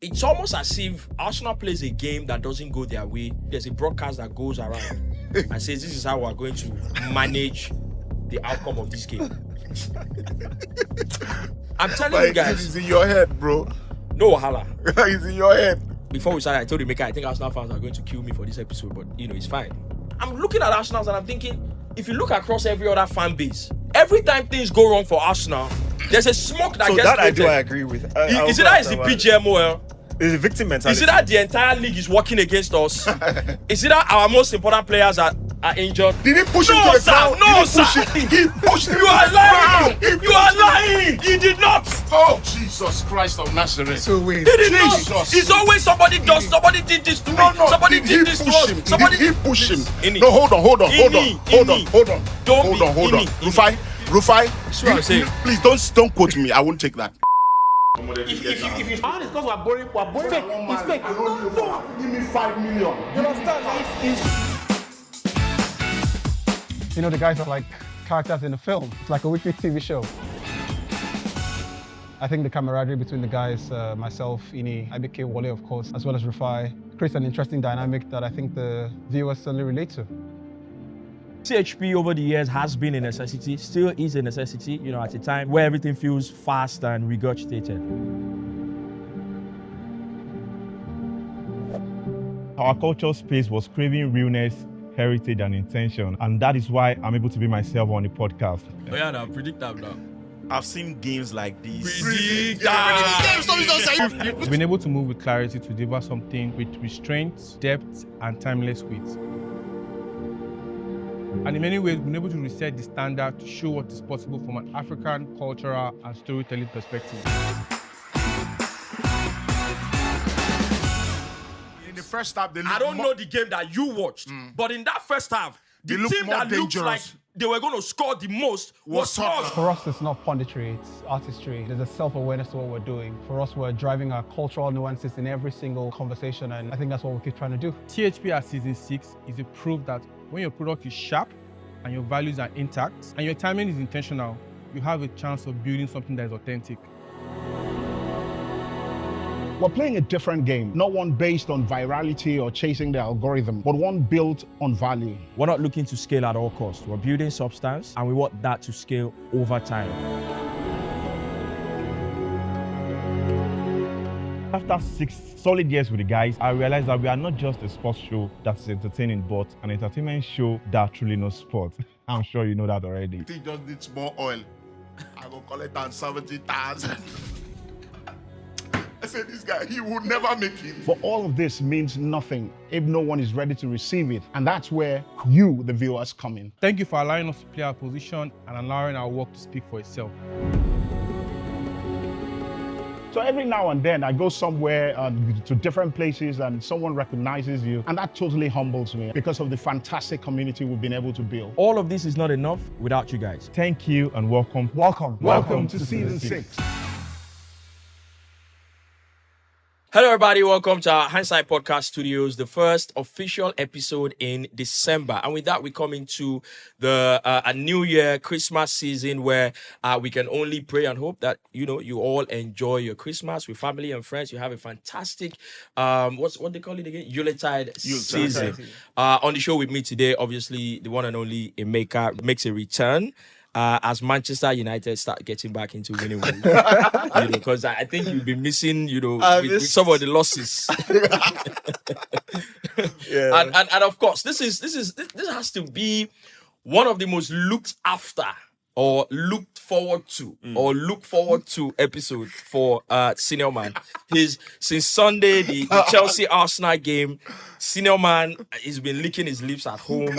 it's almost as if Arsenal plays a game that doesn't go their way. There's a broadcast that goes around and says, this is how we're going to manage the outcome of this game. I'm telling you guys. It's in your head, bro. No wahala. It's in your head. Before we started, I told Emeka, I think Arsenal fans are going to kill me for this episode, but it's fine. I'm looking at Arsenal and I'm thinking, if you look across every other fan base, every time things go wrong for Arsenal, there's a smoke that gets created. I agree with. Is it that it's the PGMOL? It's a victim mentality. Is it that the entire league is working against us? Is it that our most important players are injured? Did he push him to the ground? No, sir. He pushed him. You are lying. You are lying. He did not. Oh, Jesus Christ of Nazareth. So wait. He did not. It's always somebody does. Somebody did this to me. Somebody did this to us. Somebody did he push him? Inni. No, hold on. Don't be Rufai. what I'm saying. Please don't quote me. I won't take that. If you found it because we're boring fake. It's fake. No. Give me 5 million. You understand? You know, the guys are like characters in a film. It's like a weekly TV show. I think the camaraderie between the guys, myself, Ini, IBK, Wale, of course, as well as Rufai, creates an interesting dynamic that I think the viewers certainly relate to. CHP over the years has been a necessity, still is a necessity, at a time where everything feels fast and regurgitated. Our cultural space was craving realness, heritage, and intention, and that is why I'm able to be myself on the podcast. Oh yeah, now predict that now. I've seen games like these. Predict that. We've been able to move with clarity to deliver something with restraint, depth, and timeless wit. And in many ways, we've been able to reset the standard to show what is possible from an African cultural and storytelling perspective. In the first half, I don't know the game that you watched, but in that first half, the look team more that looked like dangerous. they were going to score the most was us. For us, it's not punditry, it's artistry. There's a self-awareness to what we're doing. For us, we're driving our cultural nuances in every single conversation, and I think that's what we keep trying to do. THP at Season 6 is a proof that when your product is sharp and your values are intact and your timing is intentional, you have a chance of building something that is authentic. We're playing a different game, not one based on virality or chasing the algorithm, but one built on value. We're not looking to scale at all costs. We're building substance, and we want that to scale over time. After 6 solid years with the guys, I realized that we are not just a sports show that's entertaining, but an entertainment show that truly knows sports. I'm sure you know that already. He just needs more oil. I go collect on 70,000. I said, this guy, he would never make it. But all of this means nothing if no one is ready to receive it. And that's where you, the viewers, come in. Thank you for allowing us to play our position and allowing our work to speak for itself. So every now and then I go somewhere to different places and someone recognizes you, and that totally humbles me because of the fantastic community we've been able to build. All of this is not enough without you guys. Thank you and welcome. Welcome to Season 6. Hello, everybody. Welcome to our Hindsight Podcast Studios, the first official episode in December. And with that, we come into a new year, Christmas season, where we can only pray and hope that, you all enjoy your Christmas with family and friends. You have a fantastic, what they call it again? Yuletide season. On the show with me today, obviously, the one and only Emeka makes a return. As Manchester United start getting back into winning ways, because I think you've been missing, with some of the losses. Yeah. And of course, this has to be one of the most looked after or looked forward to episode for Senior Man. Since Sunday, the Chelsea Arsenal game, Senior Man has been licking his lips at home,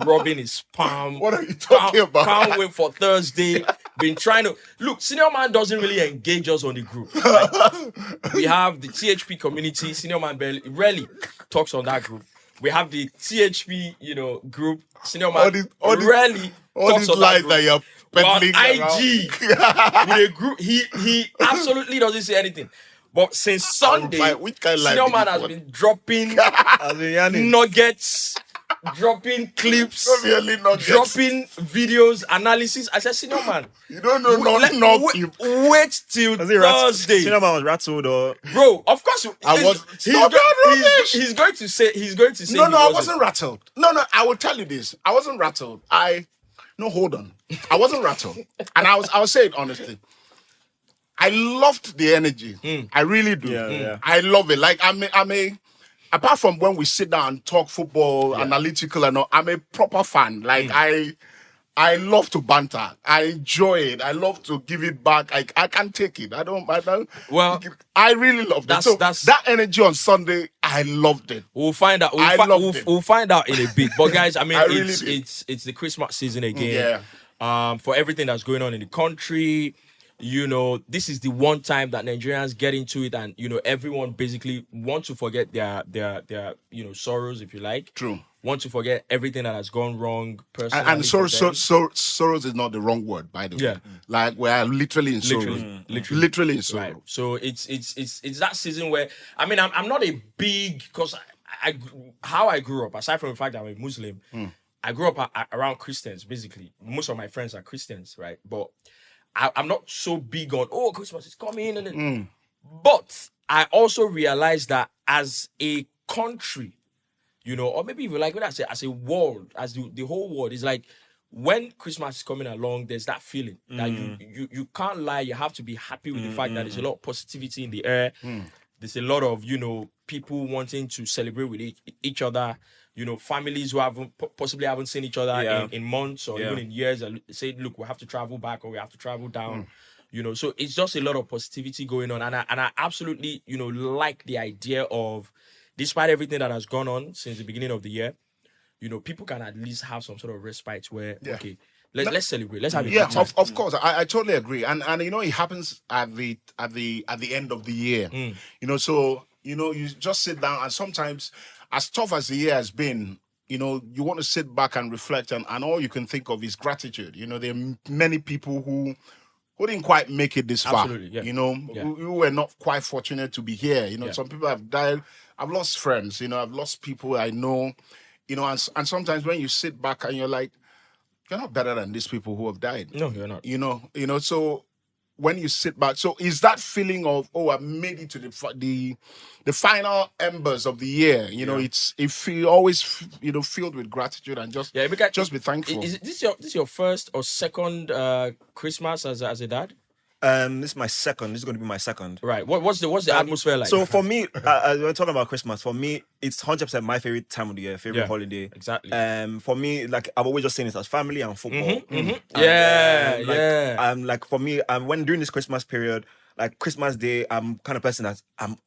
rubbing his palm. What are you talking about? Can't wait for Thursday. Been trying to look. Senior Man doesn't really engage us on the group. Right? We have the THP community. Senior Man rarely talks on that group. We have the THP, group. Senior Man rarely all these lies that you're peddling IG with a group, he absolutely doesn't say anything. But since Sunday, which kind of Senior Man has been dropping nuggets, dropping clips, Really not dropping videos, analysis. I said, senior man, You don't know not wait till Was it Thursday. Senior man was rattled or Bro, of course he's going to say No, he I wasn't rattled. No, I will tell you this. I wasn't rattled. Hold on. I wasn't rattled. And I'll say it honestly. I loved the energy. I really do. Yeah. I love it. Like apart from when we sit down and talk football, analytical and all, I'm a proper fan. Like I love to banter. I enjoy it. I love to give it back. I can't take it. I don't. Well, I really loved it. So that energy on Sunday, I loved it. We'll find out. We'll find out in a bit. But guys, I mean, it's the Christmas season again. Yeah. For everything that's going on in the country, you know, this is the one time that Nigerians get into it, and you know, everyone basically wants to forget their sorrows, if you like. True. Want to forget everything that has gone wrong personally. And sorrows is not the wrong word, by the way. Yeah. Like we are literally in sorrow. Literally in sorrow. Right. So it's that season where, I mean, I'm not a big, because how I grew up, aside from the fact that I'm a Muslim, I grew up around Christians, basically. Most of my friends are Christians, right? But I'm not so big on, Christmas is coming. But I also realized that as a country, you know, or maybe even like when I say as a world, as the whole world, is like when Christmas is coming along, there's that feeling that you can't lie. You have to be happy with the fact that there's a lot of positivity in the air. There's a lot of, you know, people wanting to celebrate with each other. You know, families who possibly haven't seen each other in months or even in years, say, look, we have to travel back or we have to travel down. You know, so it's just a lot of positivity going on, and I absolutely, you know, like the idea of, despite everything that has gone on since the beginning of the year, you know, people can at least have some sort of respite where, okay, let's celebrate, let's have a good time. Of course, I totally agree, and you know, it happens at the end of the year. You know, so you know, you just sit down, and sometimes, as tough as the year has been, you know, you want to sit back and reflect, and all you can think of is gratitude. You know, there are many people who didn't quite make it this far. Absolutely, yeah. You know, who were not quite fortunate to be here. You know, some people have died. I've lost friends. You know, I've lost people I know. You know, and sometimes when you sit back and you're like, you're not better than these people who have died. No, you're not. You know. So when you sit back, so is that feeling of, I made it to the final embers of the year? You know, always filled with gratitude and just be thankful. Is this your first or second Christmas as a dad? This is my second. This is going to be my second. Right. What's the atmosphere like? So for me, we're talking about Christmas. For me, it's 100% my favorite time of the year, favorite holiday. Exactly. For me, like I've always just seen it as family and football. And, for me, when during this Christmas period, like Christmas Day, I'm kind of person that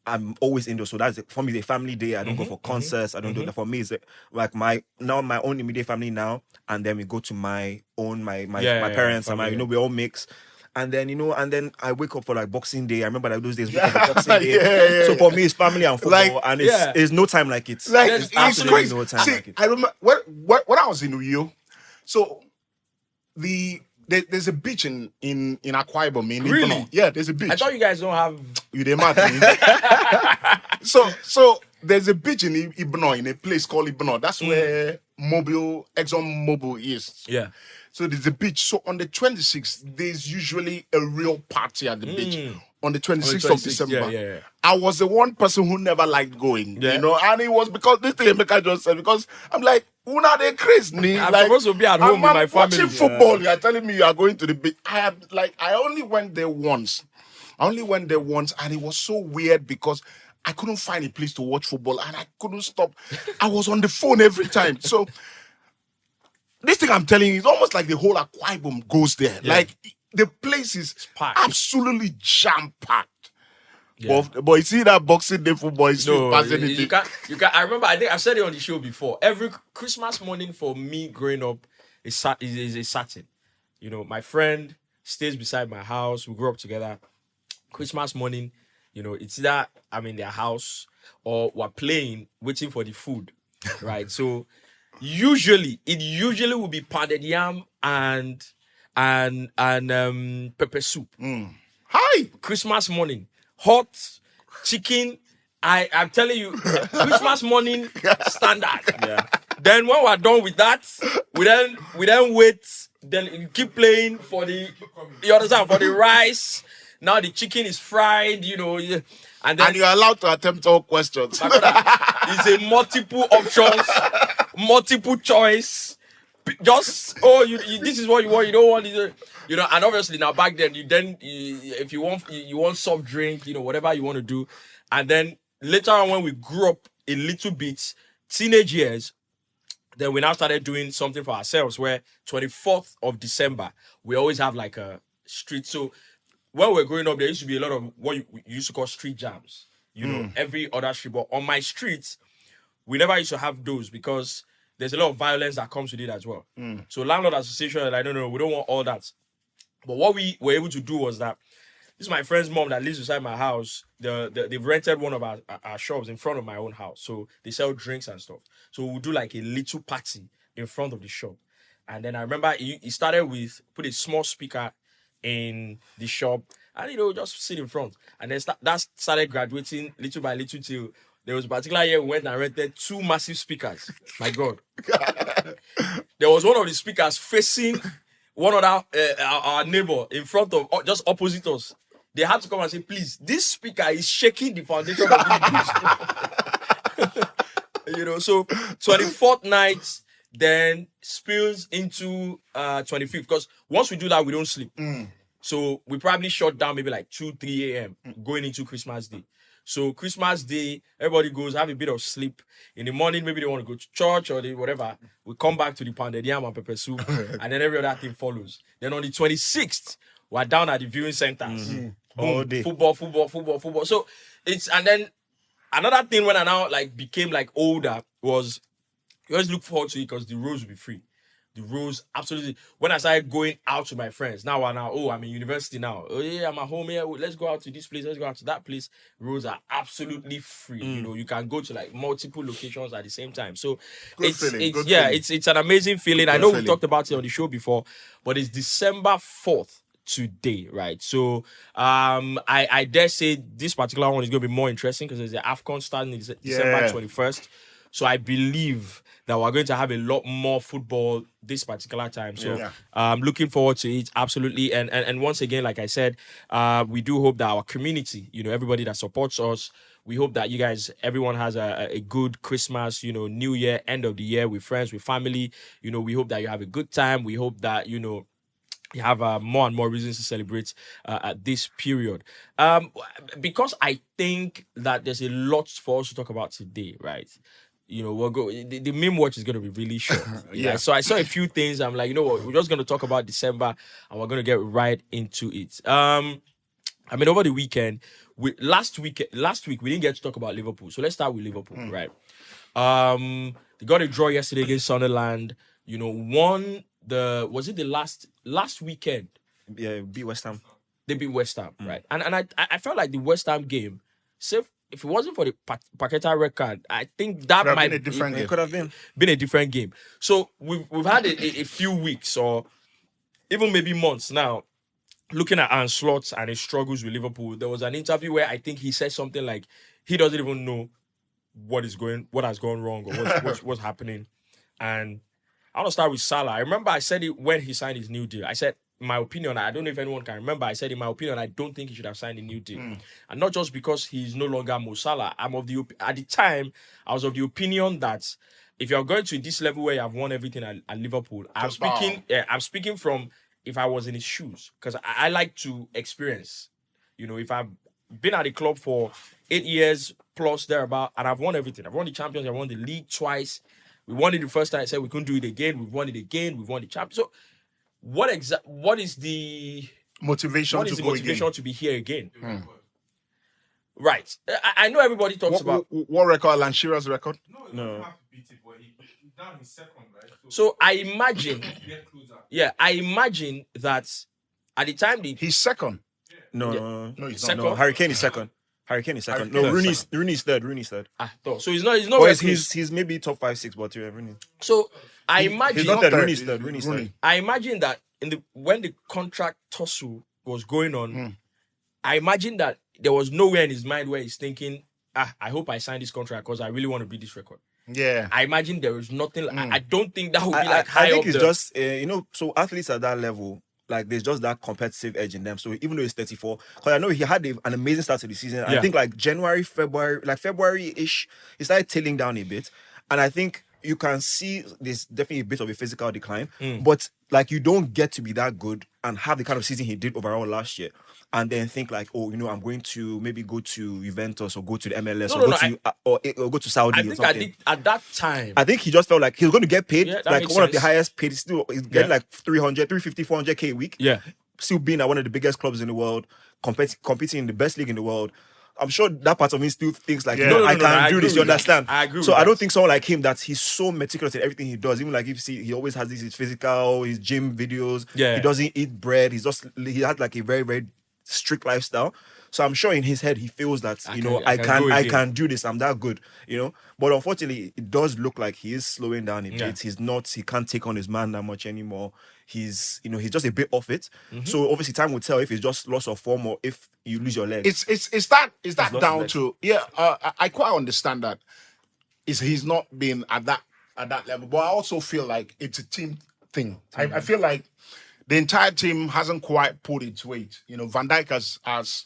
I'm always indoors. So that's for me the family day. I don't go for concerts. I don't do that. For me, it's like my own immediate family now, and then we go to my parents and we all mix. And then I wake up for like Boxing Day. I remember like those days we wake up for Boxing Day. So for me, it's family and football, and it's no time like it. Like There's it's absolutely crazy. no time like it. I remember when I was in Rio. So there's a beach in Akwa Ibom in Really? Ibadan. Yeah, there's a beach. I thought you guys don't have. You dey mad me? So there's a beach in Ibadan, in a place called Ibadan. That's where Exxon Mobil is. Yeah. So there's a beach. So on the 26th, there's usually a real party at the beach. On the 26th of December. Yeah. I was the one person who never liked going. You know, and it was because this thing Emeka just said, because I'm like, una they crazy. I'm supposed to be at home with my family. Watching football, you're telling me you are going to the beach. I only went there once. And it was so weird because I couldn't find a place to watch football and I couldn't stop. I was on the phone every time. So this thing I'm telling you is almost like the whole Akwa Ibom goes there. Yeah. Like the place is absolutely jam-packed. Yeah. But you see that Boxing Day football is past anything. You can't. I remember, I think I've said it on the show before. Every Christmas morning for me growing up is a Saturday. You know, my friend stays beside my house. We grew up together. Christmas morning, you know, it's either I'm in their house or we're playing, waiting for the food, right? So it usually will be pounded yam and pepper soup. Hi, Christmas morning, hot chicken. I'm telling you, Christmas morning standard. Yeah. Then when we're done with that, we then wait. Then you keep playing for the, you understand, for the rice. Now the chicken is fried, and then And you're allowed to attempt all questions. my brother, it's a multiple options, multiple choice. Just this is what you want. You don't want it, And obviously now back then, if you want soft drink, whatever you want to do, and then later on when we grew up a little bit, teenage years, then we now started doing something for ourselves. Where 24th of December we always have like a street. So when we were growing up, there used to be a lot of what you used to call street jams. Every other street, but on my street, we never used to have those because there's a lot of violence that comes with it as well. So landlord association are like, no, we don't want all that. But what we were able to do was that this is my friend's mom that lives beside my house. They've rented one of our shops in front of my own house. So they sell drinks and stuff. So we'll do like a little party in front of the shop. And then I remember he started with put a small speaker in the shop and, just sit in front. And then that started graduating little by little till there was a particular year we went and rented 2 massive speakers. My God. There was one of the speakers facing one other, our neighbor in front of, just opposite us. They had to come and say, please, this speaker is shaking the foundation of this. So 24th night then spills into 25th. Because once we do that, we don't sleep. So we probably shut down maybe like 2, 3 a.m. going into Christmas Day. So Christmas Day, everybody goes, have a bit of sleep. In the morning, maybe they want to go to church or whatever. We come back to the pounded yam and pepper soup, and then every other thing follows. Then on the 26th, we're down at the viewing centers. All day. Football. So and then another thing when I now became older was you always look forward to it because the roads will be free. The roads, absolutely. When I started going out with my friends, I'm in university now. Oh yeah, I'm at home here. Let's go out to this place. Let's go out to that place. Roads are absolutely free. You can go to multiple locations at the same time. So it's an amazing feeling. I know we talked about it on the show before, but it's December 4th today, right? So I dare say this particular one is going to be more interesting because there's the AFCON starting December 21st. So I believe that we're going to have a lot more football this particular time. So I'm looking forward to it, absolutely. And once again, like I said, we do hope that our community, everybody that supports us, we hope that you guys, everyone has a good Christmas, New Year, end of the year with friends, with family. We hope that you have a good time. We hope that, you have more and more reasons to celebrate at this period. Because I think that there's a lot for us to talk about today, right? We'll go. The meme watch is going to be really short. So I saw a few things. I'm like, we're just going to talk about December and we're going to get right into it. Over the weekend, last week we didn't get to talk about Liverpool. So let's start with Liverpool, right? They got a draw yesterday against Sunderland. Won was it the last weekend? Yeah, beat West Ham. They beat West Ham, right? And I felt like the West Ham game, if it wasn't for the Paqueta record, I think that might been a different game. It could have been a different game. So we've had a few weeks or even maybe months now looking at Arne Slot and his struggles with Liverpool. There was an interview where I think he said something like he doesn't even know what has gone wrong or what's happening. And I want to start with Salah. I remember I said it when he signed his new deal. I said, in my opinion, I don't know if anyone can remember, I said, in my opinion, I don't think he should have signed a new deal. And not just because he's no longer Mo Salah. At the time, I was of the opinion that if you're going to this level where you have won everything at Liverpool, I'm speaking from if I was in his shoes. Because I like to experience. If I've been at the club for 8 years plus thereabout, and I've won everything. I've won the Champions, I've won the league twice. We won it the first time. I said we couldn't do it again. We've won it again. We've won the Champions. So what is the motivation to be here again? Right. I know everybody talks about what record? Alan Shearer's record? No. Now he's second, right? So I imagine, I imagine that at the time he's second. No, he's second. not. No, Harry Kane is second. No, Rooney's third. So he's not. Or he's maybe top 5, 6, but Rooney. So I imagine He's not third. Rooney's third. I imagine that when the contract tussle was going on, I imagine that there was nowhere in his mind where he's thinking, I hope I sign this contract because I really want to beat this record. Yeah. I imagine there is nothing. I don't think that would be like high I think up it's there. just so athletes at that level, like there's just that competitive edge in them. So even though he's 34, because I know he had an amazing start to the season. Yeah. I think like February-ish, he started tailing down a bit, and I think you can see there's definitely a bit of a physical decline. But like you don't get to be that good and have the kind of season he did overall last year, and then think like, oh, I'm going to maybe go to Juventus or go to the MLS or go to Saudi I or think something. at that time. I think he just felt like he was going to get paid, Yeah, that like makes one of the sense. highest paid. He's getting like 300, 350, 400K a week. Yeah. Still being at one of the biggest clubs in the world, competing in the best league in the world. I'm sure that part of me still thinks like, Yeah. I can do this, you understand? I agree So with I don't that. think someone like him, that he's so meticulous in everything he does. Even like if you see, he always has his physical, his gym videos. Yeah. He doesn't eat bread. He has like a very, very strict lifestyle. So I'm sure in his head he feels that I can do this. I'm that good, But unfortunately, it does look like he is slowing down a bit. He can't take on his man that much anymore. He's just a bit off it. So obviously time will tell if it's just loss of form or if you lose your legs. Is that not down legs. to I quite understand that he's not been at that level, but I also feel like it's a team thing. I feel like the entire team hasn't quite pulled its weight. Van Dijk has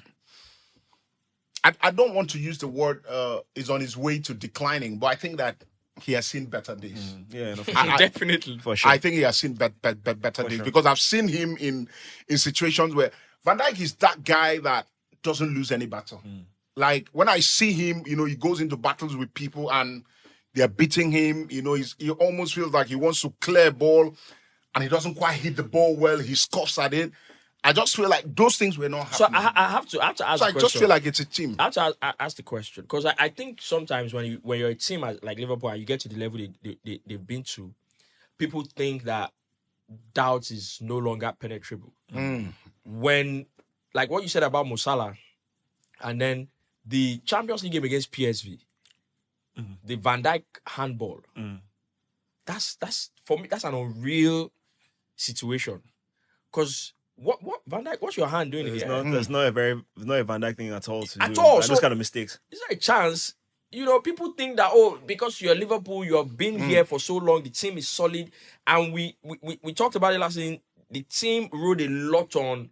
I don't want to use the word is on his way to declining, but I think that he has seen better days. Yeah, no, for I- Definitely. for sure. I think he has seen better days sure. because I've seen him in situations where Van Dijk is that guy that doesn't lose any battle. Like when I see him, he goes into battles with people and they're beating him. He almost feels like he wants to clear a ball and he doesn't quite hit the ball well. He scoffs at it. I just feel like those things were not So happening. I have to ask. So the I just question. feel like it's a team. I have to ask the question because I think sometimes when you're a team like Liverpool and you get to the level they've been to, people think that doubt is no longer penetrable. When, like what you said about Mo Salah, and then the Champions League game against PSV, the Van Dijk handball, that's for me, that's an unreal situation. Because what Van Dijk, what's your hand doing There's here? not a Van Dijk thing at all to At do. all, Like, those so- kind of mistakes. Is there a chance? People think that because you're Liverpool, you have been here for so long, the team is solid, and we talked about it last season. The team rode a lot on,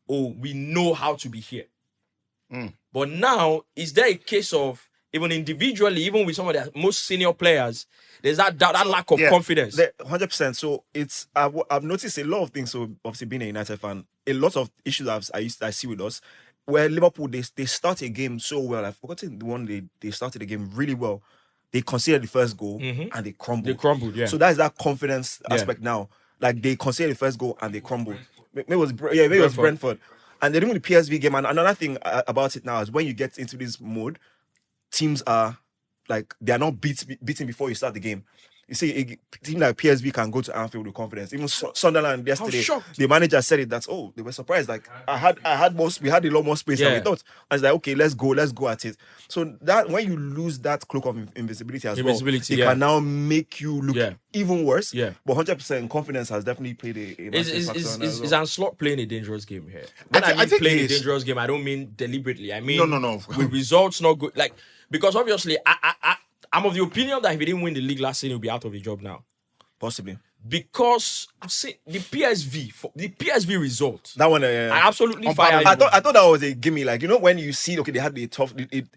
we know how to be here. But now, is there a case of even individually, even with some of the most senior players, there's that doubt, that lack of confidence? 100%. So I've noticed a lot of things. So obviously being a United fan, a lot of issues I see with us, where Liverpool they start a game so well. I've forgotten the one they started the game really well. They conceded the first goal and they crumbled. They crumbled, yeah. So that is that confidence aspect now. Like they conceded the first goal and they crumbled. Maybe it was Brentford. And they're doing the PSV game. And another thing about it now is when you get into this mode, teams are like, they are not beaten before you start the game. You see, a team like PSV can go to Anfield with confidence. Even Sunderland yesterday, shocked. the manager said it. They were surprised. Like we had a lot more space than we thought. And it's like, okay, let's go at it. So that when you lose that cloak of invisibility as well, it can now make you look even worse. Yeah. But 100% confidence has definitely played a massive factor on that as Is well. Anslot playing a dangerous game here? When I think playing he a is. dangerous game, I don't mean deliberately. I mean No. with results not good. Like, because obviously I'm of the opinion that if he didn't win the league last season, he'll be out of the job now. Possibly. Because I've seen the PSV result. That one, I absolutely fired. I thought that was a gimme. Like, when you see, okay, they had a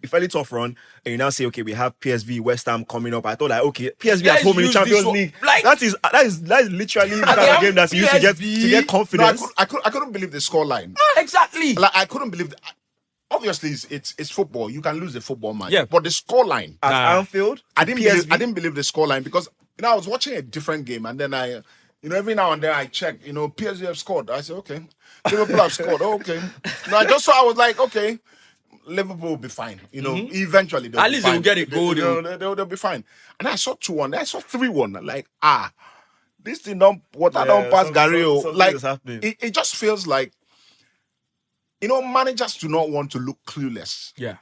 fairly tough run, and you now say, okay, we have PSV, West Ham coming up. I thought, like, okay, PSV Let's at home in the use Champions this one. League. Like- that is literally the kind of game that's used to get confidence. No, I couldn't believe the scoreline. Exactly. Like I couldn't believe. Obviously, it's football. You can lose the football match. Yeah. But the scoreline, At Anfield, I to didn't believe the scoreline because I was watching a different game and then I, every now and then I check. PSV have scored. I said, okay, Liverpool have scored. Oh, okay. No, I was like, okay, Liverpool will be fine. Eventually they'll At be least fine. they'll get a goal. They'll be fine. And I saw 2-1. I saw 3-1. Like this thing don't pass Gary. something Like is happening. it just feels like. Managers do not want to look clueless. Yeah.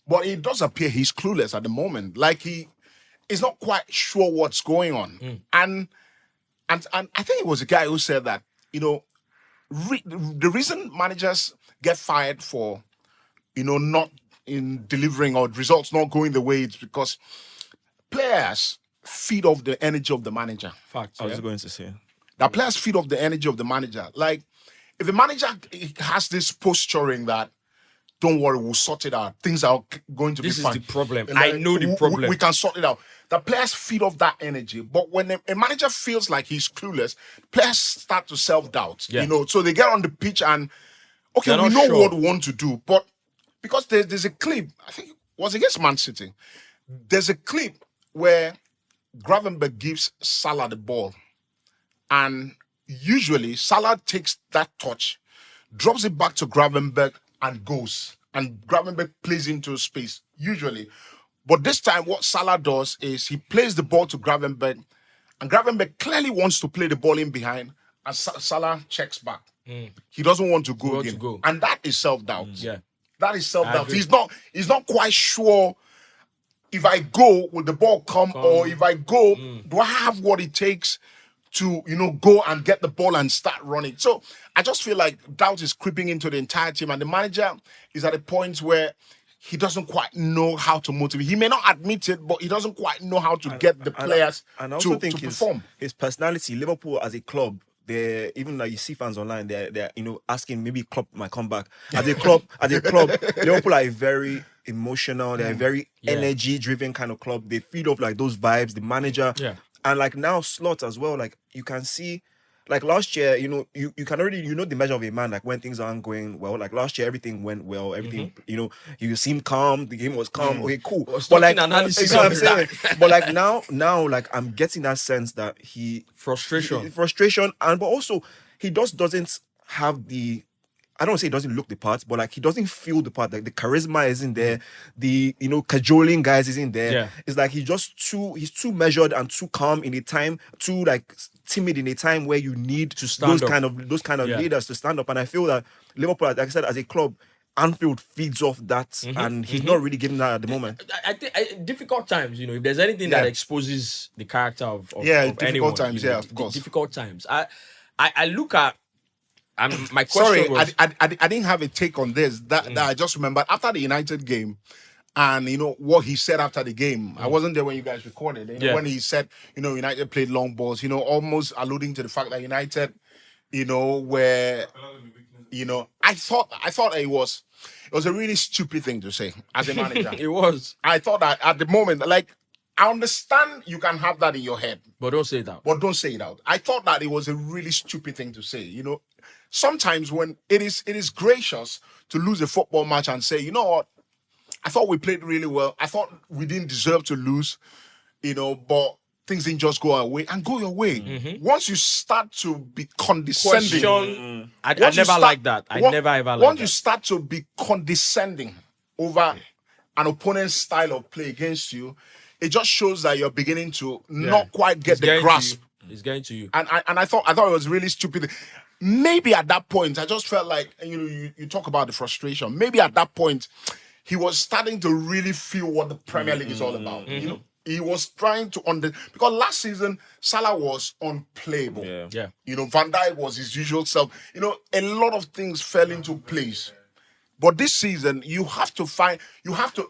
But it does appear he's clueless at the moment. Like he is not quite sure what's going on. And I think it was a guy who said that, the reason managers get fired for, not in delivering or results not going the way it's because players feed off the energy of the manager. Facts. I was Yeah. going to say. The players feed off the energy of the manager. Like, if the manager has this posturing that, don't worry, we'll sort it out. Things are going to This be is fine. the problem. Like, I know the problem. We can sort it out. The players feed off that energy. But when a manager feels like he's clueless, players start to self-doubt. Yeah. So they get on the pitch and, okay, They're we not know sure. what we want to do. But because there's a clip, I think it was against Man City. There's a clip where Gravenberch gives Salah the ball. And usually Salah takes that touch, drops it back to Gravenberch and goes. And Gravenberch plays into space, usually. But this time what Salah does is he plays the ball to Gravenberch, and Gravenberch clearly wants to play the ball in behind, and Salah checks back. He doesn't want to go Want to again. go. And that is self-doubt. Yeah. That is I self-doubt. agree. He's not quite sure, if I go, will the ball come? Or if I go, do I have what it takes to, go and get the ball and start running? So I just feel like doubt is creeping into the entire team, and the manager is at a point where he doesn't quite know how to motivate. He may not admit it, but he doesn't quite know how to get the players and I also to think perform. his personality, Liverpool as a club, they even like you see fans online, they're asking maybe Klopp might come back. As a club, Liverpool are a very emotional, they're a very energy driven kind of club. They feed off like those vibes, the manager. Yeah. And like now Slot as well, like you can see. Like last year, you can already, the measure of a man, like when things aren't going well. Like last year, everything went well. Everything, you seem calm. The game was calm. Okay, cool. But like analysis, you know what I'm saying? But like now, like I'm getting that sense that frustration, and but also he just doesn't have the. I don't want to say he doesn't look the part, but like he doesn't feel the part. Like the charisma isn't there, the cajoling guys isn't there. Yeah. It's like he's too measured and too calm in a time, too like timid in a time where you need to stand those up. kind of leaders to stand up. And I feel that Liverpool, like I said, as a club, Anfield feeds off that, and he's not really giving that at the moment. I think difficult times, if there's anything that exposes the character of difficult anyone, times, of course. difficult times. I look at, and my question Sorry, was, I didn't have a take on this. That I just remembered after the United game, and what he said after the game. I wasn't there when you guys recorded. When he said, United played long balls, almost alluding to the fact that United, were, I thought it was a really stupid thing to say as a manager. it was, I thought that at the moment, like, I understand you can have that in your head, but don't say that. but don't say it out. I thought that it was a really stupid thing to say. Sometimes when it is gracious to lose a football match and say, you know what, I thought we played really well. I thought we didn't deserve to lose, but things didn't just go our way, and go your way. Once you start to be condescending, Question. I once you never start- like that. I on- never ever like Once you that. start to be condescending over an opponent's style of play against you, it just shows that you're beginning to not quite get It's the getting to grasp. you. It's getting to you. And I thought it was really stupid. Maybe at that point, I just felt like you talk about the frustration. Maybe at that point, he was starting to really feel what the Premier League is all about. He was trying to because last season Salah was unplayable. Yeah. Van Dijk was his usual self. A lot of things fell into place. But this season, you have to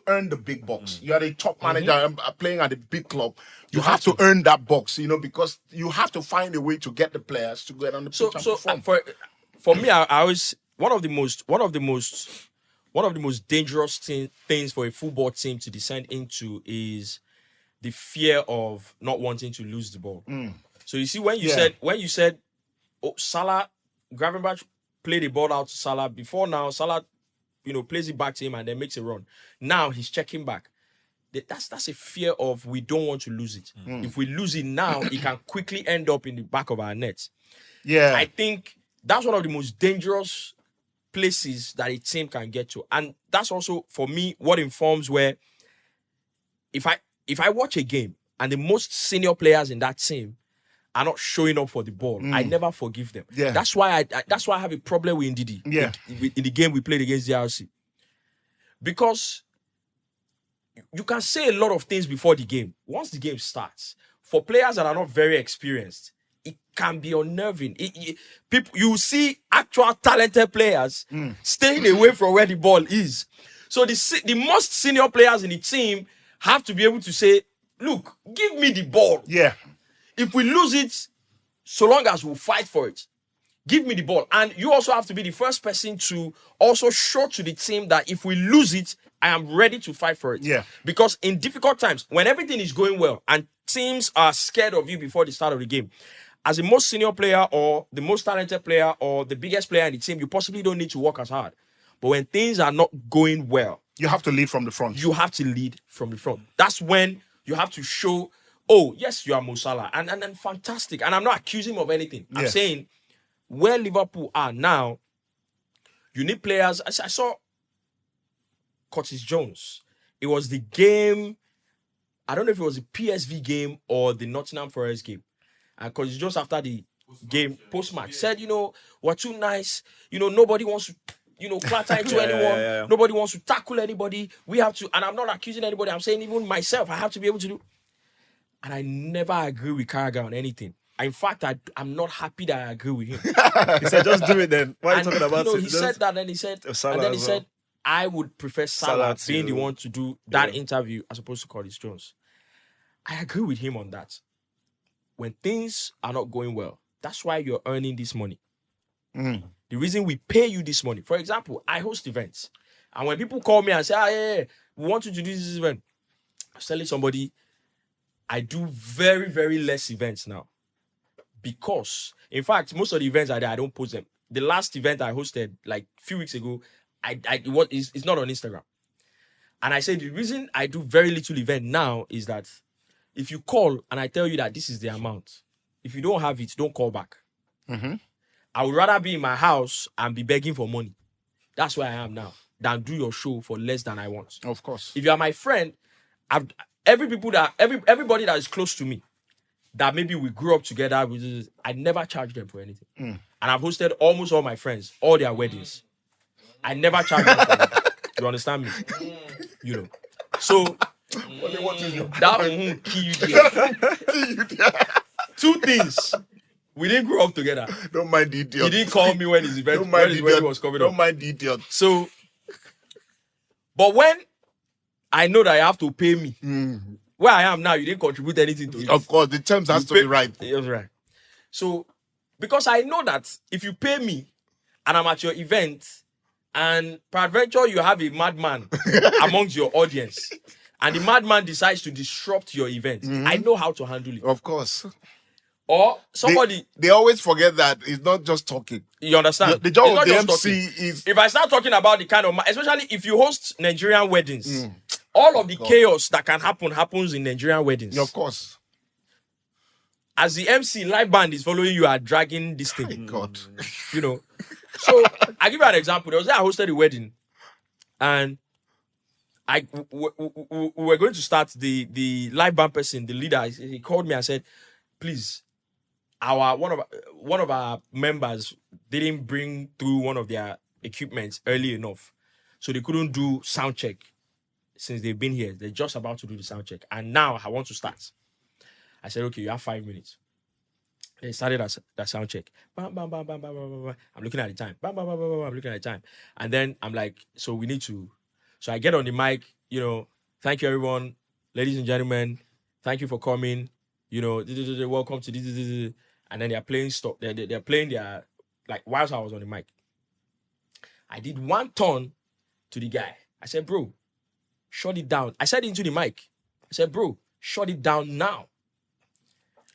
earn the big bucks. You are a top manager playing at a big club. You have to earn that box, because you have to find a way to get the players to get on the pitch and perform. For me, I always one of the most dangerous things for a football team to descend into is the fear of not wanting to lose the ball. So you see, when you said, Salah, Gravenberch played the ball out to Salah before. Now Salah, plays it back to him and then makes a run. Now he's checking back. That's a fear of we don't want to lose it. If we lose it now, it can quickly end up in the back of our net. Yeah. I think that's one of the most dangerous places that a team can get to. And that's also, for me, what informs where if I watch a game and the most senior players in that team are not showing up for the ball, I never forgive them. Yeah. That's why I have a problem with Ndidi in the game we played against DRC. Because you can say a lot of things before the game. Once the game starts, for players that are not very experienced, it can be unnerving. You see actual talented players staying away from where the ball is. So the most senior players in the team have to be able to say, look, give me the ball. Yeah. If we lose it, so long as we'll fight for it, give me the ball. And you also have to be the first person to also show to the team that if we lose it, I am ready to fight for it. Yeah. Because in difficult times, when everything is going well and teams are scared of you before the start of the game, as the most senior player or the most talented player or the biggest player in the team, you possibly don't need to work as hard. But when things are not going well, You have to lead from the front. you have to lead from the front. That's when you have to show, oh, yes, you are Mo Salah. And fantastic. And I'm not accusing him of anything. I'm Yeah. saying where Liverpool are now, you need players. I saw Curtis Jones. It was the game, I don't know if it was the PSV game or the Nottingham Forest game. And Curtis Jones, after the game, post-match, said, we're too nice. Nobody wants to, clatter into anyone. yeah. Nobody wants to tackle anybody. We have to, and I'm not accusing anybody. I'm saying even myself, I have to be able to do. And I never agree with Carragher on anything. In fact, I'm not happy that I agree with him. He said, just do it then. Why are you And, talking about it? he said that, and he said, Salah and then he as well. said, I would prefer Salah Salah being the to- one to do that interview as opposed to Curtis Jones. I agree with him on that. When things are not going well, that's why you're earning this money. The reason we pay you this money. For example, I host events. And when people call me and say, yeah, we want you to do this event, I was telling somebody, I do very, very less events now. Because, in fact, most of the events I don't post them. The last event I hosted, like a few weeks ago, it's not on Instagram. And I said, the reason I do very little event now is that if you call and I tell you that this is the amount, if you don't have it, don't call back. I would rather be in my house and be begging for money. That's where I am now, than do your show for less than I want. Of course. If you are my friend, everybody that is close to me, that maybe we grew up together, I never charge them for anything. And I've hosted almost all my friends, all their weddings. I never charge them for anything. You understand me? So that key you there. Two things. We didn't grow up together. Don't mind the idiot. He didn't call me when his event Don't mind the when idiot. he was coming Don't up. mind the idiot. So, but when I know that you have to pay me, where I am now, you didn't contribute anything to it. Of course, the terms has to be right. Yes, right. So, because I know that if you pay me and I'm at your event, and peradventure you have a madman amongst your audience, and the madman decides to disrupt your event, I know how to handle it. Of course. Or somebody, They always forget that it's not just talking. you understand? The job It's of not the just MC talking. is If I start talking about the kind of, especially if you host Nigerian weddings, all of the chaos that can happens in Nigerian weddings. of course. As the MC, live band is following you, are dragging this thing. God. So I give you an example. There was a day I hosted a wedding, and we were going to start the live band person, the leader. He called me and said, "Please, one of our members didn't bring through one of their equipment early enough, so they couldn't do sound check. Since they've been here, they're just about to do the sound check, and now I want to start." I said, "Okay, you have 5 minutes." They started that sound check. Bam, bam, bam, bam, bam, bam, bam, bam. I'm looking at the time. Bam, bam, bam, bam, bam, I'm looking at the time. And then I'm like, so we need to. So I get on the mic, thank you, everyone. Ladies and gentlemen, thank you for coming. Welcome to this. And then they're playing stuff. They're playing their, like, whilst I was on the mic. I did one turn to the guy. I said, bro, shut it down. I said into the mic. I said, bro, shut it down now.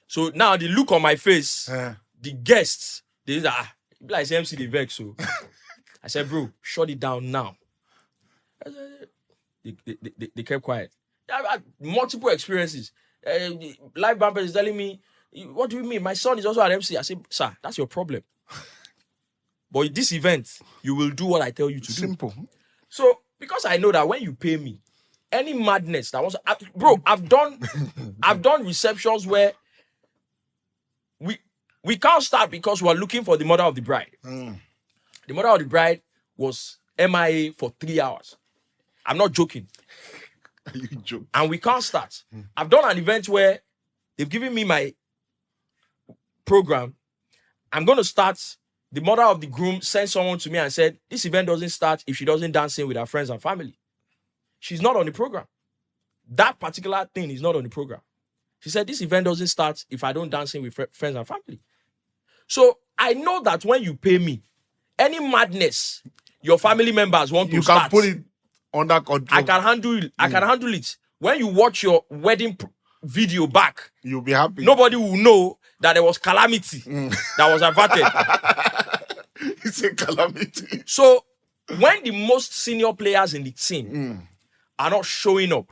So now the look on my face, the guests, they say, like MC the vex. So I said, bro, shut it down now. They kept quiet. I had multiple experiences. Live bumper is telling me, what do you mean? My son is also at MC. I said, sir, that's your problem. But this event, you will do what I tell you to do. Simple. So because I know that when you pay me, any madness that was, I've done receptions where we can't start because we're looking for the mother of the bride. The mother of the bride was MIA for 3 hours. I'm not joking. You joke. And we can't start. I've done an event where they've given me my program. I'm going to start. The mother of the groom sent someone to me and said, this event doesn't start if she doesn't dance in with her friends and family. She's not on the program. that particular thing is not on the program. She said, this event doesn't start if I don't dance in with friends and family. So I know that when you pay me, any madness your family members want to You start, can put it under control. I can handle it. I can handle it. When you watch your wedding video back, You'll be happy. nobody will know that there was calamity that was averted. It's a calamity. So when the most senior players in the team are not showing up,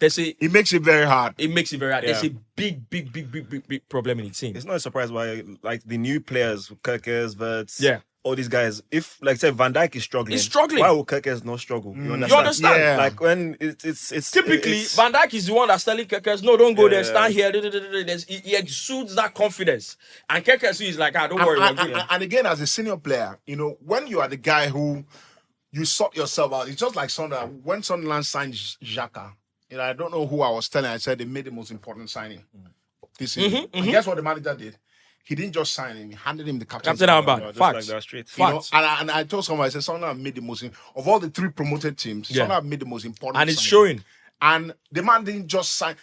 It makes it very hard. it makes it very hard. Yeah. There's a big problem in the team. It's not a surprise why, like, the new players, Kirkers, Verts, Yeah. all these guys, if, like, say, Van Dijk is struggling. He's struggling. Why will Kirkers not struggle? You understand? You understand? Yeah. Like, when it's Typically, it's- Van Dijk is the one that's telling Kekes, no, don't go there, Yeah. stand here. He exudes that confidence. And Kekes is like, don't worry, we're good. And again, as a senior player, when you are the guy who you sort yourself out, it's just like Sunderland. When Sunderland signed Xhaka, I don't know who I was telling. I said they made the most important signing this season. And guess what the manager did? He didn't just sign him; he handed him the captain's Captain band. armband. just Facts. like that straight. Facts. And I told someone, I said, Sunderland made the most of all the 3 promoted teams. Yeah. Sunderland made the most important, And it's signing. showing. And the man didn't just sign.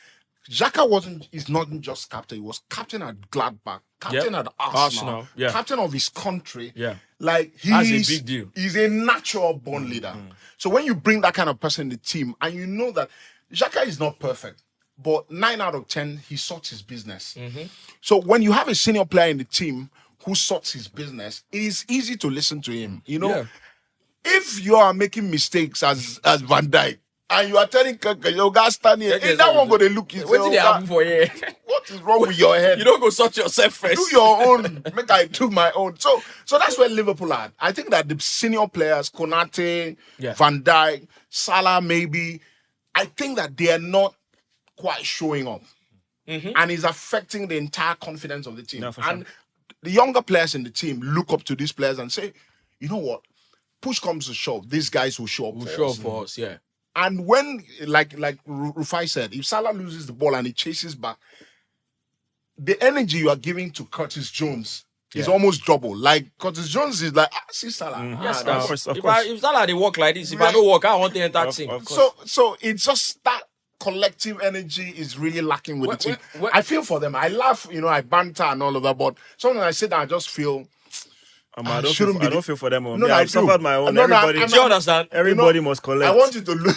Xhaka is not just captain. He was captain at Gladbach, captain Yep. at Arsenal, Arsenal, yeah. captain of his country. Yeah. Like That's a he's big deal. He's a natural born leader. So when you bring that kind of person in the team, and you know that Xhaka is not perfect, but 9 out of 10 he sorts his business. So when you have a senior player in the team who sorts his business, it is easy to listen to him. Yeah. If you are making mistakes as Van Dijk, and you are telling Kirk, you guys stand here, Kirk, that one gonna look you. What did they happen for you? What is wrong with your head? You don't go sort yourself first. Do your own. Make I do my own. So that's where Liverpool are. I think that the senior players, Konate, Yeah. Van Dijk, Salah, maybe, I think that they are not quite showing up, and it's affecting the entire confidence of the team. Yeah, for sure. And the younger players in the team look up to these players and say, you know what? Push comes to shove, these guys will show up. We'll for show us. up for us, yeah. And when, like Rufai said, if Salah loses the ball and he chases back, the energy you are giving to Curtis Jones is almost double. Like Curtis Jones is like, see Salah. Yes, of now. course, of If course. if Salah they work like this, if I don't work, I want to enter team. Of course. So it's just that collective energy is really lacking with the team. Where- I feel for them. I laugh, I banter and all of that, but sometimes I sit down, I just feel I don't shouldn't feel, be- I don't feel for them. No, No, no, I I've do. suffered my own. No, no, Everybody, I'm Do you understand? everybody must collect. I want you to look.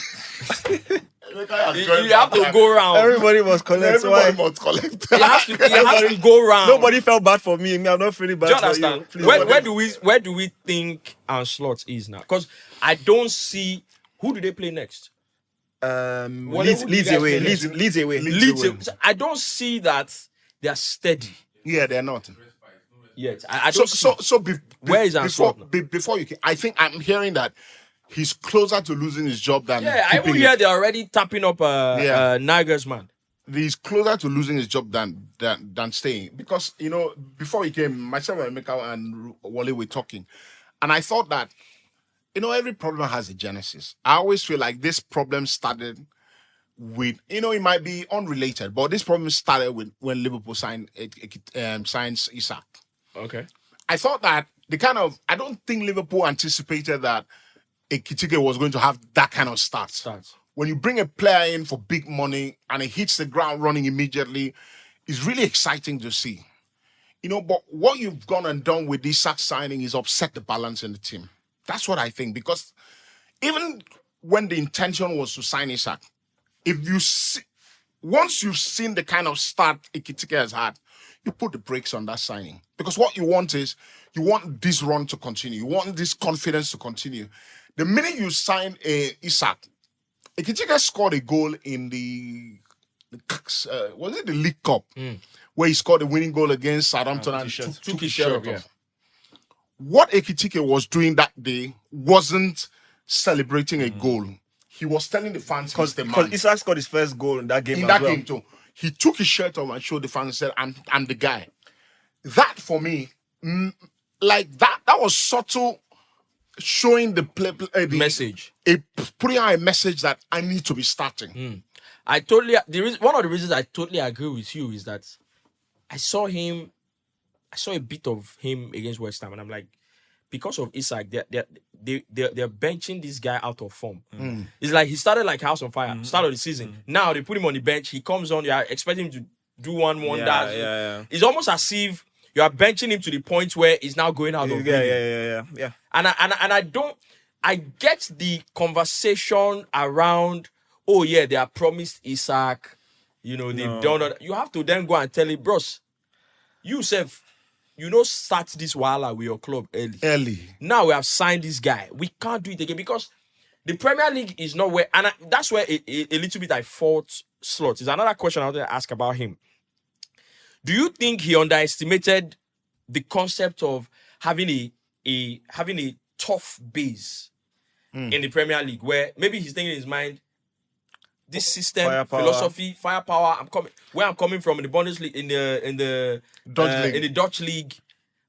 You have to go round. Everybody must collect. So Everybody why? must collect. It has to go round. Nobody felt bad for me. I'm not feeling bad Do you for understand? you. Please, Where do we think Anslot is now? Because I don't see who do they play next. What- Leeds, who do you Leeds guys away. play Leeds, next? Leeds away. Leeds. I don't see that they are steady Yeah, they're not. yet. I So don't see. Where is before, Anslot? before you can, I think I'm hearing that he's closer to losing his job than Yeah, I even keeping hear it. they're already tapping up Nagelsmann. He's closer to losing his job than staying, because before he came, myself and Emeka and Wale were talking, and I thought that every problem has a genesis. I always feel like this problem started with it might be unrelated, but this problem started with when Liverpool signs Isak. Okay. I thought that I don't think Liverpool anticipated that Ekitike was going to have that kind of start. When you bring a player in for big money and he hits the ground running immediately, it's really exciting to see. But what you've gone and done with this Isak signing is upset the balance in the team. That's what I think, because even when the intention was to sign Isak, once you've seen the kind of start Ekitike has had, you put the brakes on that signing. Because what you want is, you want this run to continue. You want this confidence to continue. The minute you sign Isak, Ekitike scored a goal in was it the League Cup, where he scored a winning goal against Southampton and took his shirt off. What Ekitike was doing that day wasn't celebrating a goal. He was telling the fans he's the man. Because Isak scored his first goal in that game. In as that well. game too, he took his shirt off and showed the fans and said, "I'm the guy." That for me, like that was subtle, showing the Message. putting out a message that I need to be starting. One of the reasons I totally agree with you is that I saw a bit of him against West Ham, and I'm like, because of Isak, they're benching this guy out of form. It's like he started like house on fire, start of the season. Now they put him on the bench. He comes on. You are expecting him to do one wonder. Yeah. It's almost as if you are benching him to the point where he's now going out of rhythm. Yeah. And I get the conversation around, oh yeah, they are promised Isaac, they've done that. You have to then go and tell him, bros, you self, start this wahala with your club early. Now we have signed this guy. We can't do it again because the Premier League is not where, and that's where a little bit I fault Slot. Is another question I wanted to ask about him. Do you think he underestimated the concept of having a tough base in the Premier League, where maybe he's thinking in his mind, this system, Firepower. philosophy, firepower. I'm coming from in the Bundesliga, in the Dutch league.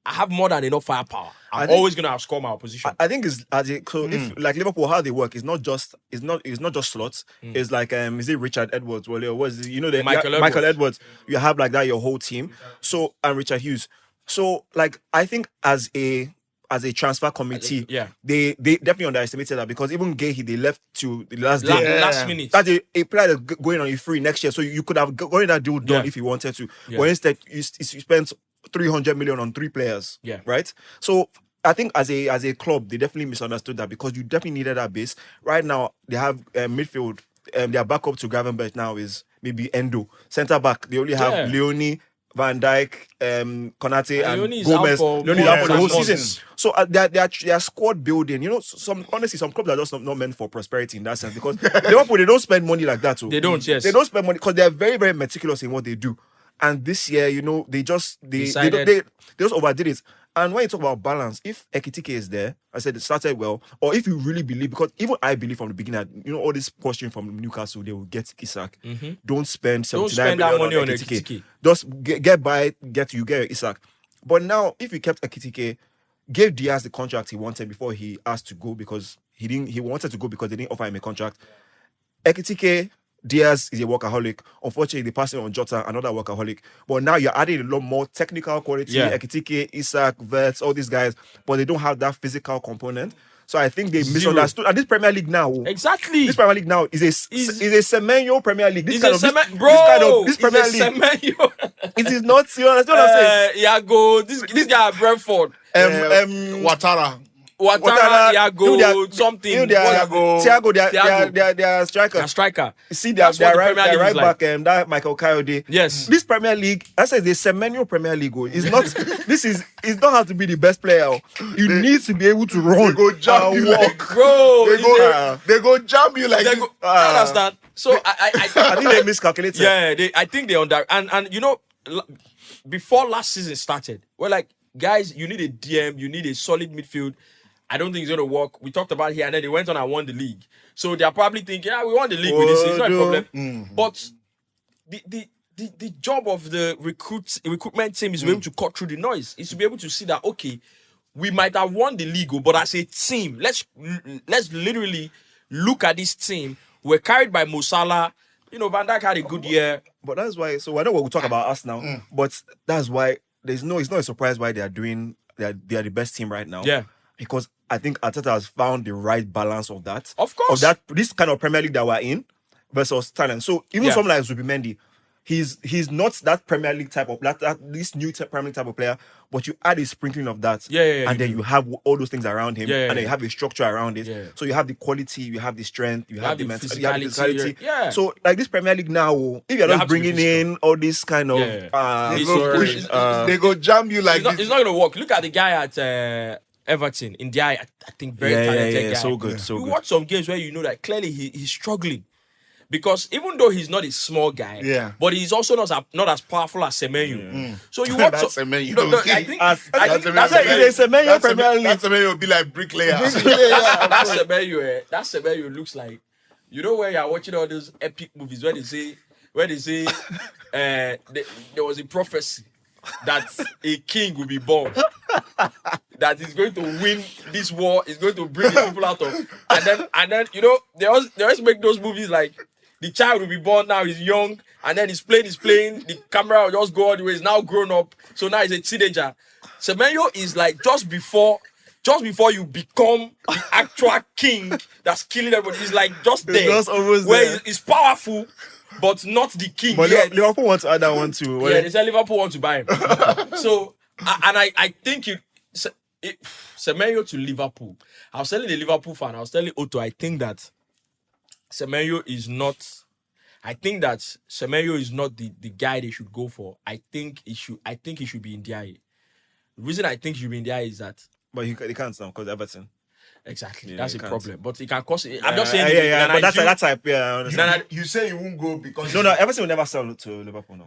I have more than enough firepower. I'm always gonna outscore my opposition. I think it's if like Liverpool, how they work is not just slots. It's like is it Richard Edwards? Well, or was it, Michael Edwards. You have like that your whole team. So and Richard Hughes. So like I think as a transfer committee, they definitely underestimated that because even Gahey, they left to the last day. Last minute. That's a player that's going on a free next year. So you could have gotten that deal done if you wanted to. But instead, you spent 300 million on 3 players. Yeah. Right? So I think as a club, they definitely misunderstood that because you definitely needed that base. Right now, they have midfield. Their backup to Gravenberch now is maybe Endo. Centre back, they only have Leonie, Van Dijk, Konate, and Gomez. Leonie's out for the whole season. So their squad building, some clubs are just not meant for prosperity in that sense because Liverpool, they don't spend money like that. Too. They don't, yes. They don't spend money because they're very, very meticulous in what they do. And this year, they just overdid it. And when you talk about balance, if Ekitike is there, I said it started well, or if you really believe, because even I believe from the beginning, all this question from Newcastle, they will get Isak. Don't spend 79 that million money on Ekitike. Just get by, get Isak. But now, if you kept Ekitike, gave Diaz the contract he wanted before he asked to go because he wanted to go because they didn't offer him a contract. Ekitike, Diaz is a workaholic. Unfortunately, they passed him on Jota, another workaholic. But now you're adding a lot more technical quality. Ekitike, Isak, Verts, all these guys, but they don't have that physical component. So I think they misunderstood. And this Premier League now, exactly. This Premier League now is a Semenyo Premier League. This Premier League. It is not. You understand what I'm saying? This guy Brentford. Watara, Iago, something. Thiago, their striker. Striker. You see, their right back, that Michael Kaisedo. Yes. This Premier League, I said, the Semenyo Premier League. It's not. It don't have to be the best player. You need to be able to run. They go jump you walk, like, bro. They go jump you like. Understand? So I think they miscalculated. Yeah, I think they under and before last season started, we're like, guys, you need a DM, you need a solid midfield. I don't think it's going to work. We talked about it here, and then they went on and won the league. So they're probably thinking, we won the league with this. It's not a problem. But the job of the recruitment team is to be able to cut through the noise. Is to be able to see that, okay, we might have won the league, but as a team, let's literally look at this team. We're carried by Mo Salah. Van Dijk had a good year. But that's why. So I know we'll talk about us now. But that's why it's not a surprise why they are the best team right now. Yeah. Because I think Arteta has found the right balance of that. Of course. Of this kind of Premier League that we're in versus talent. So even someone like Zubimendi, he's not that Premier League type of this new Premier League type of player, but you add a sprinkling of that, and then you have all those things around him, and then you have a structure around it. Yeah. So you have the quality, you have the strength, you have the physicality. Yeah. So like this Premier League now, if you're not bringing in all this kind of, they go jam you like it's not gonna work. Look at the guy at Everton in the eye, I think very talented guy. So good. We watch some games where that clearly he's struggling. Because even though he's not a small guy, but he's also not as powerful as Semenyo. So you watch Semenyo. I think that's Semenyo Premier League. That Semenyo will be like bricklayer. That's Semenyo. That Semenyo looks like, where you're watching all those epic movies where they say there was a prophecy that a king will be born, that is going to win this war, is going to bring the people out of, and then they always make those movies like the child will be born now, he's young, and then he's playing, the camera will just go all the way, he's now grown up, so now he's a teenager. Semenyo is like just before just before you become the actual king that's killing everybody. It's like just there. just almost where there. it's powerful, but not the king But yet. Liverpool wants to add that one too. Yeah, they said Liverpool want to buy him. So, I think Semenyo to Liverpool. I was telling the Liverpool fan, I was telling Otto, I think that Semenyo is not. I think that Semenyo is not the guy they should go for. I think he should be in DIA. The reason I think he should be in DIA is that. But he can't now because Everton. Exactly, Yeah, that's he a can't. problem. But it can cost. I'm just saying. Yeah. But that type. Yeah, I understand. You say you won't go because No, Everton will never sell to Liverpool. No.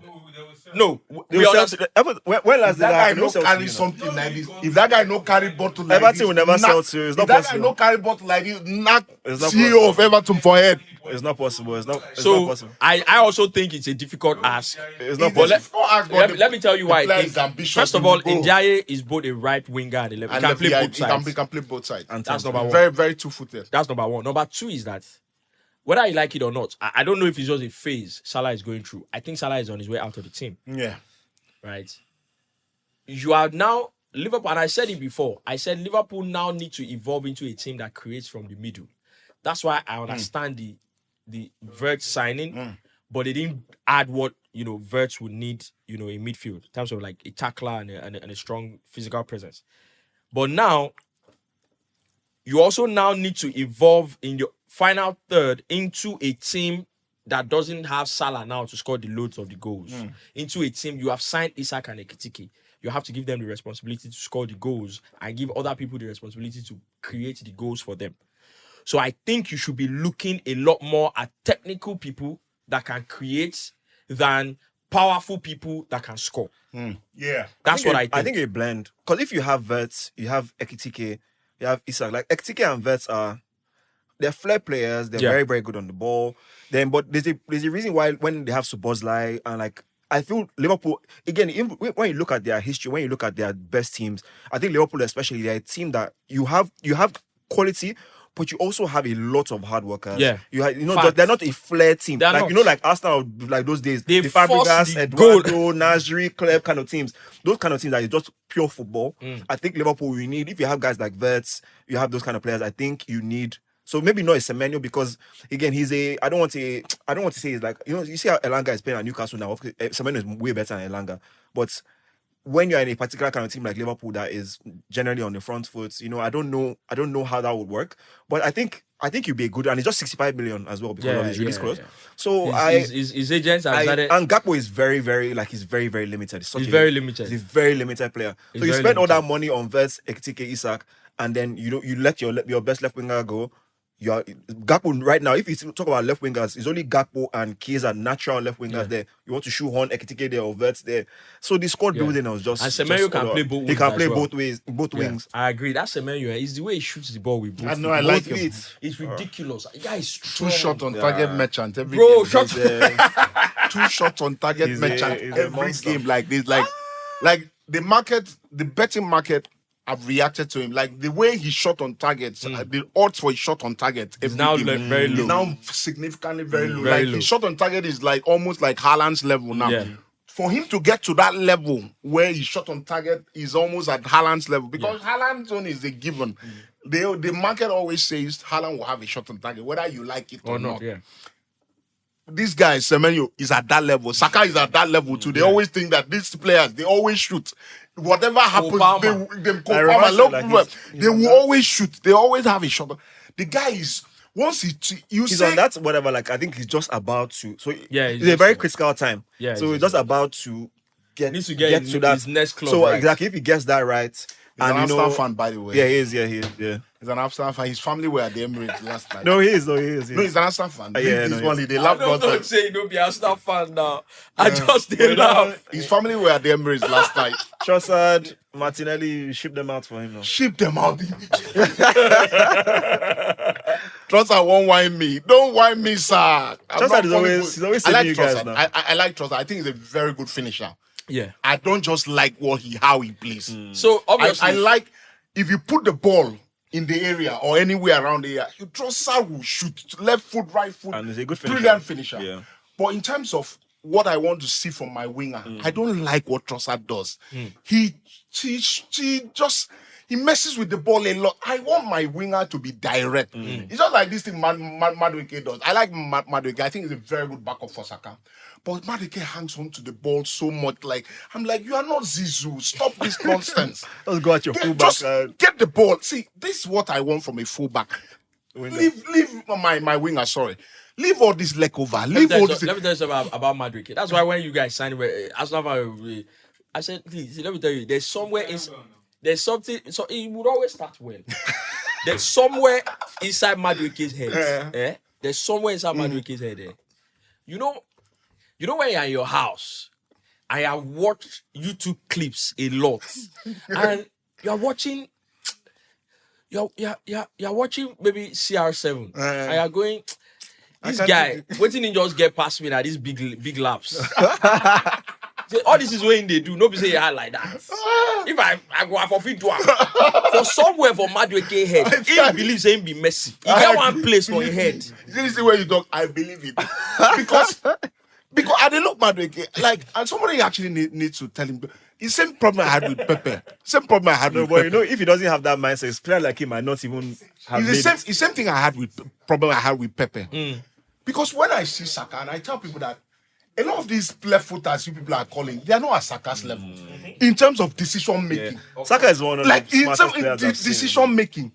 No, They we will are sell to when last if that guy did no they sell to carry you now? something like this, if that guy no carry bottle like Everton this, will never sell to you. It's not if that guy possible. no carry bottle like this, knock It's not CEO possible. of Everton for head. It's not possible. It's not So possible. I also think it's a difficult ask. It's not But possible. let me tell you why. I player think, is ambitious, first of he will all, go. Ndiaye is both a right winger and a left. He can play both sides. He can play both sides. And That's tempo. number one. Very, very two-footed. That's number one. Number two is that whether you like it or not, I don't know if it's just a phase Salah is going through. I think Salah is on his way out of the team, Yeah. right? You are now Liverpool, and I said it before. I said Liverpool now need to evolve into a team that creates from the middle. That's why I understand the Vert signing, but they didn't add what Vert would need, in midfield in terms of like a tackler and a strong physical presence. But now you also now need to evolve in your final third into a team that doesn't have Salah now to score the loads of the goals. Into a team you have signed Isak and Ekitike. You have to give them the responsibility to score the goals and give other people the responsibility to create the goals for them. So I think you should be looking a lot more at technical people that can create than powerful people that can score. Yeah. That's what I think. I think a blend. Because if you have Verts, you have Ekitike, you have Isak. Like Ekitike and Verts they're flair players. They're very, very good on the ball. But there's a reason why when they have Szoboszlai and like I feel Liverpool again. Even when you look at their history, when you look at their best teams, I think Liverpool especially they're a team that you have quality. But you also have a lot of hard workers. Yeah. They're not a flair team. They're Like not. like Arsenal, like those days, They the force Fabregas, the Eduardo, Nasri, Kleb kind of teams. Those kind of teams that is just pure football. I think Liverpool you need if you have guys like Verts, you have those kind of players. I think you need. So maybe not a Semenyo because again he's a. I don't want to say he's like you see how Elanga is playing at Newcastle now. Semenyo is way better than Elanga, but when you're in a particular kind of team like Liverpool that is generally on the front foot, I don't know how that would work. But I think you'd be good, and it's just 65 million as well because of his release clause. yeah. So his agents have started. and Gakpo is very, very he's very, very limited. He's very limited. He's a very limited player. So you very spend all that limited. money on Verts, Ekitike, Isak, and then you let your best left winger go. Gakpo right now, if you talk about left wingers, it's only Gakpo and Chiesa natural left wingers there. You want to shoehorn Ekitike there or Verts there. So the squad building was just. And Semenyo can play both He wings can as play well. both ways, both wings. I agree. That's Semenyo. It's the way he shoots the ball with both. I know, I feet. like Both him. feet. It's ridiculous. The guy is strong. 2 shot on target merchant every Bro, game. shot. Two shots on target He's merchant a every monster. game like this. Like the betting market have reacted to him. Like the way he shot on targets, the odds for his shot on target every now game very is low. now significantly very low. Very Like low. his shot on target is like almost like Haaland's level now. Yeah. For him to get to that level where his shot on target is almost at Haaland's level, because Haaland's own is a given. The market always says Haaland will have a shot on target, whether you like it or not. Yeah. This guy, Semenyo, is at that level. Saka is at that level too. They always think that these players, they always shoot. Whatever happens, Palmer. they will always shoot. They always have a shot. The guy is, once He's on that whatever. Like I think he's just about to. So Yeah, it's a very critical time. Yeah, So he's he's just about to get Needs to get to that his next club So right. exactly, if he gets that right, He's an Arsenal fan, by the way. Yeah, he is. Yeah, he is. Yeah. He's an Arsenal fan. His family were at the Emirates last night. No, he is. No, he is. No, he's an Arsenal fan. Yeah, This no, one, yes. they I laugh don't about say you don't be a Arsenal fan now. I just did laugh. His family were at the Emirates last night. Trossard, Martinelli, you ship them out for him now. Ship them out. Trossard won't whine me. Don't whine me, sir. I'm Trossard not is falling always- for- he's always I like saving you guys Trossard. now. I like Trossard. I think he's a very good finisher. Yeah. I don't just like how he plays. So obviously, I like if you put the ball in the area or anywhere around the area, you Trossard will shoot left foot, right foot. And he's a good finisher. Brilliant finisher. Yeah. But in terms of what I want to see from my winger, I don't like what Trossard does. He He messes with the ball a lot. I want my winger to be direct. It's not like this thing Madueke does. I like Madueke. I think he's a very good backup for Saka. But Madueke hangs on to the ball so much. Like, I'm like, you are not Zizou. Stop this nonsense. Let's go at your fullback. Just get the ball. See, this is what I want from a fullback. Leave my winger, sorry. Leave all this leg over. Let me Leave tell all you this. about Madueke. That's why when you guys signed Arsenal, I said, please, let me tell you, there's something, so it would always start well. There's somewhere inside Madueke's head. There's somewhere inside Madueke's head. You know when you're in your house, I have watched YouTube clips a lot, and you're watching maybe CR7, and you're going, this guy, waiting to just get past me at these big laps. All this is when they do. Nobody say like that. If I go for fit one, for somewhere for Madueke head, he believes him be messy. He get one place for his head. You see where you talk, I believe it. Because I didn't look Madueke. Like, and somebody actually needs to tell him. The same problem I had with Pepe. Same problem I had with But Pepe. you know, if he doesn't have that mindset, his player like him might not even have It's the same thing I had with Pepe. Because when I see Saka, and I tell people that a lot of these left footers you people are calling, they are not at Saka's level in terms of decision making. Saka is one of Like the in smartest terms players of I've seen. decision making,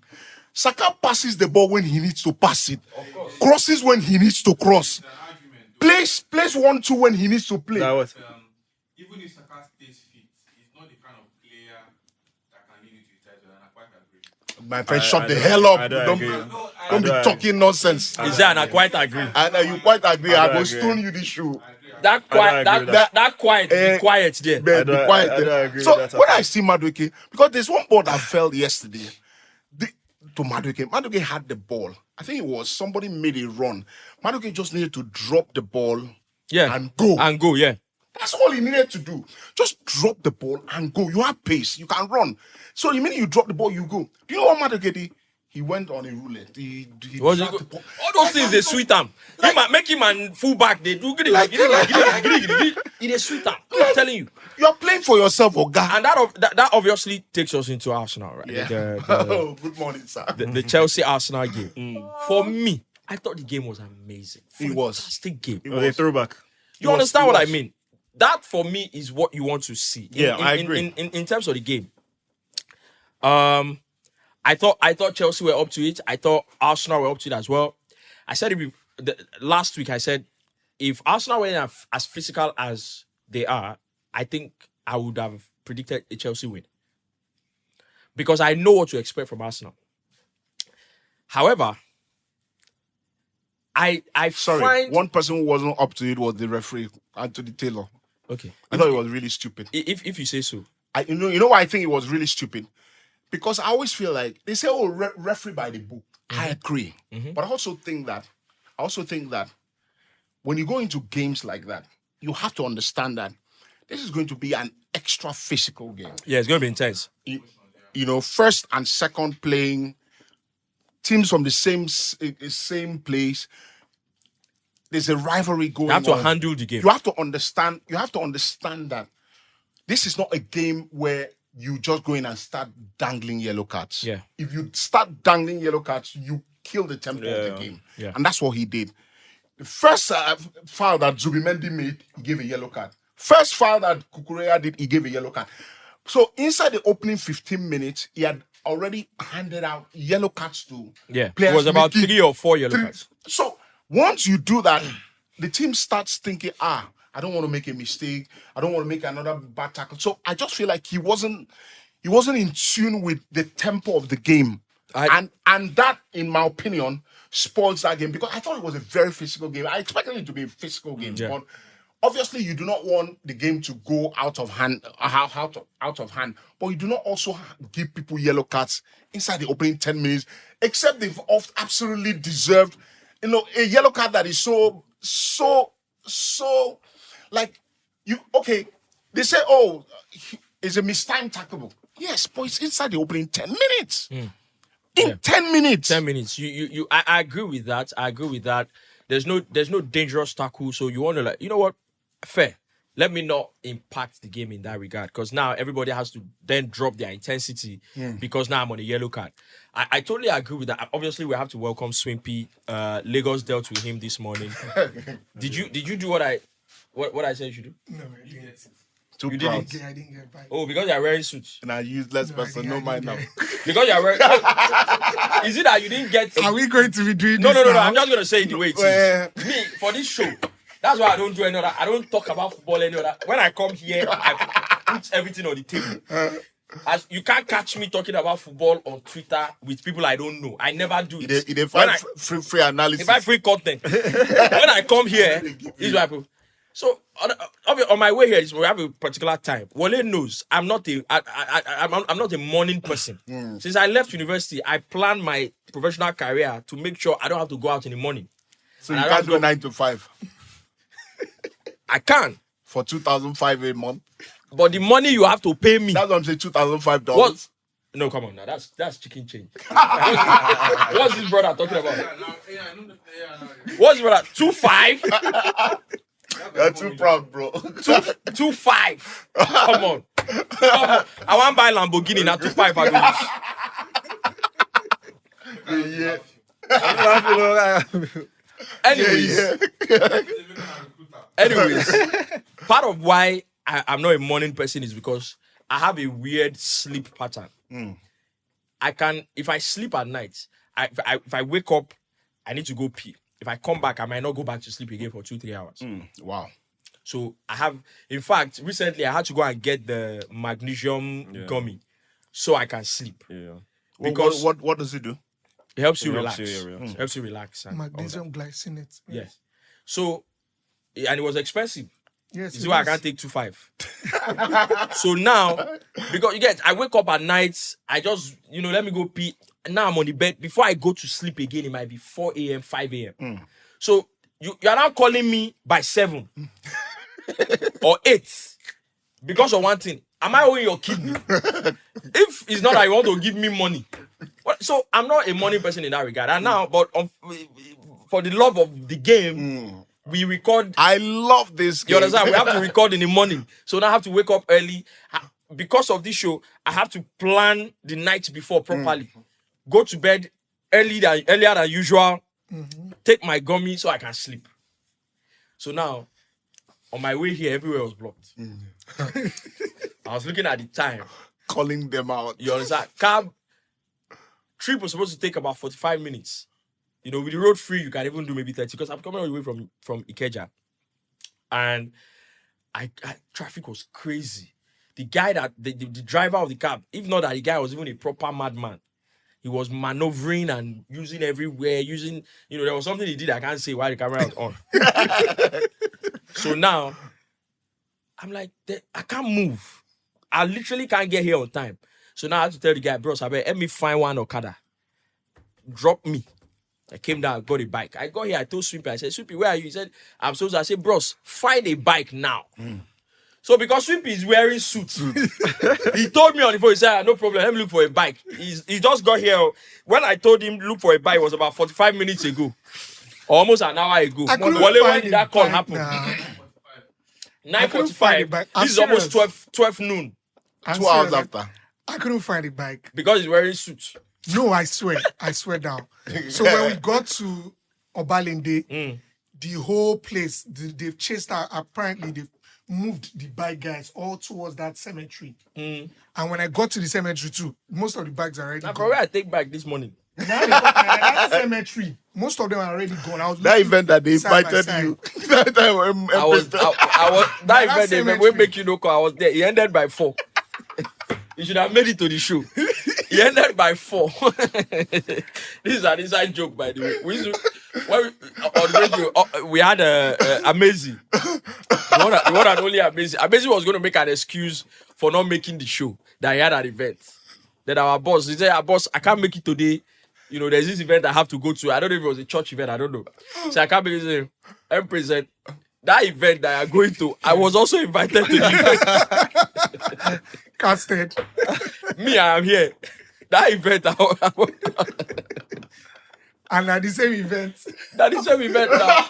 Saka passes the ball when he needs to pass it, crosses when he needs to cross, plays 1-2 when he needs to play. That was- Even if Saka stays fit, he's not the kind of player that can lead you to the title, and I quite agree. My friend, I shut the don't- hell up! I don't Don't agree. be talking nonsense. Is that? And I quite agree. And you quite agree. I don't will agree. stone you this shoe. That I don't quiet, agree with that quiet, be quiet there. Be don't- quiet. I don't agree So with that when at all. I see Madueke, because there's one ball that fell yesterday to Madueke. Madueke had the ball. I think it was somebody made a run. Madueke just needed to drop the ball Yeah. and go. And go, yeah. That's all he needed to do. Just drop the ball and go. You have pace. You can run. So the minute you drop the ball, you go. Do you know what Madueke did? He went on a roulette. He Was dragged it the go- ball. all those things they sweet am. Make him and fullback. They do giddy. It is sweet am. I'm telling you. You're playing for yourself, Oga. And that obviously takes us into Arsenal, right? Yeah. Oh, good morning, sir. The Chelsea Arsenal game. For me, I thought the game was amazing. It was. Fantastic game. It was a throwback. You understand what I mean? That for me is what you want to see. Yeah, I agree. In terms of the game. I thought Chelsea were up to it. I thought Arsenal were up to it as well. I said last week. I said if Arsenal were as physical as they are, I think I would have predicted a Chelsea win because I know what to expect from Arsenal. However, I find one person who wasn't up to it was the referee, Anthony Taylor. okay. I thought it was really stupid. If you say so, You know why I think it was really stupid? Because I always feel like they say, "Oh, referee by the book." I agree, but I also think that when you go into games like that, you have to understand that this is going to be an extra physical game. yeah, it's going to be intense. You know, first and second playing teams from the same place. There's a rivalry going on. You have to handle the game. You have to understand that this is not a game where you just go in and start dangling yellow cards. Yeah. If you start dangling yellow cards, you kill the tempo of the game. Yeah. And that's what he did. The first foul that Zubimendi made, he gave a yellow card. First foul that Kukureya did, he gave a yellow card. So inside the opening 15 minutes, he had already handed out yellow cards to players. It was about making 3 or 4 yellow cards. So once you do that, the team starts thinking, I don't want to make a mistake. I don't want to make another bad tackle. So I just feel like he wasn't in tune with the tempo of the game. And that, in my opinion, spoils that game because I thought it was a very physical game. I expected it to be a physical game. Yeah. But obviously you do not want the game to go out of hand, but you do not also give people yellow cards inside the opening 10 minutes, except they've absolutely deserved, a yellow card that is so like they say, it's a mistimed tackle. Yes, but it's inside the opening 10 minutes. 10 minutes. 10 minutes. I agree with that. There's no dangerous tackle. So you want to you know what? Fair. let me not impact the game in that regard, because now everybody has to then drop their intensity because now I'm on a yellow card. I totally agree with that. Obviously, we have to welcome Swimpy. Lagos dealt with him this morning. Did you do what I said you should do? No, I didn't. Too You proud. didn't? I didn't get back. Oh, because you're wearing suits. And I useless person, no mind now. Because you're wearing. Is it that you didn't get? Are we going to be doing No, this no. now? I'm just gonna say it the way it is. Me for this show. That's why I don't do any other. I don't talk about football any other. When I come here, I put everything on the table. As you can't catch me talking about football on Twitter with people I don't know. I never do it. They find free analysis. If I free content, when I come here, these people. So on my way here, we have a particular time. Wale knows I'm not a morning person. Since I left university, I planned my professional career to make sure I don't have to go out in the morning. So And you I can't don't go 9 to 5 I can, for 2,005 a month. but the money you have to pay me. That's what I'm saying, $2,005. What? No, come on now. That's chicken change. What's this brother talking about? What's this brother? 2.5? You're too proud, bro. 2.5. Come on. I want to buy Lamborghini now. 2.5. I Anyways, part of why I'm not a morning person is because I have a weird sleep pattern. I can, if I sleep at night, if I wake up, I need to go pee. If I come back, I might not go back to sleep again for 2-3 hours. Wow. So I have, in fact, recently I had to go and get the magnesium gummy so I can sleep. Yeah. Because What does it do? it helps you It relax. helps you, yeah. Helps you relax. And all that. Magnesium glycinate. Yes. So, and it was expensive. Yes. This is why I can't take 2.5. So now, because you get, I wake up at night, I just, let me go pee. Now I'm on the bed. Before I go to sleep again, it might be 4 a.m., 5 a.m. So you are now calling me by 7 or 8 because of one thing. Am I owing your kidney? If it's not that you want to give me money. So I'm not a money person in that regard. And now, but for the love of the game, we record. I love this game. You understand? We have to record in the morning. So now I have to wake up early. Because of this show, I have to plan the night before properly. Go to bed earlier than usual. Take my gummy so I can sleep. So now, on my way here, everywhere was blocked. I was looking at the time. Calling them out. You understand? Cab trip was supposed to take about 45 minutes. With the road free, you can even do maybe 30 because I'm coming all the way from Ikeja. And traffic was crazy. The guy the driver of the cab, if not that the guy was even a proper madman. He was maneuvering and using everywhere, there was something he did I can't say while the camera was on. So now, I'm like, I can't move. I literally can't get here on time. So now I have to tell the guy, bro, let me find one Okada. Drop me. I came down, got a bike. I got here, I told Swimpy, I said, Swimpy, where are you? He said, I'm supposed to. I said, bros, find a bike now. So because Swimpy is wearing suits, he told me on the phone, he said, no problem, let me look for a bike. He just got here. When I told him look for a bike, it was about 45 minutes ago. Almost an hour ago. When did that call happen? 9:45. This is almost 12 noon. 2 hours after. I couldn't find a bike. Because he's wearing suits. No, I swear down. So when we got to Obalende, the whole place, they've chased out, apparently they've moved the bike guys all towards that cemetery. And when I got to the cemetery too, most of the bikes are already Now, gone. for where I take back this morning. Now that cemetery, most of them are already gone. I was That event that they side by invited side. you. That time I was that event they cemetery. make you know, I was there. He ended by 4. You should have made it to the show. He ended by 4. This is an inside joke, by the way. We used to, on radio, we had Amazing. The one and only Amazing. Amazing was going to make an excuse for not making the show that he had an event. Then our boss, he said, boss, I can't make it today. There's this event I have to go to. I don't know if it was a church event. I don't know. So I can't make it. I'm present. That event that you're going to, I was also invited to the event. Casted. Me, I am here. That event, And at the same event. That is same event now.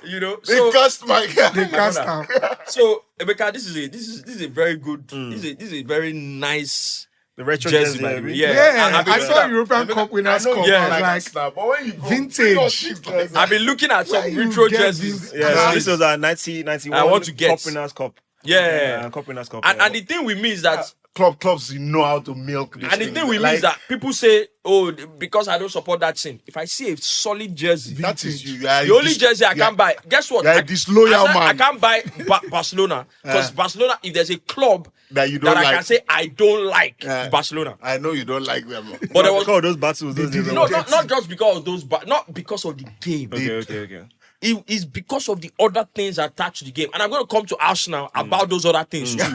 You know, They so cussed my guy. They cast out. so Emeka, this is a very good. This is a very nice The retro jersey, jersey, by the way. yeah. Yeah, and Yeah, I've been I looking saw at- European Cup Winners' I know Cup. you Yeah. don't I was like like, that stuff, but when you go, vintage. bring us things like that. I've been looking at some Where you retro get jerseys. this- Yeah, so Ah. this was our 1991 I want to get. Cup Winners Cup. Yeah. Cup Winners Cup. And the thing with me is that, Clubs, you know how to milk this and the thing. thing with me Like, is that people say, oh, because I don't support that team. If I see a solid jersey, that is you. You are the only dis- jersey I you are- can't buy. Guess what? you are a I- disloyal I said I man. can't buy Barcelona because Barcelona. If there's a club That you don't I like. can say I don't like Yeah. Barcelona, I know you don't like them. but there was Because of those battles, those days. no, not just because of those, but not because of the game. Okay. It is because of the other things attached to the game. And I'm going to come to Arsenal about those other things too.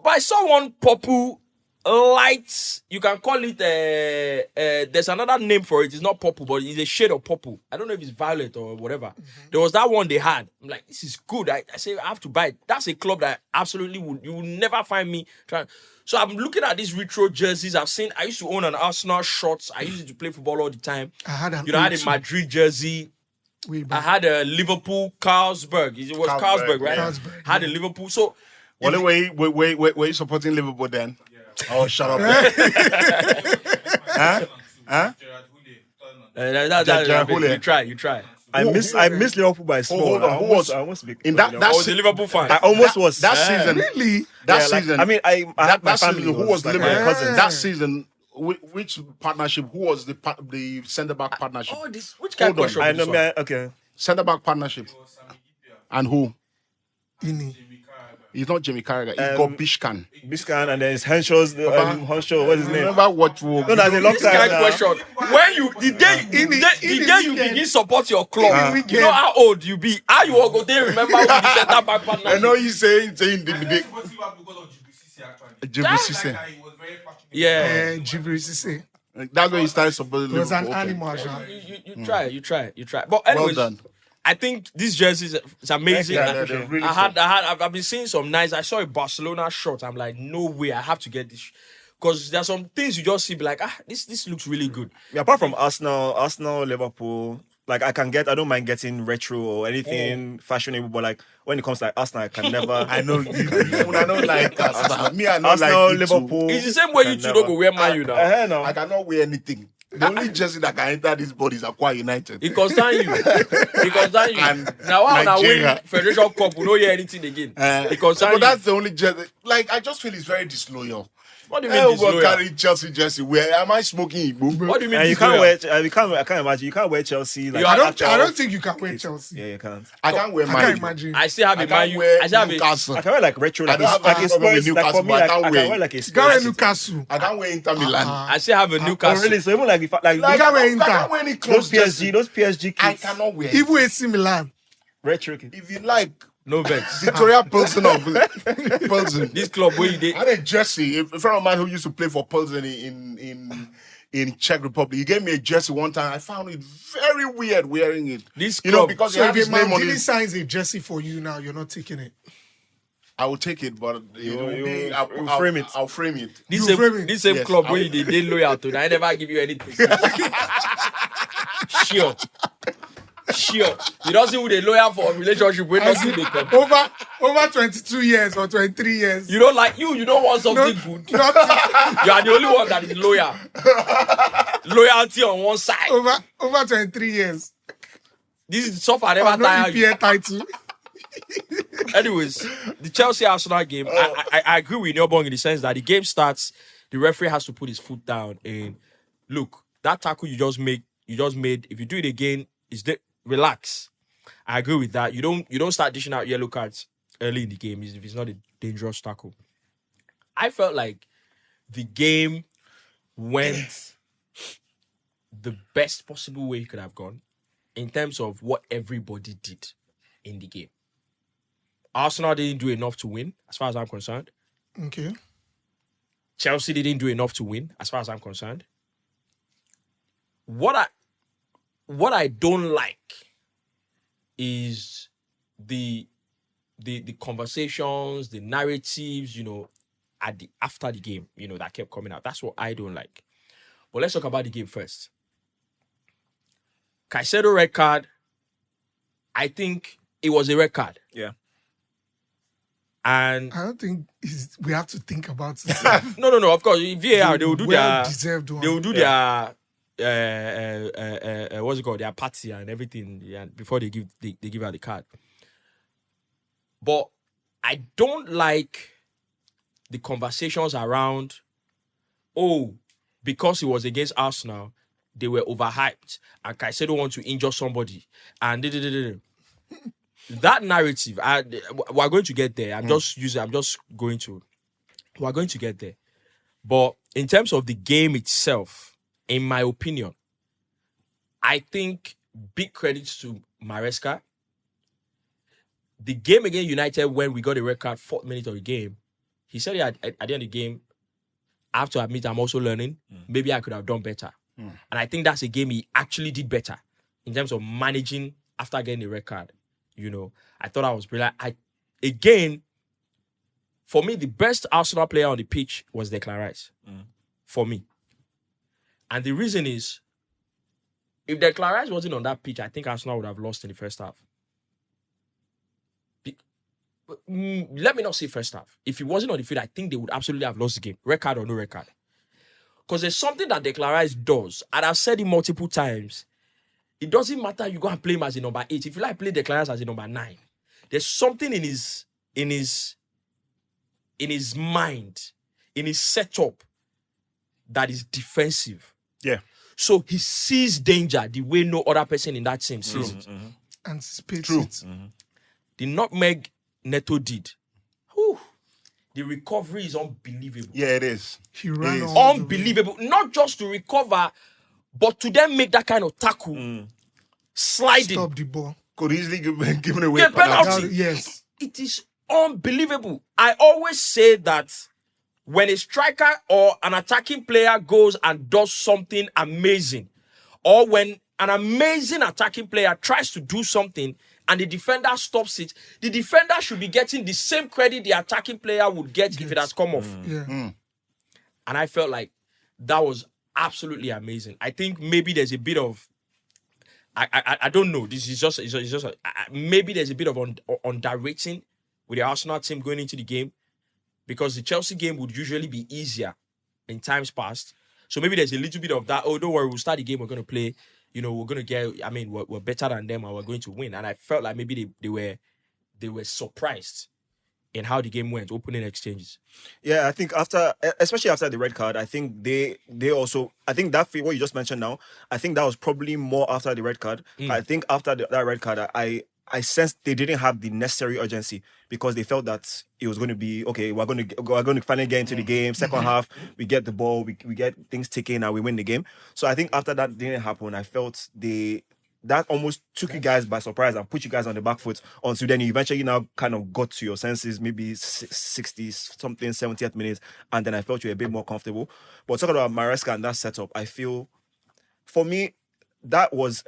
But I saw one purple light, you can call it, there's another name for it. It's not purple, but it's a shade of purple. I don't know if it's violet or whatever. There was that one they had. I'm like, this is good. I say, I have to buy it. That's a club that absolutely you will never find me trying. So I'm looking at these retro jerseys. I used to own an Arsenal shorts. I used to play football all the time. I had an I had a O2 Madrid jersey. way I back. had a Liverpool Carlsberg. It was Carlsberg, right? Carlsberg, I had a Liverpool. So Well, were you supporting Liverpool then? Oh, shut up. Huh? you try. I miss Liverpool by small. hold on, who was- I almost be In that I was a Liverpool fan. I almost was. that season. Really? That Yeah, like, season. I mean, I had my that family. season, who was like Liverpool? my cousins. That season, which partnership? Who was the centre back partnership? Oh, this which kind of Hold on, question? I is know. this one? Okay. Centre back partnership. And who? Ini. He's not Jimmy Carragher. He's got Bishkan. Biscan and then it's Henshaw's. Henshaw. What's his name? Remember what? No, that's a long This kind time. of question. When you the day In the you weekend. begin support your club, In the you weekend. know how old you be. How you all go there? Remember when you said that back partner? I know he's saying the That- JBC. Yeah. Jibril Cisse. That's when he started supporting It was an Liverpool. Okay. animal, Jean. You try. But anyways, done. I think this jersey is amazing. Yeah, they're really I've been seeing some nice. I saw a Barcelona short. I'm like, no way, I have to get this. Because there's some things you just see, be like, this looks really good. Yeah, apart from Arsenal, Liverpool, like I don't mind getting retro or anything fashionable, but like when it comes to like Arsenal, I can never. I know you. I don't like Arsenal. Me, I don't Arsenal, like it too. Liverpool. It's the same way you two don't go wear Man U now. No. I cannot wear anything. The only jersey that can enter this body is Aqua United. It concern you. It concern you. And Now I win Nigeria. Federation Cup, we don't hear anything again. It concern but you. that's the only jersey. Like, I just feel it's very disloyal. What do you mean Everyone disloyal? carry Chelsea jersey. Where am I smoking Igbo? What do you mean And you can't disloyal? wear. I can't imagine. You can't wear Chelsea. Like, You I are- don't think you can wear Chelsea. Yeah, you can't. I can't wear I Man can't U. imagine. I still have I a Man can't U. wear I still have a Newcastle. I can wear like retro, I like don't have a a problem with Spurs. Like for Newcastle, me, but I like, can't I wear can wear it. like a You can wear Spurs. Newcastle. I can't wear Inter Milan. I still have a Oh, Newcastle. really? So even like if Like, You can't wear I Inter. can't wear any those close jersey. PSG kits. I cannot wear it. Even AC Milan. retro kits. If you like, No vex. Victoria Pilsen of Pilsen. This club where you did. I had a jersey. A friend of mine who used to play for Pilsen in Czech Republic. He gave me a jersey one time. I found it very weird wearing it. This You know, club. because So he had if his a name on Maldini it. signs a jersey for you now, you're not taking it. I will take it, but you I'll frame it. I'll frame it. This You same, frame it. this same Yes, club I where will. you did loyal to. I never give you anything. Sure. You don't see who they loyal for a relationship with not see they come. Over 22 years or 23 years. You don't like you don't want something good. You are the only one that is loyal. Loyalty on one side. over 23 years. This is suffer never No tire you. EPL title. Anyways, the Chelsea Arsenal game, I agree with Neobong in the sense that the game starts, the referee has to put his foot down and look, that tackle you just made, if you do it again, relax. I agree with that. You don't start dishing out yellow cards early in the game if it's not a dangerous tackle. I felt like the game went the best possible way it could have gone in terms of what everybody did in the game. Arsenal didn't do enough to win, as far as I'm concerned. Okay. Chelsea didn't do enough to win, as far as I'm concerned. What I don't like is the conversations, the narratives, after the game, that kept coming out. That's what I don't like. But let's talk about the game first. Kaisedo red card I think it was a red card. Yeah. And I don't think we have to think about it. no. Of course, VAR they will do Well their deserved one. they will do their what's it called, their party and everything, before they give out the card. But I don't like the conversations around, because it was against Arsenal, they were overhyped and Kaisedo want to injure somebody and that narrative. We're going to get there. We're going to get there. But in terms of the game itself, in my opinion, I think big credits to Maresca. The game against United, when we got a red card, 4th minute of the game, he said at the end of the game, I have to admit I'm also learning. Maybe I could have done better. And I think that's a game he actually did better in terms of managing after getting a red card. I thought I was brilliant. Again, for me, the best Arsenal player on the pitch was Declan Rice. For me. And the reason is, if Declan Rice wasn't on that pitch, I think Arsenal would have lost in the first half. Let me not say first half. If he wasn't on the field, I think they would absolutely have lost the game. Red card or no red card. Because there's something that Declan Rice does, and I've said it multiple times. It doesn't matter you go and play him as a number 8. If you like play Declan Rice as a number 9, there's something in his mind, in his setup, that is defensive. Yeah. So he sees danger the way no other person in that team sees it. Anticipates True. it. The nutmeg Neto did. Whew. The recovery is unbelievable. Yeah, it is. He ran It is. all the way. Unbelievable. Not just to recover, but to then make that kind of tackle, sliding. Stop the ball. Could easily given away. Yeah, penalty. Now, yes. It is unbelievable. I always say that when a striker or an attacking player goes and does something amazing, or when an amazing attacking player tries to do something and the defender stops it, the defender should be getting the same credit the attacking player would get if it has come off. Yeah. And I felt like that was absolutely amazing. I think maybe there's a bit of, I don't know. This is just maybe there's a bit of underrating with the Arsenal team going into the game, because the Chelsea game would usually be easier in times past. So maybe there's a little bit of that. Oh, don't worry, we'll start the game. We're going to play. We're going to get. I mean, we're better than them, and we're going to win. And I felt like maybe they were surprised in how the game went, opening exchanges. Yeah, I think especially after the red card, I think they also, I think that what you just mentioned now, I think that was probably more after the red card. I think after that red card, I sensed they didn't have the necessary urgency, because they felt that it was going to be, okay, we're going to finally get into the game. Second half, we get the ball, we get things ticking, and we win the game. So I think after that didn't happen, I felt that almost took you guys by surprise and put you guys on the back foot, until then you eventually now kind of got to your senses, maybe 60-something, 70th minute, and then I felt you were a bit more comfortable. But talking about Maresca and that setup, I feel, for me, that was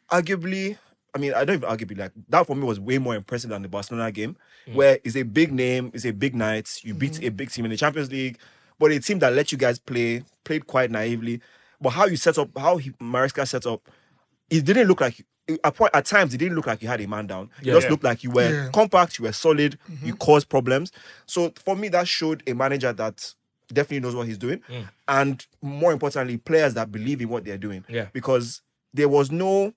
arguably, I mean, I don't even arguably, like, that for me was way more impressive than the Barcelona game, where it's a big name, it's a big night, you beat a big team in the Champions League, but a team that let you guys played quite naively. But how you set up, Maresca set up, it didn't look like, at times, it didn't look like you had a man down. It just looked like you were compact, you were solid, you caused problems. So for me, that showed a manager that definitely knows what he's doing. And more importantly, players that believe in what they're doing. Yeah. Because there was no,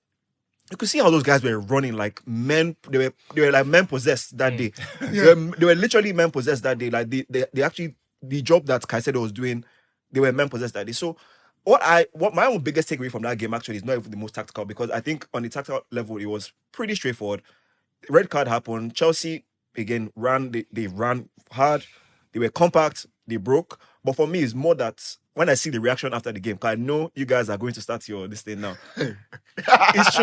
you could see how those guys were running like men. They were like men possessed that day. They were literally men possessed that day. Like they actually, the job that Kaisedo was doing, they were men possessed that day. So what my own biggest takeaway from that game actually is not even the most tactical, because I think on the tactical level it was pretty straightforward. Red card happened. Chelsea again they ran hard. They were compact. They broke. But for me, it's more that when I see the reaction after the game, because I know you guys are going to start this thing now. It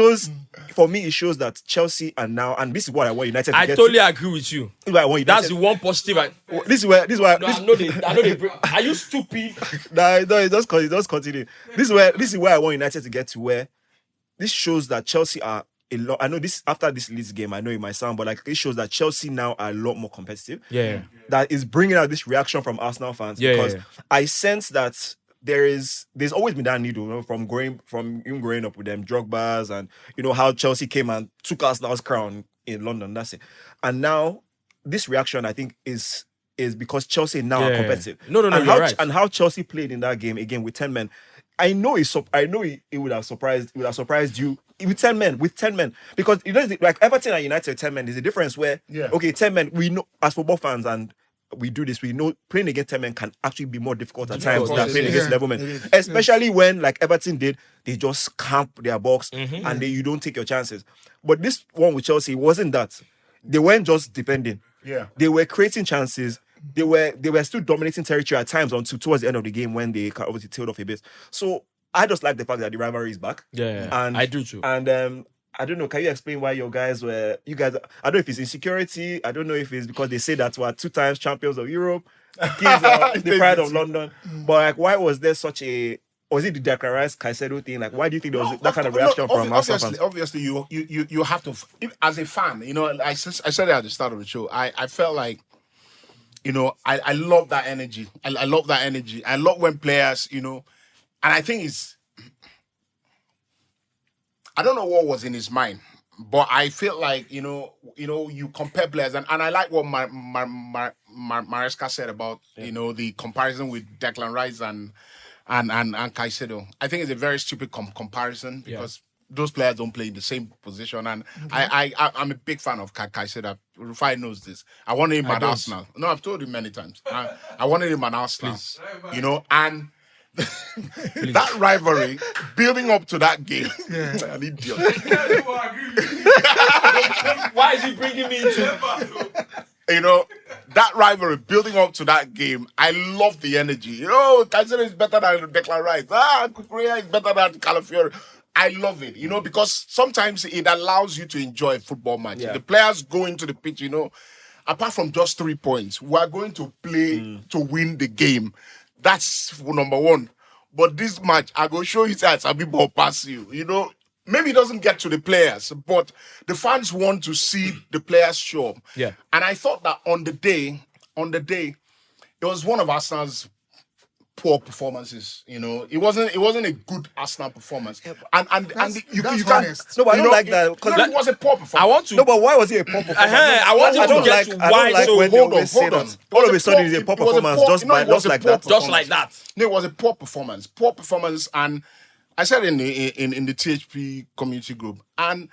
shows that Chelsea are now, and this is what I want United to I get totally to. agree with you. This is what I want United. That's the one positive. This is why. No, I know they. Are you stupid? No, it does continue. This is where I want United to get to, where this shows that Chelsea are a lot. I know this after this Leeds game, I know it might sound, but like it shows that Chelsea now are a lot more competitive. Yeah. That is bringing out this reaction from Arsenal fans, because I sense that there's always been that need, from even growing up with them Drogbas, and how Chelsea came and took Arsenal's crown in London. That's it. And now this reaction, I think, is because Chelsea now are competitive. No, and you're right. And how Chelsea played in that game again with 10 men. I know it would have surprised you with 10 men. Because like Everton and United 10 men, there's a difference where 10 men, we know as football fans, and we do this, we know playing against 10 men can actually be more difficult at times than playing against 11 men. Especially when, like Everton did, they just camp their box and you don't take your chances. But this one with Chelsea wasn't that. They weren't just defending. Yeah. They were creating chances. They were still dominating territory at times until towards the end of the game when they obviously tailed off a bit. So I just like the fact that the rivalry is back. Yeah, and I do too. And I don't know, can you explain why you guys, I don't know if it's insecurity, I don't know if it's because they say that we're 2 times champions of Europe, kings of the pride of London. But like, why was there such a, was it the Declan Rice Kaisedo thing? Like, why do you think there was that kind of reaction from Arsenal fans? Obviously, you have to, as a fan, I said it at the start of the show, I felt like, I love that energy. I love that energy. I love when players, and I think I don't know what was in his mind, but I feel like, you compare players, and I like what Maresca said about, the comparison with Declan Rice and Kaisedo. I think it's a very stupid comparison because those players don't play in the same position, and I'm a big fan of Kaisedo. Rufai knows this. I wanted him at Arsenal. No, I've told him many times. I wanted him at Arsenal. And that rivalry building up to that game. An idiot. Why is he bringing me into? That rivalry building up to that game, I love the energy. Kaisedo is better than Declan Rice. Kukurea is better than Calafiori. I love it, because sometimes it allows you to enjoy a football match. The players go into the pitch, apart from just 3 points, we are going to play to win the game. That's number one. But this match, I go show you that I'll be ball pass you. Maybe it doesn't get to the players, but the fans want to see the players show up. Yeah. And I thought that on the day, it was one of Arsenal's poor performances. It wasn't a good Arsenal performance. And you can't. honest. No, but I don't like that. No, it was a poor performance. I want to. No, but why was it a poor performance? I want you to get to why. So when they hold on, always say hold on. that. All of a sudden, it's a poor performance just like that. Just like that. No, it was a poor performance. And I said in the THP community group, and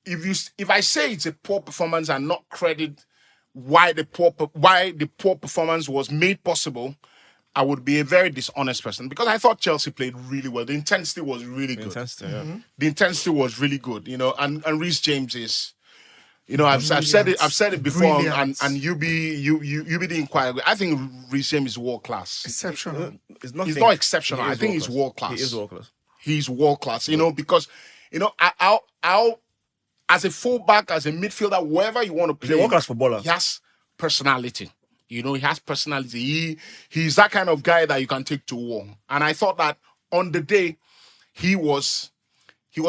if I say it's a poor performance and not credit why the poor performance was made possible, I would be a very dishonest person, because I thought Chelsea played really well. The intensity was really good. The intensity was really good, and Reece James is, I've said it before, and you be the inquiry. I think Reece James is world class. Exceptional. He's not exceptional. I think he's world class. He is world class. He's world class. Because I'll as a fullback, as a midfielder, wherever you want to play, He's a world class footballer. He has personality. He has personality. He's that kind of guy that you can take to war. And I thought that on the day, he was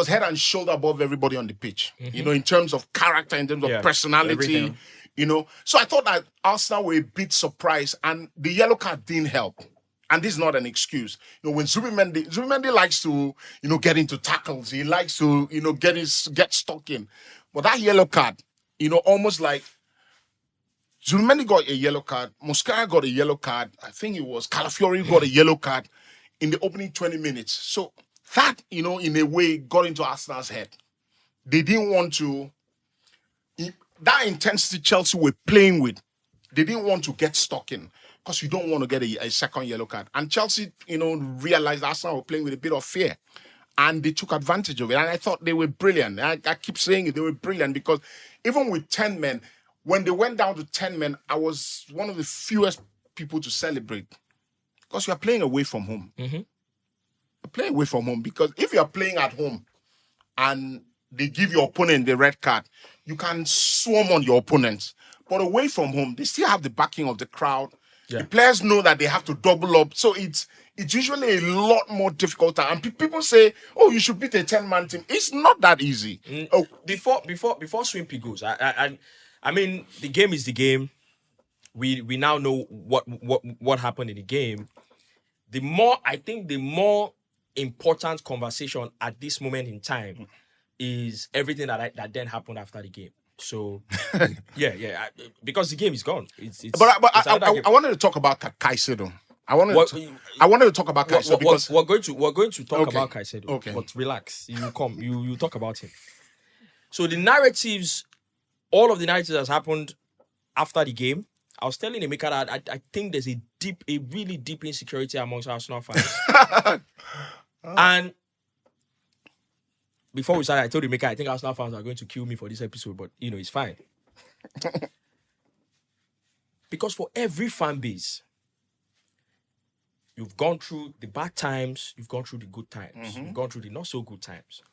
head and shoulder above everybody on the pitch. In terms of character, in terms of personality. Everything. So I thought that Arsenal were a bit surprised, and the yellow card didn't help. And this is not an excuse. When Zubimendi likes to, get into tackles. He likes to, get stuck in. But that yellow card, almost like Zubimendi got a yellow card. Moscara got a yellow card. I think it was Calafiori got a yellow card in the opening 20 minutes. So that, in a way, got into Arsenal's head. They didn't want to, that intensity Chelsea were playing with, they didn't want to get stuck in, because you don't want to get a second yellow card. And Chelsea, realized Arsenal were playing with a bit of fear, and they took advantage of it. And I thought they were brilliant. I keep saying it, they were brilliant, because even with 10 men, when they went down to 10 men, I was one of the fewest people to celebrate, because you are playing away from home. You're playing away from home, because if you are playing at home and they give your opponent the red card, you can swarm on your opponents. But away from home, they still have the backing of the crowd. The players know that they have to double up. So it's usually a lot more difficult. And people say, oh, you should beat a 10-man team. It's not that easy. Before Swimpy goes, I mean, the game is the game. We now know what happened in the game. the more important conversation at this moment in time is everything that then happened after the game. So because the game is gone. It's another game. I wanted to talk about Kaisedo. I wanted to talk about Kaisedo because we're going to talk Okay. about Kaisedo. Okay. But relax. You talk about him. So the narratives, all of the narratives that's happened after the game, I was telling Emeka that I think there's a really deep insecurity amongst Arsenal fans. And before we started, I told Emeka I think Arsenal fans are going to kill me for this episode, but it's fine. Because for every fan base, you've gone through the bad times, you've gone through the good times, you've gone through the not so good times.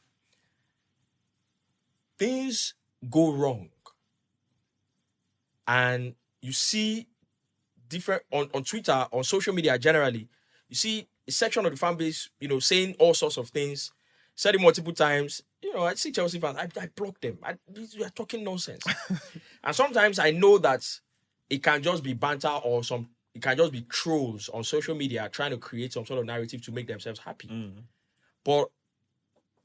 Things go wrong. And you see different on Twitter, on social media generally, you see a section of the fan base, saying all sorts of things, said it multiple times. I see Chelsea fans, I block them. We are talking nonsense. And sometimes I know that it can just be banter or it can just be trolls on social media trying to create some sort of narrative to make themselves happy. But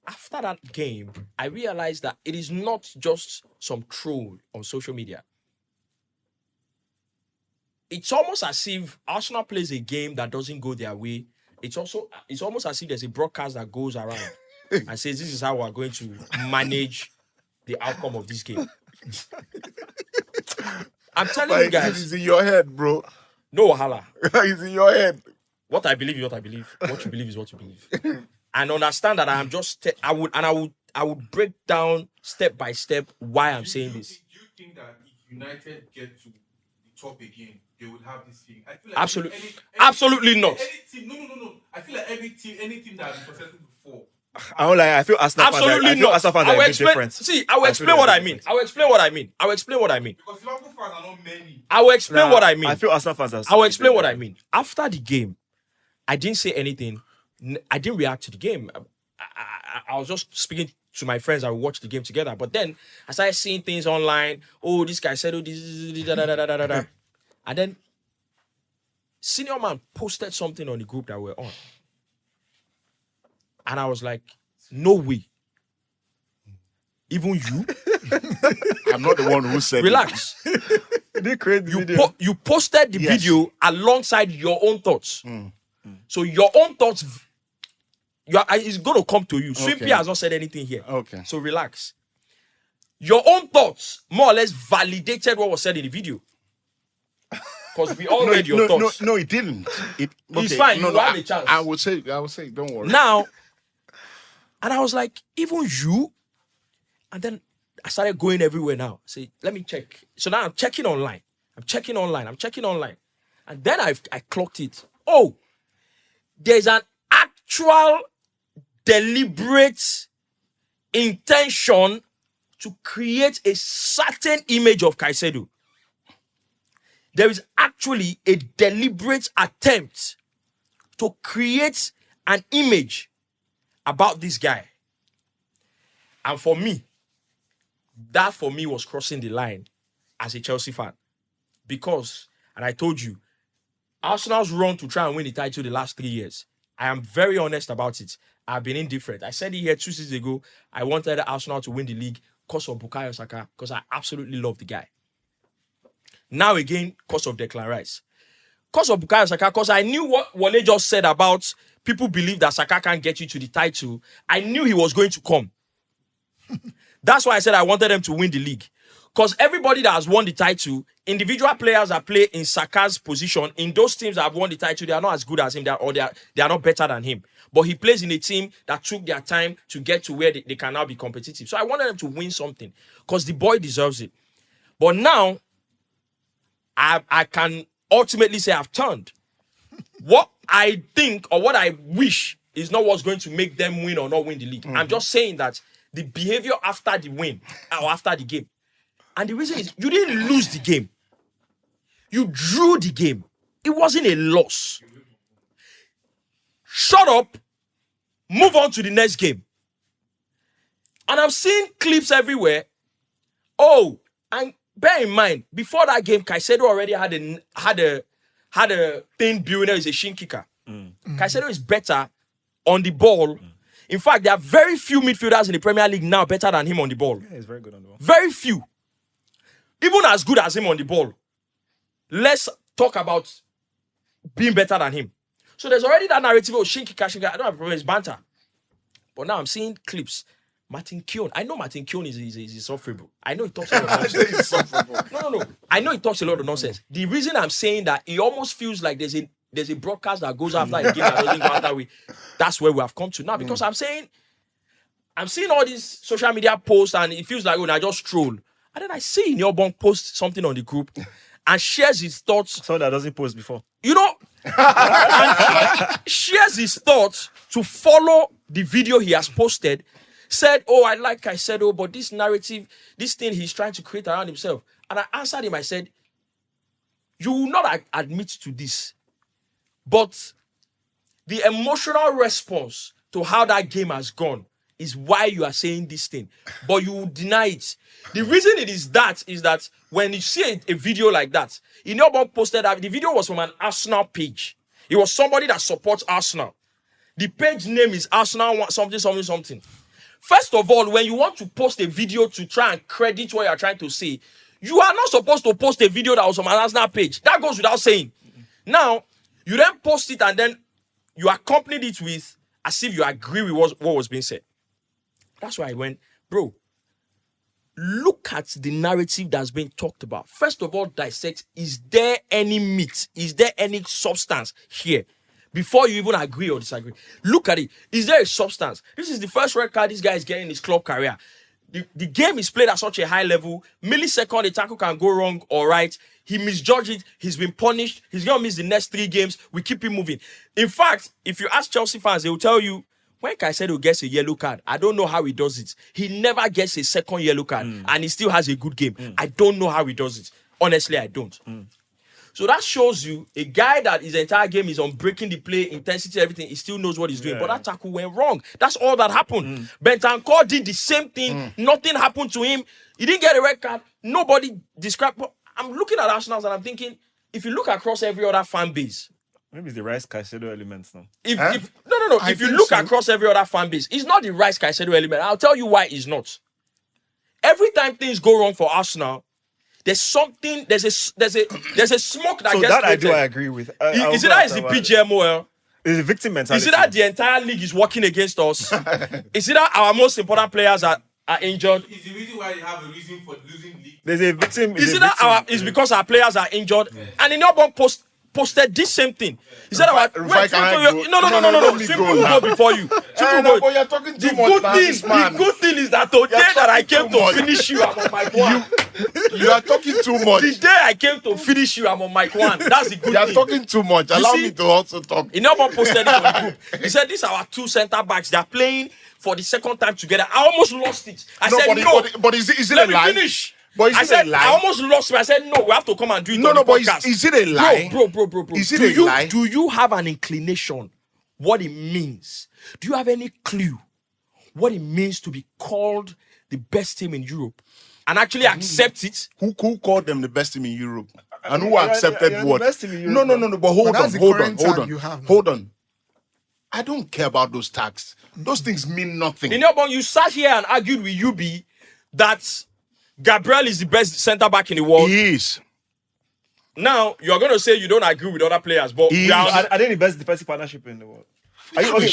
after that game, I realized that it is not just some troll on social media. It's almost as if Arsenal plays a game that doesn't go their way. It's almost as if there's a broadcast that goes around and says, this is how we're going to manage the outcome of this game. I'm telling you guys. It's in your head, bro. No wahala. It's in your head. What I believe is what I believe. What you believe is what you believe. And understand that I would break down step by step why I'm saying this. Do you think that if United get to the top again, they will have this thing? I feel like Absolutely not. Any team, no. I feel like any team that has been successful before. I feel Arsenal fans. Absolutely I feel not. Arsenal fans are a bit different. See, I will explain what I mean. I will explain what I mean. Because Liverpool fans are not many. I will explain what I mean. I feel Arsenal fans are. I will explain what I mean. After the game, I didn't say anything. I didn't react to the game. I was just speaking to my friends. I watched the game together. But then I started seeing things online. Oh, this guy said, oh, this, da, da, da, da, da, da. And then Senior Man posted something on the group that we're on. And I was like, no way. Even you? I'm not the one who said Relax. You posted the video alongside your own thoughts. So your own thoughts, it's going to come to you. Swimpy has not said anything here. Okay. So relax. Your own thoughts more or less validated what was said in the video. Because we all read your thoughts. No, it didn't. It's fine. You have a chance. I would say, don't worry. Now, and I was like, even you? And then I started going everywhere now. Say, let me check. So now I'm checking online. And then I clocked it. Oh, there's an actual deliberate intention to create a certain image of Kaisedo. There is actually a deliberate attempt to create an image about this guy. And for me, that was crossing the line as a Chelsea fan. Because, and I told you, Arsenal's run to try and win the title the last 3 years, I am very honest about it. I've been indifferent. I said it here 2 seasons ago. I wanted Arsenal to win the league because of Bukayo Saka, because I absolutely love the guy. Now again, because of Declan Rice. Because of Bukayo Saka, because I knew what Wale just said about people believe that Saka can't get you to the title. I knew he was going to come. That's why I said I wanted them to win the league. Because everybody that has won the title, individual players that play in Saka's position, in those teams that have won the title, they are not as good as him, they are not better than him. But he plays in a team that took their time to get to where they can now be competitive. So I wanted them to win something because the boy deserves it. But now, I can ultimately say I've turned. What I think or what I wish is not what's going to make them win or not win the league. I'm just saying that the behavior after the win or after the game. And the reason is you didn't lose the game. You drew the game. It wasn't a loss. Shut up. Move on to the next game. And I'm seeing clips everywhere. Oh, and bear in mind, before that game, Kaisedo already had a thing building. There is a shin kicker. Kaisedo is better on the ball. In fact, there are very few midfielders in the Premier League now better than him on the ball. Yeah, he's very good on the ball. Very few. Even as good as him on the ball. Let's talk about being better than him. So there's already that narrative of Shinky Kashinka. I don't have a problem, it's banter. But now I'm seeing clips. Martin Keown. I know Martin Keown is insufferable. I know he talks a lot of nonsense. No. I know he talks a lot of nonsense. The reason I'm saying that, it almost feels like there's a broadcast that goes after a game that doesn't go after we. That's where we have come to now. Because I'm seeing all these social media posts and it feels like when I just troll. And then I see Neobong post something on the group and shares his thoughts. Someone that doesn't post before. You know, and shares his thoughts to follow the video he has posted. Said, oh, I like Kaisedo, but this narrative, this thing he's trying to create around himself. And I answered him, I said, you will not admit to this, but the emotional response to how that game has gone is why you are saying this thing. But you will deny it. The reason it is that when you see a video like that, Inobon posted that the video was from an Arsenal page. It was somebody that supports Arsenal. The page name is Arsenal something. First of all, when you want to post a video to try and credit what you're trying to say, you are not supposed to post a video that was on an Arsenal page. That goes without saying. Now, you then post it and then you accompanied it with as if you agree with what was being said. That's why I went, bro, look at the narrative that's being talked about. First of all, dissect, is there any meat? Is there any substance here? Before you even agree or disagree, look at it. Is there a substance? This is the first red card this guy is getting in his club career. The game is played at such a high level. Millisecond, the tackle can go wrong or right. He misjudged it. He's been punished. He's going to miss the next 3 games. We keep him moving. In fact, if you ask Chelsea fans, they will tell you, when Kaisedo gets a yellow card, I don't know how he does it. He never gets a second yellow card and he still has a good game. I don't know how he does it. Honestly, I don't. So that shows you a guy that his entire game is on breaking the play, intensity, everything. He still knows what he's doing. But that tackle went wrong. That's all that happened. Bentancur did the same thing. Nothing happened to him. He didn't get a red card. Nobody described. But I'm looking at Arsenal and I'm thinking, if you look across every other fan base, maybe it's the Rice Kaisedo elements now. No. If you look across every other fan base, it's not the Rice Kaisedo element. I'll tell you why it's not. Every time things go wrong for Arsenal, there's something, there's a smoke that so gets that created. I agree with. Is it that it's the PGMOL? It's a victim mentality. Is it that the entire league is working against us? Is it that our most important players are injured? Is the reason why you have a reason for losing league? There's a victim. Is it that it's because our players are injured? And Inobon posted this same thing. He said about No. Simple will go before you. But you're talking too much about this man. The good thing is that today that I came to finish you, I'm on mic 1. You are talking too much. The day I came to finish you, I'm on mic 1. That's the good You are thing. talking too much. Allow me to also talk. Inobon posted it on the group. He said, these are our 2 centre backs. They're playing for the second time together. I almost lost it. I said, no. But is it Let a lie? me finish. But I said, I almost lost it. I said, no, we have to come and do it on the but podcast. is it a lie? Bro. Is it a lie? Do you have an inclination what it means? Do you have any clue what it means to be called the best team in Europe and actually accept it? Who called them the best team in Europe? And who accepted what? The best team in Europe, No. But hold that's the current tag you have now. Hold on. I don't care about those tags. Those things mean nothing. You sat here and argued with UB that Gabriel is the best centre back in the world. He is. Now you're going to say you don't agree with other players, but Are they the best defensive partnership in the world? Are you, Are you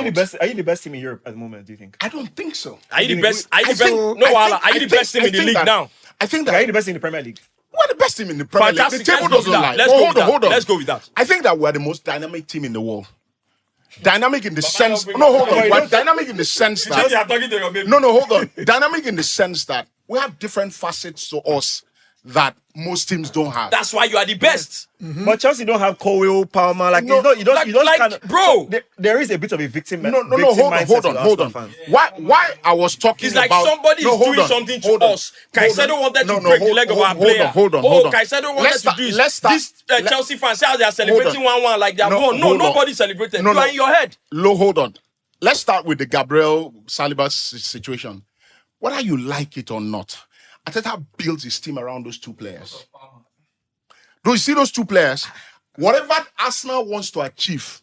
the best team in Europe at the moment? Do you think? I don't think so. Are you the best? Are you the best? think- No, I Wala, think- are you I the think- best team I in the think league that- now? I think Are you that the best in the Premier League? we're the best team in the Premier League. The Fantastic. table Let's go doesn't with that. lie. Let's But go with that. hold on. Let's go with that. I think that we're the most dynamic team in the world. Dynamic in the sense. don't bring No, it hold up. on. We're dynamic in the sense You are that. talking to your baby. No, hold on. Dynamic in the sense that we have different facets to us that most teams don't have. That's why you are the best. But Chelsea don't have Cole Palmer. Like No, you don't kind of, bro. there is a bit of a victim. No, victim hold mindset on. with Arsenal fans. Why I was talking It's like about somebody is No, hold doing on, something to hold on, us. Caicedo hold on. wanted to No, break the hold- leg of hold- our hold on, player. hold on. Caicedo wanted Let's to start- do this. let's start- This Chelsea fans say how they are celebrating Hold 1-1 like they have won. No, hold on. nobody celebrated. No, You are in your head. Hold on. Let's start with the Gabriel Saliba situation. Whether you like it or not, Arteta builds his team around those 2 players. Do you see those 2 players? Whatever Arsenal wants to achieve,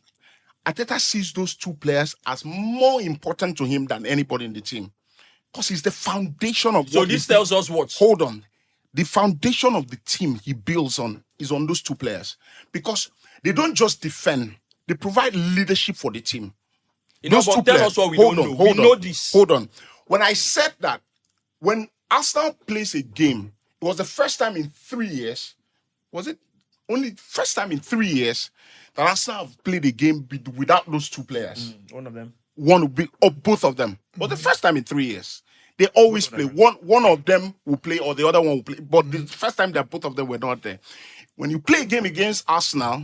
Arteta sees those two players as more important to him than anybody in the team. Because it's the foundation of So what this he tells us what? Hold on. The foundation of the team he builds on is on those two players. Because they don't just defend, they provide leadership for the team. You know, but tell us what we don't know. We know this. Hold on. When I said that, when Arsenal plays a game, it was the first time in 3 years, was it? Only first time in 3 years that Arsenal have played a game without those two players. One of them. One will be, or both of them. But the first time in 3 years. They always play. One of them will play or the other one will play. But the first time that both of them were not there. When you play a game against Arsenal,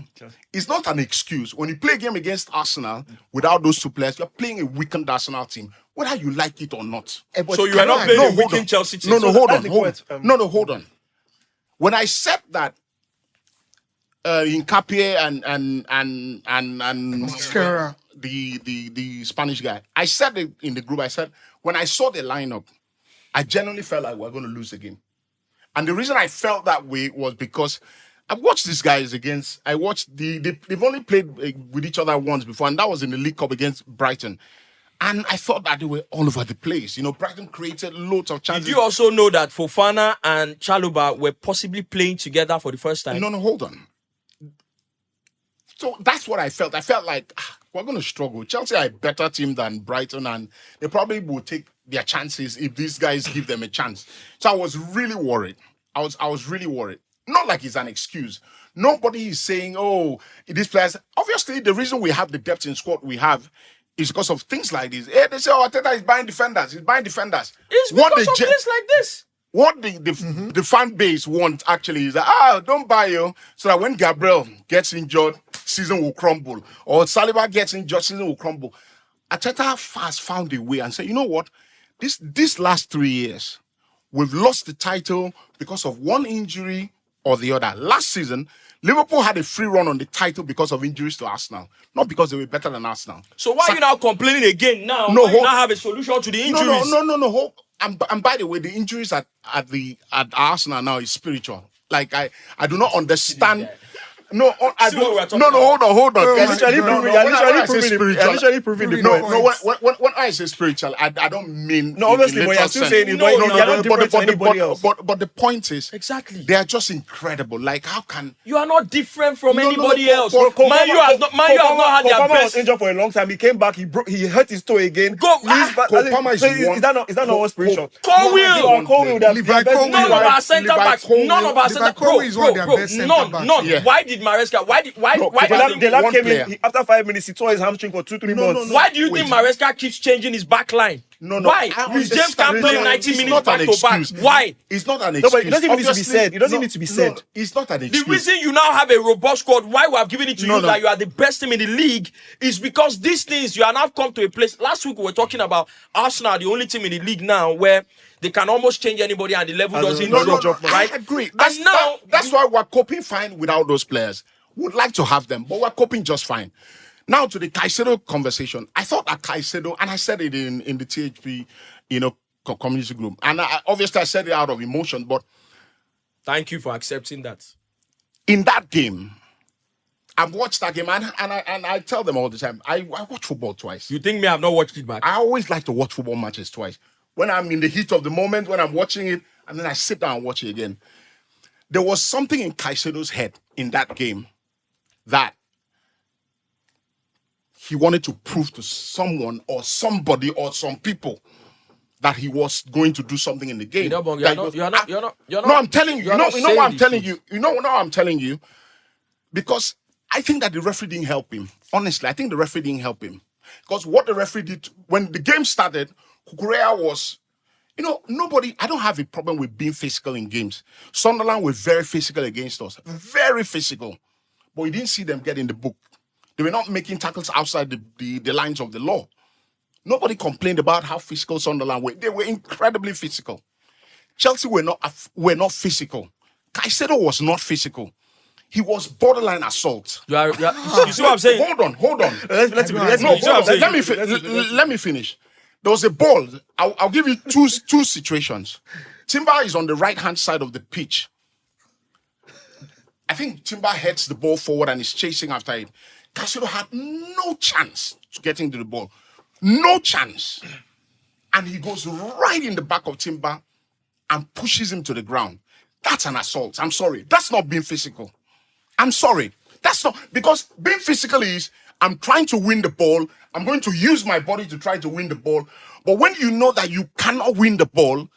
it's not an excuse. When you play a game against Arsenal without those two players, you're playing a weakened Arsenal team, whether you like it or not. So you are not playing a weakened Chelsea team? Hold on. When I said that Hincapié and Mascara, the Spanish guy, I said it in the group. I said when I saw the lineup, I genuinely felt like we're going to lose the game. And the reason I felt that way was because I've watched these guys against. I watched they've only played with each other once before, and that was in the League Cup against Brighton. And I thought that they were all over the place. You know, Brighton created loads of chances. Did you also know that Fofana and Chaluba were possibly playing together for the first time? No, hold on. So that's what I felt. I felt like we're going to struggle. Chelsea are a better team than Brighton, and they probably will take their chances if these guys give them a chance. So I was really worried. I was really worried. Not like it's an excuse. Nobody is saying, oh, these players. Obviously, the reason we have the depth in squad we have is because of things like this. They say, oh, Arteta is buying defenders. He's buying defenders. It's because of things like this. What the fan base want actually is that, don't buy you, so that when Gabriel gets injured, season will crumble. Or Saliba gets injured, season will crumble. Arteta has found a way and said, you know what? This last 3 years, we've lost the title because of one injury or the other. Last season, Liverpool had a free run on the title because of injuries to Arsenal, not because they were better than Arsenal. So why are you now complaining again now? No, you now have a solution to the injuries? No. And by the way, the injuries at Arsenal now is spiritual. Like I do not understand. No, hold on. You're literally proving the point. No, when I say spiritual, I don't mean. No, obviously, but you're still saying it. You're not different to anybody else. But the point is, exactly, they are just incredible. Like, how can you are not different from anybody else? Man, you have not had their best. Was injured for a long time. He came back. He hurt his toe again. Is that not what spiritual? Colwill, none of our centre backs. None of our centre backs. None. Why did Maresca? Why Delap came in after 5 minutes. He tore his hamstring for 2-3 months. Why do you think Maresca keeps changing his back line? Why? James can't play 90 minutes back to back. Why? It's not an excuse. No, but it doesn't even need to be said. It doesn't need to be said. It's not an excuse. The reason you now have a robust squad, why we have given it to you that you are the best team in the league, is because these things, you are now come to a place. Last week we were talking about Arsenal, the only team in the league now where they can almost change anybody and the level doesn't drop. Right? I agree. That's why we're coping fine without those players. Would like to have them, but we're coping just fine. Now to the Kaisedo conversation. I thought that Kaisedo, and I said it in the THP, community group, and obviously I said it out of emotion, but thank you for accepting that. In that game, I've watched that game, and I tell them all the time, I watch football twice. You think me? I've not watched it back. I always like to watch football matches twice. When I'm in the heat of the moment, when I'm watching it, and then I sit down and watch it again. There was something in Kaisedo's head in that game that he wanted to prove to someone or somebody or some people that he was going to do something in the game. You're not. No, I'm telling you. You know what I'm telling you. You know what I'm telling you, because I think that the referee didn't help him. Honestly, I think the referee didn't help him, because what the referee did when the game started, Kukurea was. Nobody. I don't have a problem with being physical in games. Sunderland were very physical against us, very physical. But we didn't see them get in the book. They were not making tackles outside the lines of the law. Nobody complained about how physical Sunderland were. They were incredibly physical. Chelsea were not physical. Kaisedo was not physical. He was borderline assault. You see what I'm saying? Hold on. Let me finish. There was a ball. I'll give you two situations. Timber is on the right-hand side of the pitch. I think Timber heads the ball forward and is chasing after it. Kaisedo had no chance to get into the ball. No chance. And he goes right in the back of Timber and pushes him to the ground. That's an assault. I'm sorry. That's not being physical. I'm sorry. That's not, because being physical is, I'm trying to win the ball. I'm going to use my body to try to win the ball. But when you know that you cannot win the ball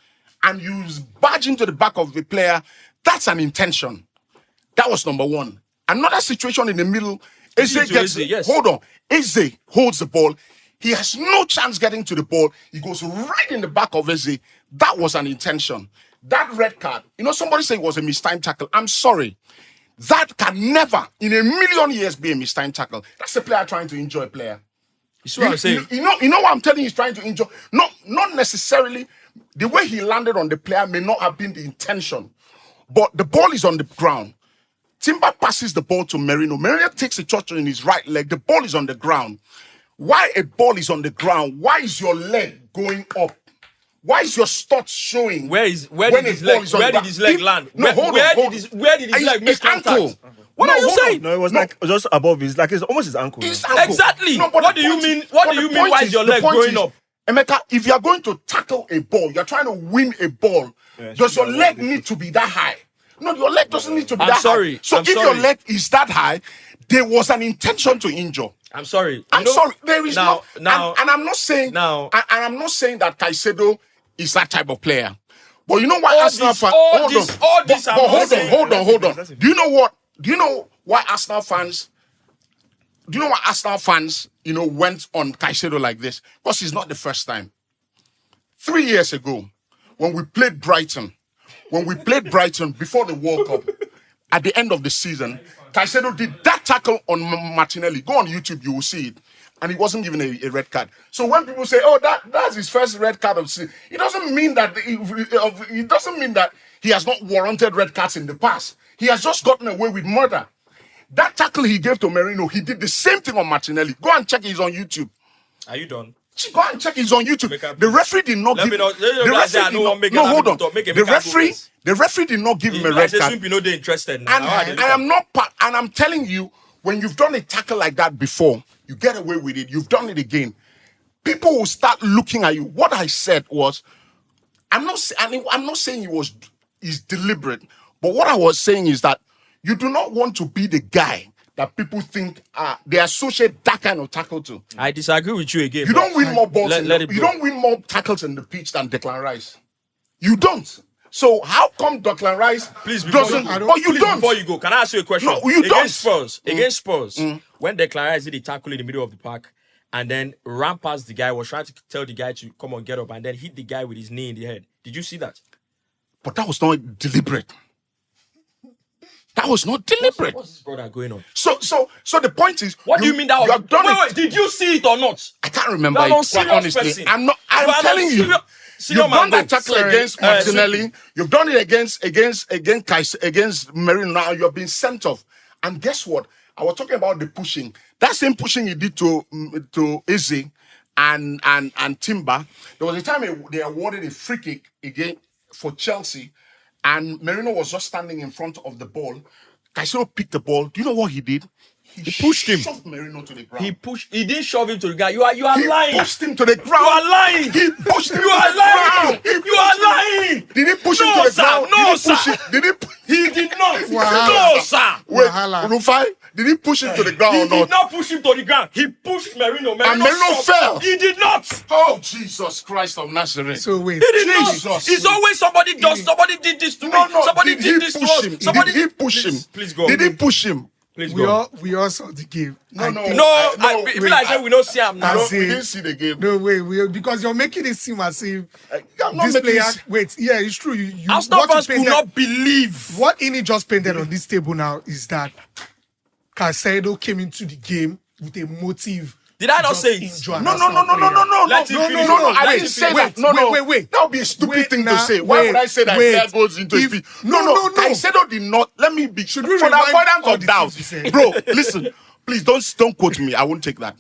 and you barge into the back of the player, that's an intention. That was number one. Another situation in the middle, Eze gets, yes. Hold on. Eze holds the ball. He has no chance getting to the ball. He goes right in the back of Eze. That was an intention. That red card, somebody said it was a mistimed tackle. I'm sorry. That can never, in a million years, be a mistimed tackle. That's a player trying to injure a player. You see what I'm saying? You know what I'm telling you, he's trying to injure. Not necessarily. The way he landed on the player may not have been the intention. But the ball is on the ground. Timber passes the ball to Merino. Merino takes a touch in his right leg. The ball is on the ground. Why a ball is on the ground? Why is your leg going up? Why is your studs showing? Where did his leg land? No, Where did his leg make contact? What are you saying? No, it was just above his, it's almost his ankle. His ankle. Exactly. No, What do you mean? What do you mean? Why is your leg going up? Emeka, if you are going to tackle a ball, you're trying to win a ball. Does your leg need to be that high? No, your leg doesn't need to be that high. So if your leg is that high, there was an intention to injure. I'm sorry. I'm sorry. There is now, and I'm not saying and I'm not saying that Kaisedo is that type of player. But you know why Arsenal fans? Hold on. Do you know why Arsenal fans? Do you know why Arsenal fans, went on Kaisedo like this? Because it's not the first time. 3 years ago, when we played Brighton before the World Cup, at the end of the season, Kaisedo did that tackle on Martinelli. Go on YouTube, you will see it. And he wasn't given a red card. So when people say, "Oh, that's his first red card of season," it doesn't mean that he has not warranted red cards in the past. He has just gotten away with murder. That tackle he gave to Merino, he did the same thing on Martinelli. Go and check it, it's on YouTube. Are you done? Go and check it, it's on YouTube. The referee did not give. The referee did not give him a red card. They're interested now. And I'm telling you, when you've done a tackle like that before, you get away with it. You've done it again. People will start looking at you. What I said was, I'm not saying it's deliberate, but what I was saying is that you do not want to be the guy that people think they associate that kind of tackle to. I disagree with you again. You don't win more balls. You don't win more tackles in the pitch than Declan Rice. You don't. So how come Declan Rice doesn't? Before you go, can I ask you a question? No, you don't. Against Spurs, when Declan Rice did the tackle in the middle of the park, and then ran past the guy, was trying to tell the guy to come on, get up, and then hit the guy with his knee in the head. Did you see that? But that was not deliberate. That was not deliberate. What's this brother going on? So the point is, what do you mean that was? Wait, did you see it or not? I can't remember it, quite honestly. Person. I'm telling you. You've done that tackle against Martinelli. You've done it against Merino. Now you're being sent off. And guess what? I was talking about the pushing. That same pushing he did to Eze and Timber. There was a time they awarded a free kick again for Chelsea, and Merino was just standing in front of the ball. Kaisedo picked the ball. Do you know what he did? He pushed him. Shoved Merino to the ground. He didn't shove him to the ground. You are lying. He pushed him to the ground. You are lying. He pushed him you to are the lying. ground. You are lying. Did he push him to the ground? No, sir. He did not. No, sir. Wait, Rufai, did he push him to the ground or not? He did not push him to the ground. He pushed Merino. And Merino fell. He did not. Oh, Jesus Christ of Nazareth. So wait. He did not. It's always somebody does. Somebody did this to me. Somebody did this to us. Did he push him? Please go. Did he push him? We all saw the game. We don't see him now. We didn't see the game. No way, because you're making it seem as if this player. Wait, yeah, it's true. Arsenal fans could not believe what Ini just painted on this table now is that Kaisedo came into the game with a motive. Did I not say it? No. I didn't say that. Wait. That would be a stupid thing to say. Why would I say that player goes into a pitch? No. Kaisedo did not. Let me be. Should we for the avoidance of doubt? Bro, listen. Please don't quote me. I won't take that.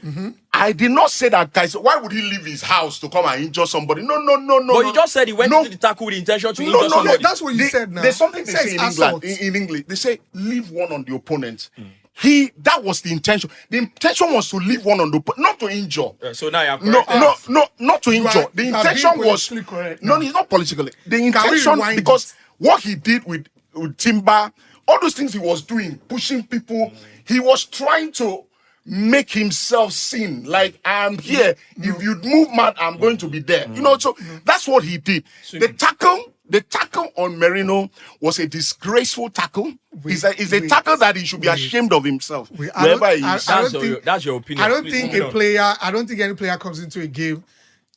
Mm-hmm. I did not say that Kaisedo. Why would he leave his house to come and injure somebody? No. But you just said he went into the tackle with the intention to injure somebody. That's what you said now. There's something they say in England. In English, they say leave one on the opponent. that was the intention. The intention was to leave one on the not to injure. So now you have Not to injure. The you are intention being was politically correct no, now. it's not politically. The we intention rewind because it? what he did with Timber, all those things he was doing, pushing people, he was trying to make himself seen like I'm here. If you move mad, I'm going to be there. You know, so that's what he did. The tackle on Merino was a disgraceful tackle. It's a tackle that he should be ashamed of himself. Wherever he is. That's your opinion. I don't Please think move a on. player. I don't think any player comes into a game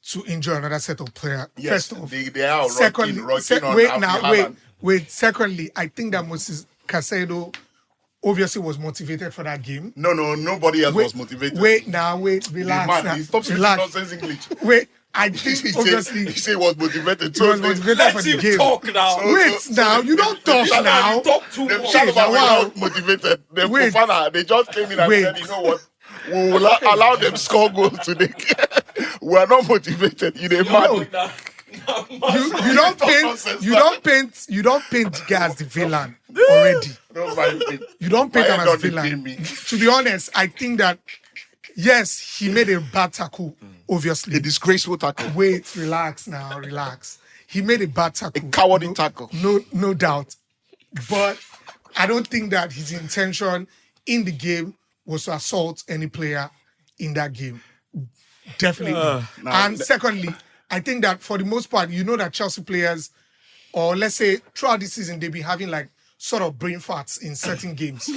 to injure another set of player. Yes, First off, they are secondly, rocking on wait Alfie now, Haaland. wait. Secondly, I think that Moses Kaisedo obviously was motivated for that game. No, nobody else was motivated. Wait, relax. Man, he stopped speaking relax. nonsense English. Wait, I think obviously he said he was motivated. he was motivated Let for the him game. talk now. You don't talk now. Talk too The much. Shalom Wow. were not motivated. The Wait. Fofana, they just came in and Wait. said, you know what? We will allow them score goals today. We are not motivated. You know, mad. You don't paint the guy as the villain already. No, my- You don't paint My him head as don't dey villain. pain me. To be honest, I think that yes, he made a bad tackle. Obviously, A disgraceful tackle. wait, relax now, relax. He made a bad tackle, A cowardly tackle. no doubt. But I don't think that his intention in the game was to assault any player in that game. Definitely. And secondly, I think that for the most part, you know that Chelsea players, or let's say throughout the season, they've been having like sort of brain farts in certain games.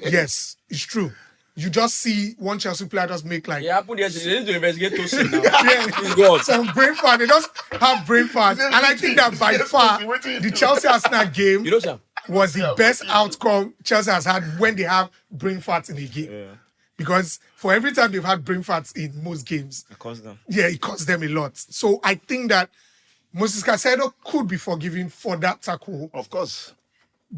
Yes, it's true. You just see one Chelsea player just make like Yeah, happened yesterday. They need to investigate Tosin now. yeah, God. some brain fart. They just have brain farts. And I think that by far, the Chelsea Arsenal game You know, Sam? was the best outcome Chelsea has had when they have brain farts in a game. Because for every time they've had brain farts in most games, It cost them. yeah, it costs them a lot. So I think that Moses Kaisedo could be forgiven for that tackle. Of course.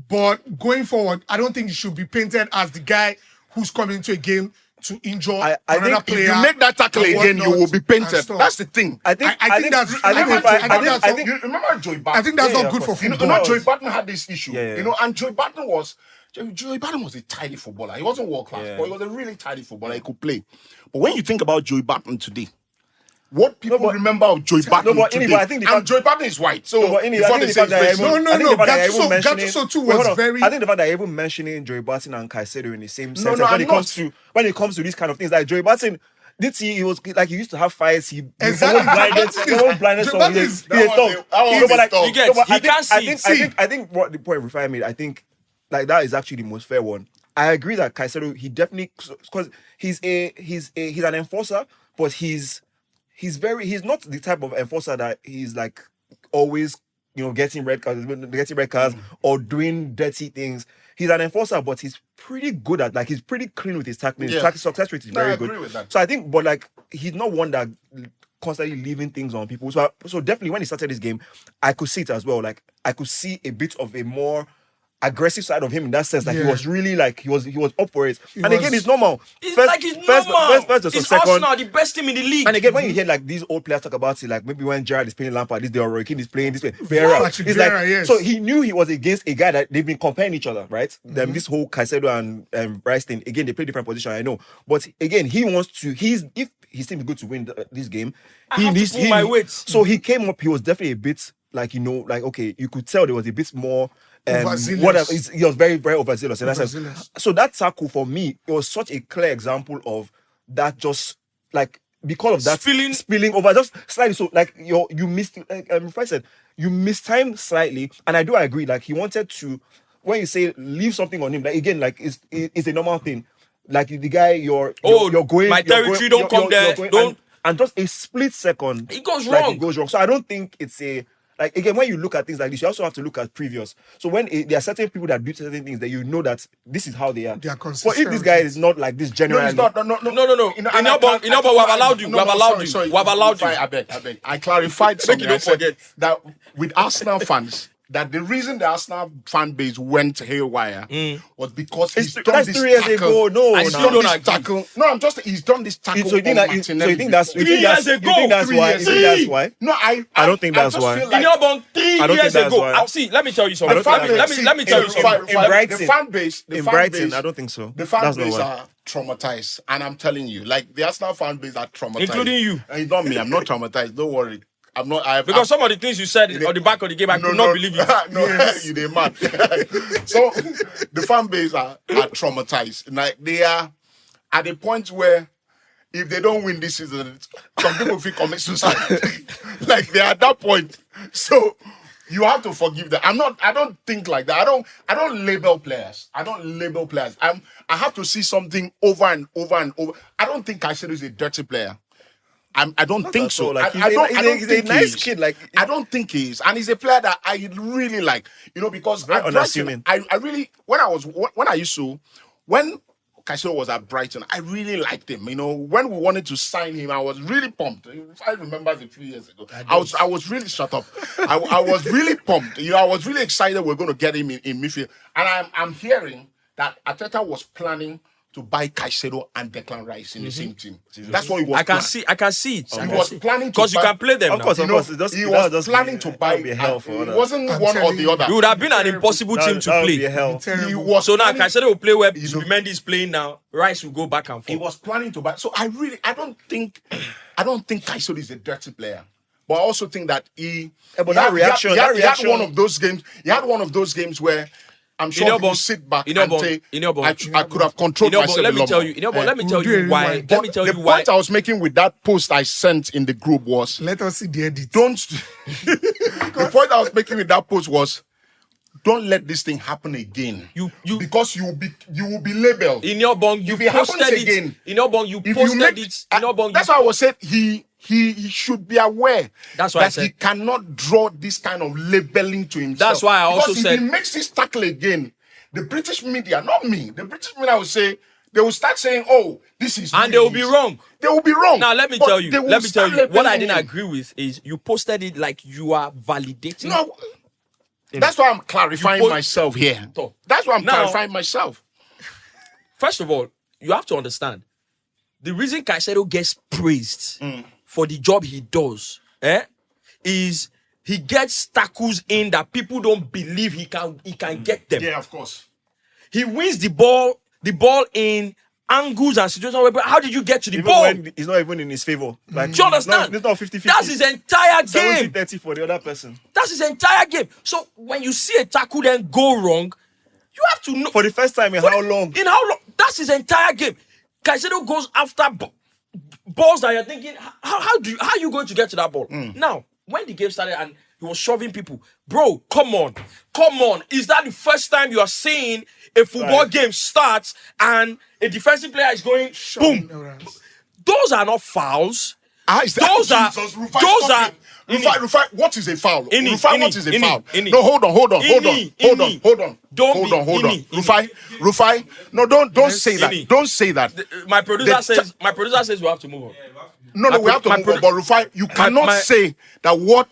But going forward, I don't think he should be painted as the guy who's coming into a game to injure I another think player. If you make that tackle and again, you whatnot will be and painted. stuff. That's the thing. I think that's- I think if I think You remember Joey Barton? I think that's Yeah, not of good for course. You know, football. Joey Barton had this issue. Yeah. You know, and Joey Barton was a tidy footballer. He wasn't world class, Yeah. but he was a really tidy footballer. He could play. But when you think about Joey Barton today, what people remember of Joey Barton but today, Ini, but I think the and fact- Joey Barton is white, so No, but Ini, it's I not think the the same fact that face. everyone- No, I think the fact that Gattuso- everyone mentioning- Gattuso too Wait, was hold on. very- I think the fact that everyone mentioning Joey Barton and Kaisedo in the same sentence no, when I'm it comes to these kind of things, like Joey Barton. He was like he used to have fights. He Exactly. almost blinded. Joey He almost blinded Joey someone. Barton is- He had that thought- was a No, but like- tough. You get- no, but he I think- can't I see. think I think what the point Rufai made, I think like that is actually the most fair one. I agree that Kaisedo, he definitely, because he's an enforcer, but he's not the type of enforcer that he's like always, you know, getting red cards or doing dirty things. He's an enforcer, but he's pretty good at, like, he's pretty clean with his tackling. His Yeah. tackling success rate is No, I very agree good. with that. So I think, but like, he's not one that constantly leaving things on people. So definitely when he started this game, I could see it as well. Like, I could see a bit of a more aggressive side of him in that sense. Like, he Yeah. was really like, he was up for it. And was- again, it's normal. It's First- like it's first- normal. first versus It's second. Arsenal, the best team in the league. And again, when you hear like these old players talk about it, like maybe when Gerrard is playing Lampard, this day or Roy Keane is playing this way, Vieira, Patrick it's Vieira, like yes. so he knew he was against a guy that they've been comparing each other, right? Them this whole Kaisedo and Bryce thing. Again, they play different position, I know, but again, he wants to. If his team is good to win this game, I have to pull my weight. So he came up. He was definitely a bit like, you know, like, okay, you could tell there was a bit more. Overzealous. He was very, very overzealous in that sense. Overzealous. So that tackle for me, it was such a clear example of that, just like because of that spilling over just slightly. So like you missed, like if I said you missed time slightly, and I do agree. Like he wanted to, when you say leave something on him, like again, like it's a normal thing. Like the guy, you're going, my territory, don't come there, don't. And just a split second, It goes like, wrong. It goes wrong. So I don't think it's a. Like again, when you look at things like this, you also have to look at previous. So when there are certain people that do certain things that you know that this is how they are. They are But if consistent. this guy is not like this No, generally, it's not. No. No. You know, In and I your can't- book, we have allowed you. We have allowed you. Sorry, We have allowed you. I beg. I clarified Make something. you don't I said forget. that with Arsenal fans, that the reason the Arsenal fan base went haywire was because he's done That's this 3 years tackle. ago. No, I He's still done don't this agree. tackle. No, I'm just he's done this tackle. So you think on that? So Martinelli you think that's? before. You think that's? years You think that's ago. why? You 3 think years that's why? No, I don't think that's just why. feel In like your bond 3 I don't years think that's ago. why. See, let me tell you something. I don't think that's Let me tell you something. In Brighton. The fan base, In Brighton, I don't think so. The fan That's not base why. are traumatized, and I'm telling you, like the Arsenal fan base are traumatized, Including you. And it's not me. I'm not traumatized. Don't worry. I'm not. Because some of the things you said on the back of the game, I could not believe it. No, you they mad. So the fan base are traumatized. Like they are at the point where if they don't win this season, some people feel commit suicide. Like they are at that point. So you have to forgive them. I don't think like that. I don't label players. I have to see something over and over and over. I don't think Kaisedo is a dirty player. I don't think so. Like, I don't he's think a nice he is. kid. Like, I don't think he is, and he's a player that I really like. Because Very at Brighton, unassuming. I really when Kaisedo was at Brighton, I really liked him. When we wanted to sign him, I was really pumped. I remember a few years ago. I was really shut up. I was really pumped. I was really excited we're going to get him in midfield, and I'm hearing that Arteta was planning to buy Kaisedo and Declan Rice in the same team. That's what he was. I can see it. He was planning to because you buy- can play them Of now. course. He was planning to buy. Be a hell for It others. wasn't I'm one or telling the you. other. It would have been an impossible team to That would be play. a hell. He was So now planning- Kaisedo will play where You know- Zubimendi is playing now. Rice will go back and He forth. was planning to buy. So I don't think Kaisedo is a dirty player. But I also think that he but he that had- reaction- he had that reaction- one of those games. He had one of those games where I'm sure he Inobong- would sit back and Inobong- say, Inobong- I could have controlled myself Let a me lot tell more." you. Let me tell We'll do you a why. rewind. Let me tell The you why. point I was making with that post I sent in the group was Let us see the edit. the point I was making with that post was don't let this thing happen again. You- because you will be labeled. In your bong, you If it happens posted it. again, In your bong, you If posted you make, it. In your bong, that's why I was saying he should be aware That's why I that he said- cannot draw this kind of labeling to himself. That's why I also because said- if he makes this tackle again, the British media, not me, the British media will say they will start saying, "Oh, this is," And they will be wrong. They will be wrong. Now let me But tell you. they will Let me tell start you. What I labeling didn't him. agree with is you posted it like you are validating. No, that's why I'm clarifying You myself here. Talk. That's why I'm Now- clarifying myself. First of all, you have to understand the reason Kaisedo gets praised for the job he does, is he gets tackles in that people don't believe he can get them. Yeah, of course. He wins the ball in angles and situations where, but how did you get to the Even ball? when it's not even in his favor. Like, Do you understand? It's not 50-50. That's his entire game. 70-30 for the other person. That's his entire game. So when you see a tackle then go wrong, you have to know. For the first time in how long? In how long? That's his entire game. Caicedo goes after balls that you're thinking, how are you going to get to that ball? Now, when the game started and he was shoving people, bro, come on. Is that the first time you are seeing a football game start and a defensive player is going boom? Those are not fouls. Those are. Rufai, what is a foul? Rufai, what is a foul? Ini. No, hold on. Don't be ini. Rufai, no, don't say that. Ini. Don't say that. My producer says we have to move on. No, we have to move on. But Rufai, you cannot say that what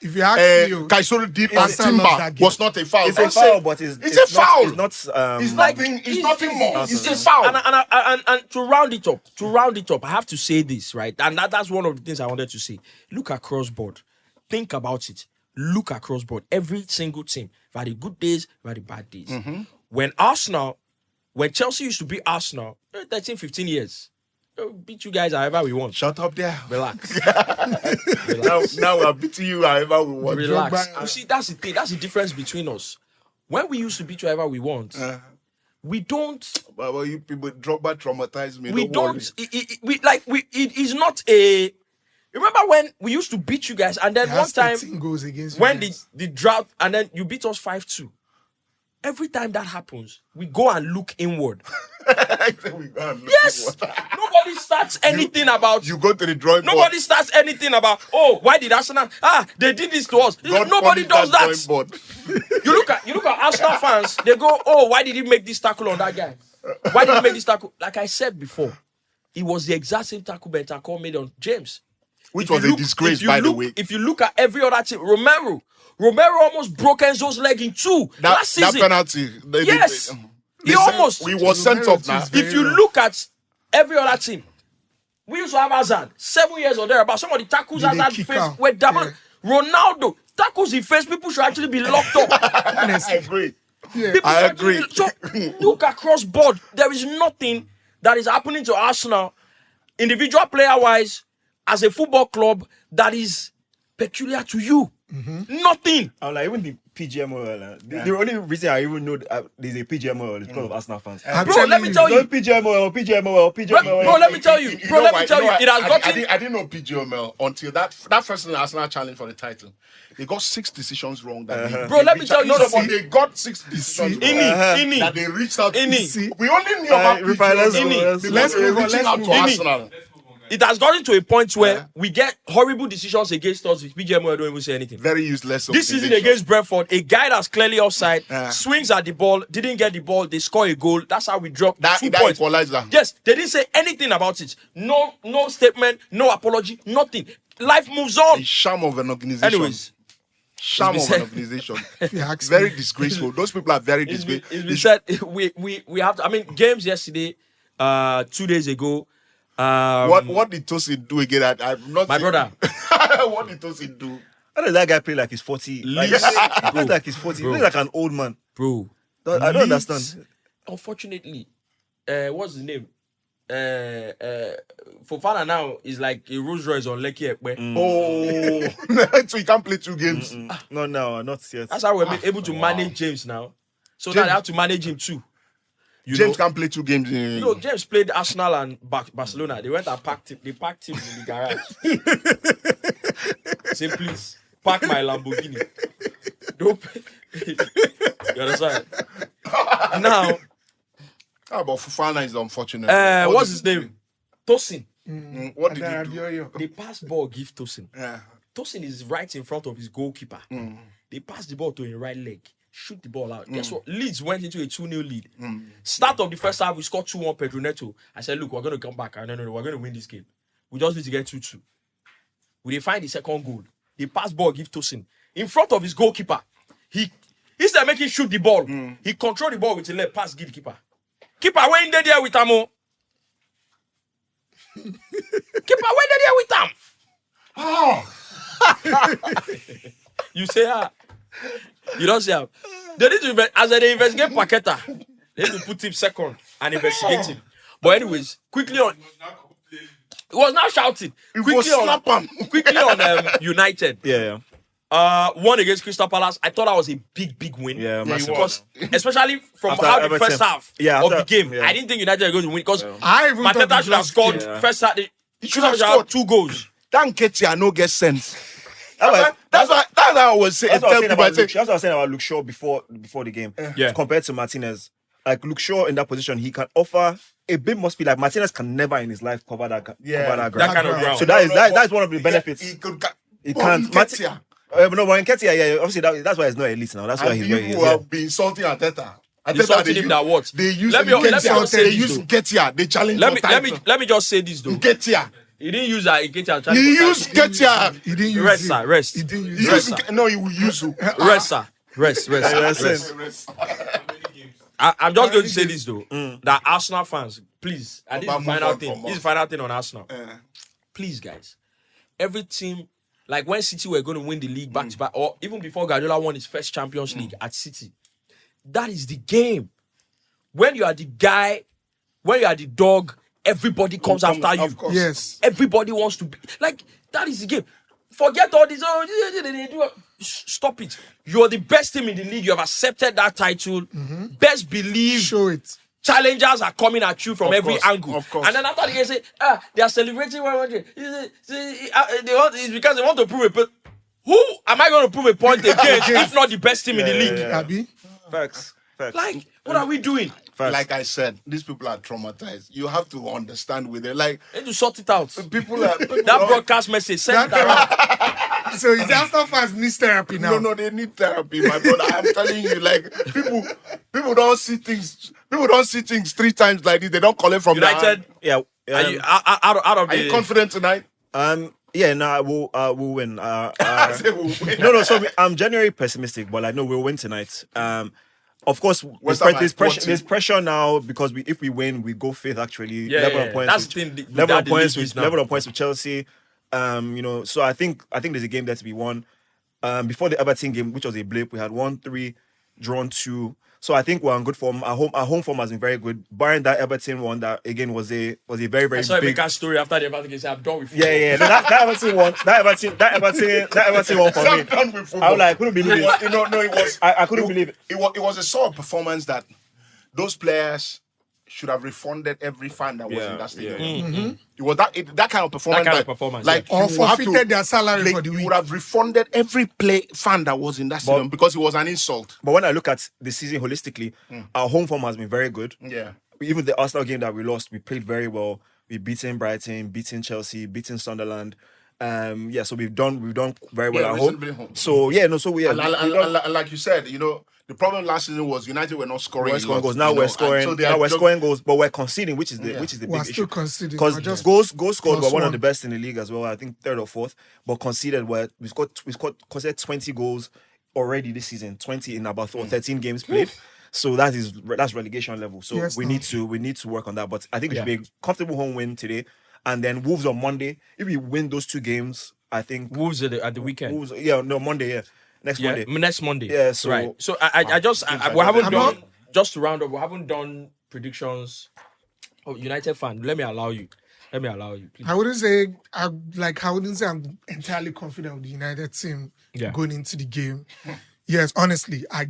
If you ask me, Kaisedo did on Arsenal lost Timber that game. was not a foul. It's a Don't foul, say- but it's a foul. It's not. It's nothing. It's nothing more. It's a foul. And to round it up, I have to say this, right? And that's one of the things I wanted to say. Look across board. Think about it. Look across board. Every single team. We've had the good days, we've had the bad days. When Chelsea used to beat Arsenal, 13, 15 years, we'll beat you guys however we want. Shut up there. Relax. Now we're beating you however we want. Relax. You see, that's the thing. That's the difference between us. When we used to beat you however we want, we don't. But you people traumatized me. We don't. don't. It is not a. Remember when we used to beat you guys, and then one time goes against when the drought, and then you beat us 5-2. Every time that happens, we go and look inward. Yes. Nobody starts anything about. You go to the drawing board. Nobody starts anything about. Oh, why did Arsenal? They did this to us. God Nobody punished does that. drawing board. You look at Arsenal fans. They go, oh, why did he make this tackle on that guy? Why did he make this tackle? Like I said before, it was the exact same tackle Bentancur made on James. Which was a disgrace, by the way. If you look at every other team, Romero almost broke Enzo's leg in two last season. That penalty. Yes. He almost. We was sent off now. If you look at every other team, we used to have Hazard 7 years or there, but some of the tackles Hazard faced were double. Ronaldo tackles he faced, people should actually be locked up. I agree. Yeah. I agree. So look across board. There is nothing that is happening to Arsenal, individual player wise, as a football club, that is peculiar to you. Nothing. I'm like, even the PGMOL. The only reason I even know there's a PGMOL is because of Arsenal fans. Bro, let me tell you. PGMOL. Bro, let me tell you. Bro, let me tell you. It has gotten. I didn't know PGMOL until that first Arsenal challenge for the title. They got 6 decisions wrong. Bro, let me tell you. But they got 6 decisions wrong. Ini. That they reached out. Ini. We only knew about PGMOL. Let's move on. Reaching out to Arsenal. It has gotten to a point where we get horrible decisions against us with PGMOL don't even say anything. Very useless. This season against Brentford, a guy that's clearly offside, swings at the ball, didn't get the ball, they score a goal. That's how we drop 2 points. Equalizer. Yes, they didn't say anything about it. No statement, no apology, nothing. Life moves on. A sham of an organization. Anyways. Sham of an organization. It's very disgraceful. Those people are very disgraceful. It's been said we have to, I mean, games yesterday, 2 days ago. What did Tosin do again? I'm not. My brother. What did Tosin do? How does that guy play like he's 40? Like he's 40. He looks like an old man. Bro. I don't understand. Unfortunately, what's his name? Fofana now is like a Rolls Royce on Lekki Ekpe. Oh, so he can't play 2 games. No, not yet. That's how we're able to manage James now. So now they have to manage him too. James can't play 2 games. James played Arsenal and Barcelona. They went and packed him. They packed him in the garage. Say, please, pack my Lamborghini. Don't pay. You understand? Now, but Fofana is unfortunate. what's his name? Tosin. What did he do? They pass ball, give Tosin. Yeah. Tosin is right in front of his goalkeeper. They pass the ball to his right leg. Shoot the ball out. Guess what? Leeds went into a 2-0 lead. Start of the first half, we scored 2-1 Pedro Neto. I said, look, we're going to come back. No, we're going to win this game. We just need to get 2-2. We didn't find the second goal. The pass ball give Tosin. In front of his goalkeeper. Instead of making shoot the ball, he controlled the ball with his left, pass give the keeper. Keeper went in there with Amo. Keeper went in there with him. You say, you don't say, they need to as they investigate Paqueta, they need to put him second and investigate him. But anyways, quickly on, he was now shouting. Quickly on United. Yeah. Won against Crystal Palace. I thought that was a big win. Yeah, massive. Because especially from After how the Everton. first half of the game, I didn't think United were going to win because I even thought Mateta they should have just scored came. first half. He should have scored. scored 2 goals. Dan Ketia no get sense. That's That's what I was saying. what I was saying about That's Luke Shaw before the game. Yeah. Compared to Martinez. Like Luke Shaw in that position, he can offer a bit must be like Martinez can never in his life cover that ground. That kind of ground. So that's one of the benefits. He He can't. can't. No, but in Ketia, obviously that's why he's not elite now. That's why he's where he is. People have been insulting Arteta. Insulting him that what? They use Let me just say They this, use though. Ketia. They challenge Let me just say this though. Ketia. He didn't use that. He used Ketia. He didn't use Rest, it. sir. Rest. He didn't He use used, it. no, he will use you. Rest, sir. Rest. I'm just going to say this though. That Arsenal fans, please, and this is the final thing. This is the final thing on Arsenal. Please, guys. Every team, like when City were going to win the league back to back, or even before Guardiola won his first Champions League at City, that is the game. When you are the guy, when you are the dog, everybody comes after you. Of course. Yes. Everybody wants to be like that is the game. Forget all this. Stop it. You're the best team in the league. You have accepted that title. Best believe. Show it. Challengers are coming at you from every course, angle. of course. And then after the game, say, they are celebrating 100. It's because they want to prove a point. Who am I going to prove a point against if not the best team in the league? Abi? Facts. Like, what are we doing? Like I said, these people are traumatized. You have to understand with it. Like They need to sort it out. people are That broadcast message, send it around. So his Arsenal fans need therapy now. No, they need therapy, my brother. I'm telling you, like people don't see things. People don't see things 3 times like this. They don't call it from United, Yeah. are you out of Are the... you confident tonight? Yeah, no, we'll win. I say we'll win. No. So I'm genuinely pessimistic, but like, no, we'll win tonight. Of course, West Ham there's are pressure. 14. There's pressure now because if we win, we go fifth. Actually, Yeah, level yeah, of points. that's with, the thing. With level that of the points league with is now. level of points with Chelsea. So I think there's a game there to be won. Before the Everton game, which was a blip, we had 1-3, drawn 2. So I think we're on good form. Our home form has been very good. Barring that Everton one, that again was a very I saw a big. big story after the Everton game. Say, I'm done with Yeah. football. No, that Everton one. That Everton one for me. I'm done with football. I was like, couldn't believe it. It was. I couldn't believe it. It was a sort of performance that those players should have refunded every fan that was in that stadium. It was that kind of performance. That kind of performance, like Or you have forfeited their salary for the You week. would have refunded every fan that was in that stadium because it was an insult. But when I look at the season holistically, our home form has been very good. Yeah. Even the Arsenal game that we lost, we played very well. We beaten Brighton, beaten Chelsea, beaten Sunderland. So we've done very well at reasonably home. home. So And like you said, the problem last season was United were not scoring. we're scoring a lot, goals. Now you know, we're and scoring. so they Now are we're just- scoring goals, but we're conceding, which is the We're big still issue. conceding. Because We're just goals scored were one +1. of the best in the league as well. I think third or fourth, but conceded we conceded 20 goals already this season. 20 in about 13 games played. So that's relegation level. So Yes, we no. need to work on that. But I think it should be a comfortable home win today, and then Wolves on Monday. If we win those 2 games, I think Wolves at the weekend. Wolves. Monday. Yeah, next Yeah, Monday. next Monday. Yeah, so- right. So we haven't done just to round up. We haven't done predictions. Oh, United fan, let me allow you, please. I wouldn't say I'm entirely confident with the United team going into the game. Yes, honestly, I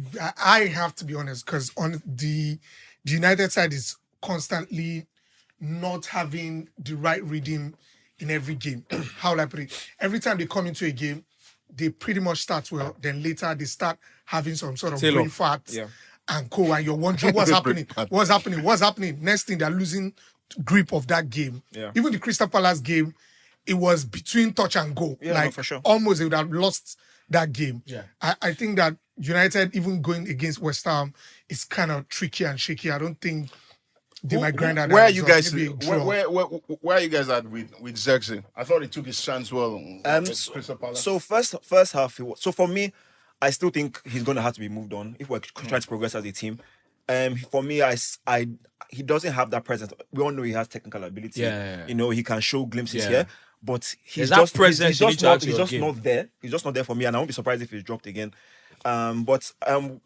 have to be honest because on the United side is constantly not having the right rhythm in every game. How will I put it? Every time they come into a game, they pretty much start well. Then later they start having some sort of Tail brain off. fat Yeah. and co. And you're wondering what's happening. What's happening? Next thing they're losing grip of that game. Yeah. Even the Crystal Palace game, it was between touch and go. Yeah, no, for sure. Almost they would have lost that game. Yeah. I think that United, even going against West Ham, is kind of tricky and shaky. I don't think they might grind out. Where that are you result. guys? Maybe a draw. Where are you guys at with Xerxes? I thought he took his chance well. Against Crystal Palace. So first half. So for me, I still think he's going to have to be moved on if we're trying to progress as a team. For me, he doesn't have that presence. We all know he has technical ability. Yeah. He can show glimpses Yeah. here, but he's There's that just presence he's you just need to add to he's your just game. not there. He's just not there for me, and I won't be surprised if he's dropped again. Assuming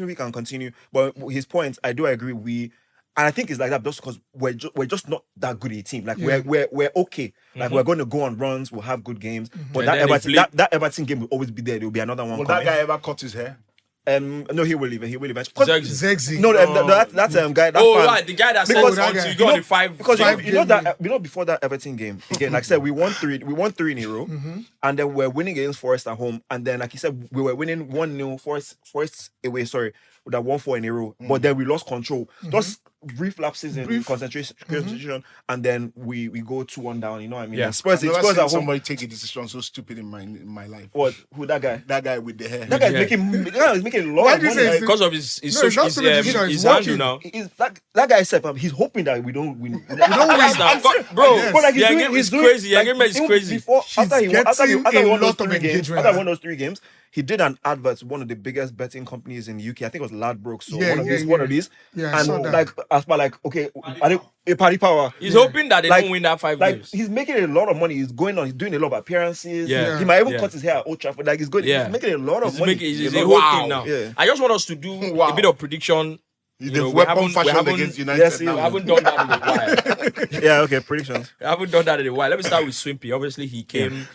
we can continue. But his point, I do agree. And I think it's like that just because we're just not that good a team. Like we're okay. Like we're going to go on runs. We'll have good games. But And then that Everton game will always be there. There will be another one Will coming. that guy ever cut his hair? No, he will leave. He will eventually. Zexi. No, that guy. That Oh, fan, right, the guy that said Because- until that you guy- got the five. Because Five you know game that before that Everton game again, like I said, we won three in a row, and then we're winning against Forest at home, and then like you said, we were winning 1-0 Forest away. Sorry, with that 1-4 in a row, but then we lost control. Just brief lapses in concentration, and then we go 2-1 down. You know what I mean? Yeah. And Spurs I've never at seen home. somebody take a decision so stupid in my life. What? Who that guy? That guy with the hair. That guy's Yeah. making a lot Why of do you money. say Because of his No, it's not so many decisions, his it's handle working. now. That guy said, he's hoping that we don't win. Bro, But like yeah, he's doing crazy. Yeah, like, it's even crazy. Before, after he won getting a those lot of 3 games, engagement. after he won those 3 games, he did an advert to one of the biggest betting companies in the UK. I think it was Ladbrokes. So Yeah, one of yeah, these, yeah. one of these. Yeah, I and saw that. like as per like, okay, are they a party power? He's hoping that they Like- don't win that 5 Like games. he's making a lot of money. He's going on. He's doing a lot of appearances. Yeah. He might even Yeah. cut his hair at Old Trafford. Like he's good. Yeah. He's making a lot of He's money. making a A whole lot. thing now. Yeah. I just want us to do Wow. a bit of prediction. The You know, we weapon haven't- we fashioned haven't- against United. Yes, now. We haven't done that in a while. Yeah. Okay. Predictions. I haven't done that in a while. Let me start with Swimpy. Obviously, he came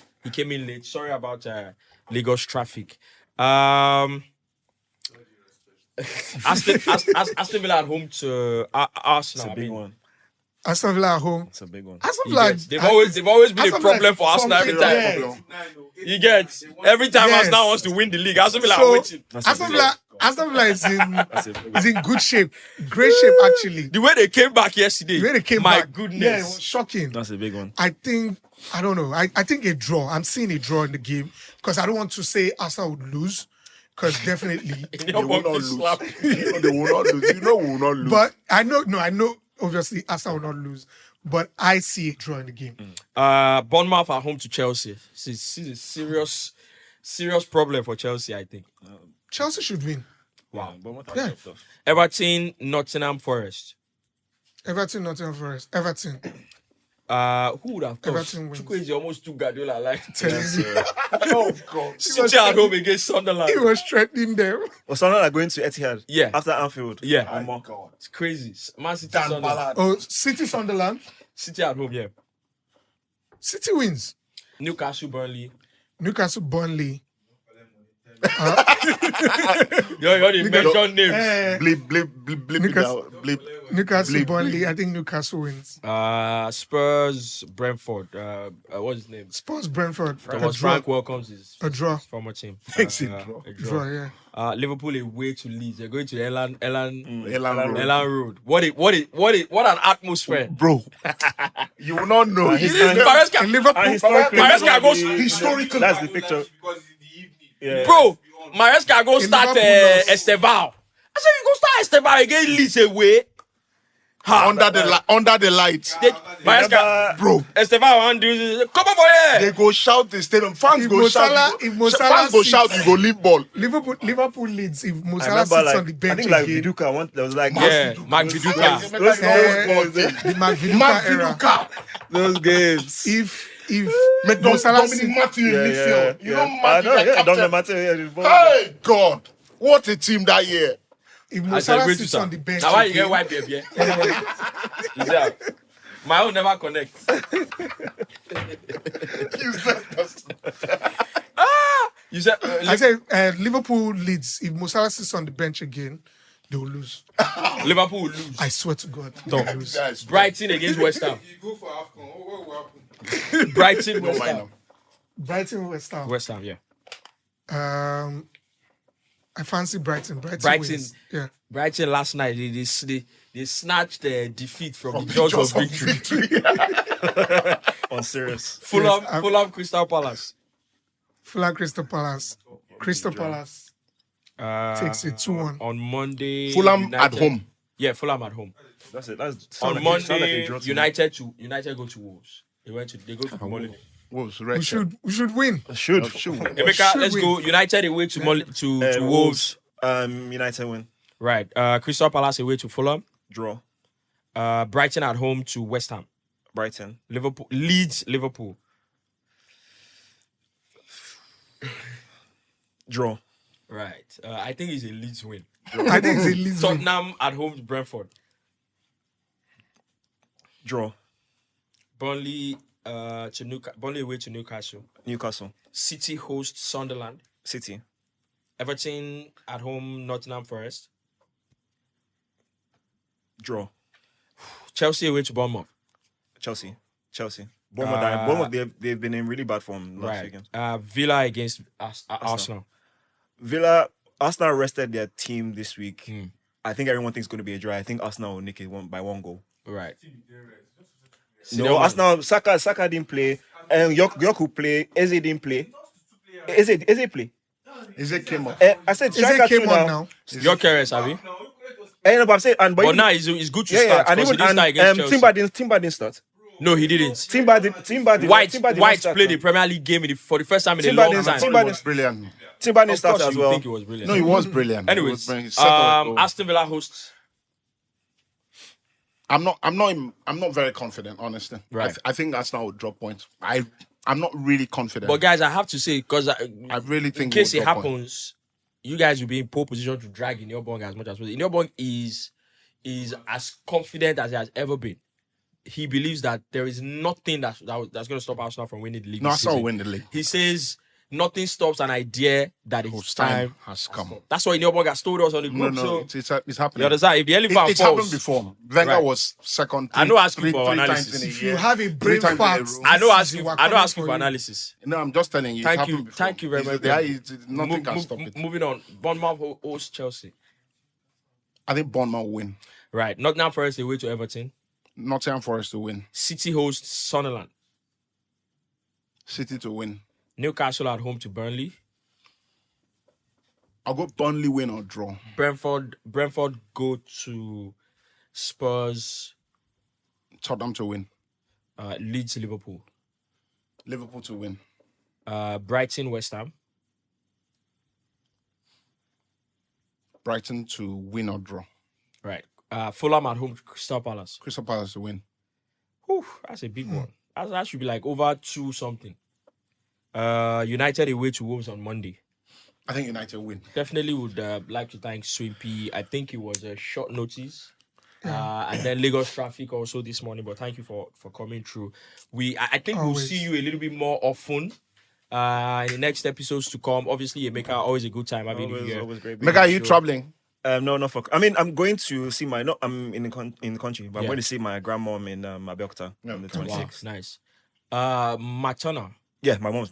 in late. Sorry about Lagos traffic. Aston Villa at home to Arsenal. It's a big one. Aston Villa at home. It's a big one. Aston You Villa. get- They've always been a Aston Villa problem for Arsenal every something, time. yeah. You get every time Yes. Arsenal wants to win the league, Aston Villa are So waiting. Aston Villa is That's it. is in good shape, great shape actually. The way they came back yesterday, The way they came my back, goodness. yeah, it was shocking. That's a big one. I don't know. I think a draw. I'm seeing a draw in the game because I don't want to say Arsenal would lose because definitely. They don't want to slap. They will not lose. You know we will not lose. But I know. Obviously, Arsenal will not lose. but I see a draw in the game. Bournemouth at home to Chelsea. This is a serious problem for Chelsea, I think. Chelsea should win. Wow. Yeah. Everton, Nottingham Forest. Everton, Nottingham Forest. Everton. Who would have thought? Everton wins. Chukwueze almost took Guardiola like Oh God. City at home against Sunderland. He was threatening them. Was Sunderland going to Etihad? Yeah. After Anfield? Yeah. One more. God. It's crazy. Man City, Dan Sunderland. Ballard. Oh, City, Sunderland. City at home, yeah. City wins. Newcastle, Burnley. Newcastle, Burnley. You already mentioned names. Bleep it Newcastle. out. Bleep. Newcastle, Bleep. Burnley. I think Newcastle wins. Spurs, Brentford. What's his name? Spurs, Brentford. Thomas Frank welcomes his A draw. former team. It's a A draw. Draw, yeah. Liverpool away to Leeds. They're going to Elland Road. Road. What an atmosphere. Bro, you will not know. Maresca, Liverpool. Historically, Maresca goes. Historically. That's the picture. Because it's the evening. Yeah. Bro, Maresca go In start Liverpool lost. Esteval. I said you go start Esteval again Leeds away. under the lights. Maresca, Bro, Esteval and do come over they here. go shout the stadium. Fans If go Mo shout. Salah- if Mo Salah Fans go sits- shout. You go leave ball. Liverpool leads. If Mo I Salah remember, sits like, on the bench I think like again. Viduka, there was like Yeah, Mark Viduka. Those The Magviduka era. Those games. If Mo Salah sits, Dominic Martin in midfield. You know, I Martin, know, that yeah, captain. Dominic Martin, yeah. Hey God, what a team that year. if Mo I Salah celebrate you, sits sir. on the bench Now why you get again, white baby? Yeah. My own never connect. You said I said Liverpool leads. If Mo Salah sits on the bench again, they will lose. Liverpool will lose. I swear to God, they will lose. Guys, Brighton against West Ham. You go for AFCON. What will happen? Brighton, don't West mind Ham. them. Brighton, West Ham. West Ham, yeah. I fancy Brighton. Brighton wins. Yeah. Brighton last night they snatched the defeat from the jaws of victory. On serious. Fulham, Crystal Palace. Fulham, Crystal Palace. Crystal Palace takes it 2-1. On Monday. Fulham United- at home. Yeah, Fulham at home. That's it. That's On sound like a Monday, draw to me. United go to Wolves. They go to Molyneux. Wolves, We should win. Should. Emeka, Should let's win. go. United away to Wolves. United win. Right. Crystal Palace away to Fulham. Draw. Brighton at home to West Ham. Brighton. Liverpool Leeds, Liverpool. Draw. Right. I think it's a Leeds win. I think it's a Leeds win. Tottenham at home to Brentford. Draw. Burnley Burnley away to Newcastle. Newcastle. City hosts Sunderland. City. Everton at home, Nottingham Forest. Draw. Chelsea away to Bournemouth. Chelsea. Bournemouth, they've been in really bad form last Right. weekend. Villa against Arsenal. Arsenal rested their team this week. I think everyone thinks it's going to be a draw. I think Arsenal will nick it by one goal. Right. No, Arsenal, Saka didn't play. York will play. Eze didn't play. Eze play. Is it came up? I said Is striker it came too on now. now? Your carers, have you? No, but I'm saying, But now it's good to start and because he even didn't start against Chelsea. Timber didn't start. No, he didn't. Timber did not White start played now. the Premier League game for the first time in a Timber long didn't- time. Timber It was brilliant. Timber didn't Of start course, as you well. think it was brilliant. No, it was brilliant. Anyways, It was settled. Aston Villa hosts. I'm not very confident, honestly. Right. I think Arsenal will drop points. I'm not really confident. But guys, I have to say, because I really in think case we'll it drop points. happens, you guys will be in pole position to drag in your bong as much as possible. In your bong is as confident as he has ever been. He believes that there is nothing that's going to stop Arsenal from winning the league. No, this Arsenal season. will win the league. He says nothing stops an idea that it's Whose time. time has come. That's what Inyoborg has told us on the No, group. So it's happening. you understand? If the elephant It's falls, happened before. Wenger Right. was second. I know asking three for times analysis. in a If year. you have a Three brain times in a fart, row. I know asking. we're I know coming asking for for you. analysis. No, I'm just telling you. It's Thank happened you. before. Thank you very much. Nothing can stop it. Moving on. Bournemouth hosts Chelsea. I think Bournemouth will win. Right. Nottingham Forest away to Everton. Nottingham Forest to win. City hosts Sunderland. City to win. Newcastle at home to Burnley. I'll go Burnley win or draw. Brentford go to Spurs. Tottenham to win. Leeds, Liverpool. Liverpool to win. Brighton, West Ham. Brighton to win or draw. Right. Fulham at home, Crystal Palace. Crystal Palace to win. Whew, that's a big one. That should be like over 2 something. United away to Wolves on Monday. I think United win. Definitely would like to thank Swimpy. I think it was a short notice. And then Lagos traffic also this morning. But thank you for coming through. I think we'll see you a little bit more often. In the next episodes to come. Obviously, Emeka, always a good time having you here. Always great. Mega, are you traveling? No, not for. I mean, I'm going to see my. No, I'm in the country, but I'm going to see my grandmom in Abeokuta on the 26th. Wow, nice. Matana. Yeah, my mom's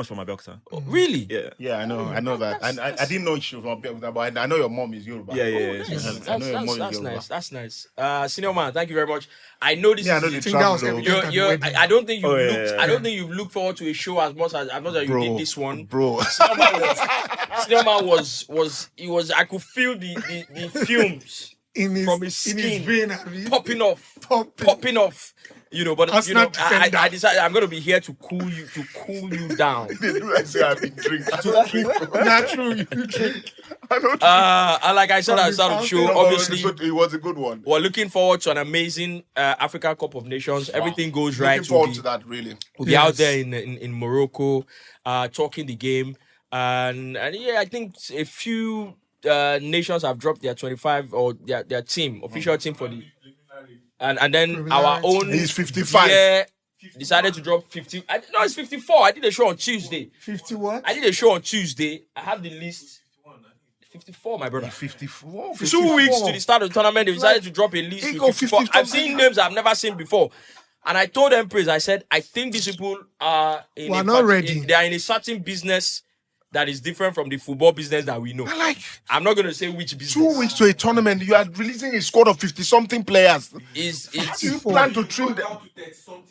from Abeokuta. Oh, really? Yeah. Yeah, I know that. I didn't know she was from Abeokuta, but I know your mom is Yoruba. Yeah. Nice. I know your mom is That's Yoruba. nice. That's nice. Senior man, thank you very much. I know this. Yeah, I know is the think that was travel. evident. you're, I don't think you Oh, yeah, looked. yeah. I don't think you've looked forward to a show as much as you did this one. Bro. Senior man was. I could feel the fumes in his from his skin vein, Abi. popping off. You know, but Arsenal defender. I decided I'm going to be here to cool you down. I say I've been drinking. Natural, you drink. I don't And like I said at the start of the show, obviously, it was a good one. we're looking forward to an amazing Africa Cup of Nations. Everything goes right. Looking forward to that, really. We'll be out there in Morocco, talking the game, and yeah, I think a few nations have dropped their 25 or their team, official team for the, and then our own. He's 55. Yeah, decided to drop 50. No, it's 54. I did a show on Tuesday. 50 what? I did a show on Tuesday. I have the list. 54, my brother. 54. 2 weeks to the start of the tournament, they decided to drop a list. He with go 54. 50 I've seen names I've never seen before. And I told them, Praise, I said, I think these people are We're not ready. They are in a certain business that is different from the football business that we know. I'm not going to say which business. 2 weeks to a tournament, you are releasing a squad of 50-something players. You plan to trim them.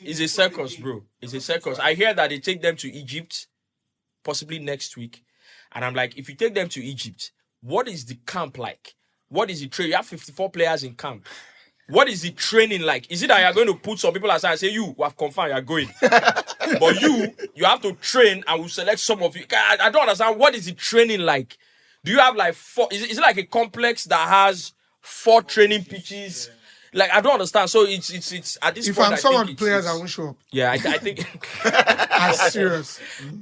It's a circus, bro. It's a circus. I hear that they take them to Egypt, possibly next week. And I'm like, if you take them to Egypt, what is the camp like? What is the training? You have 54 players in camp. What is the training like? Is it that you're going to put some people aside and say, you have confirmed you're going? But you have to train and we'll select some of you. I don't understand. What is the training like? Do you have like 4? Is it like a complex that has 4 training pitches? Like, I don't understand. So it's at this If point. I'm some of the it's- players, I it's- won't show up. Yeah, I think I'm serious.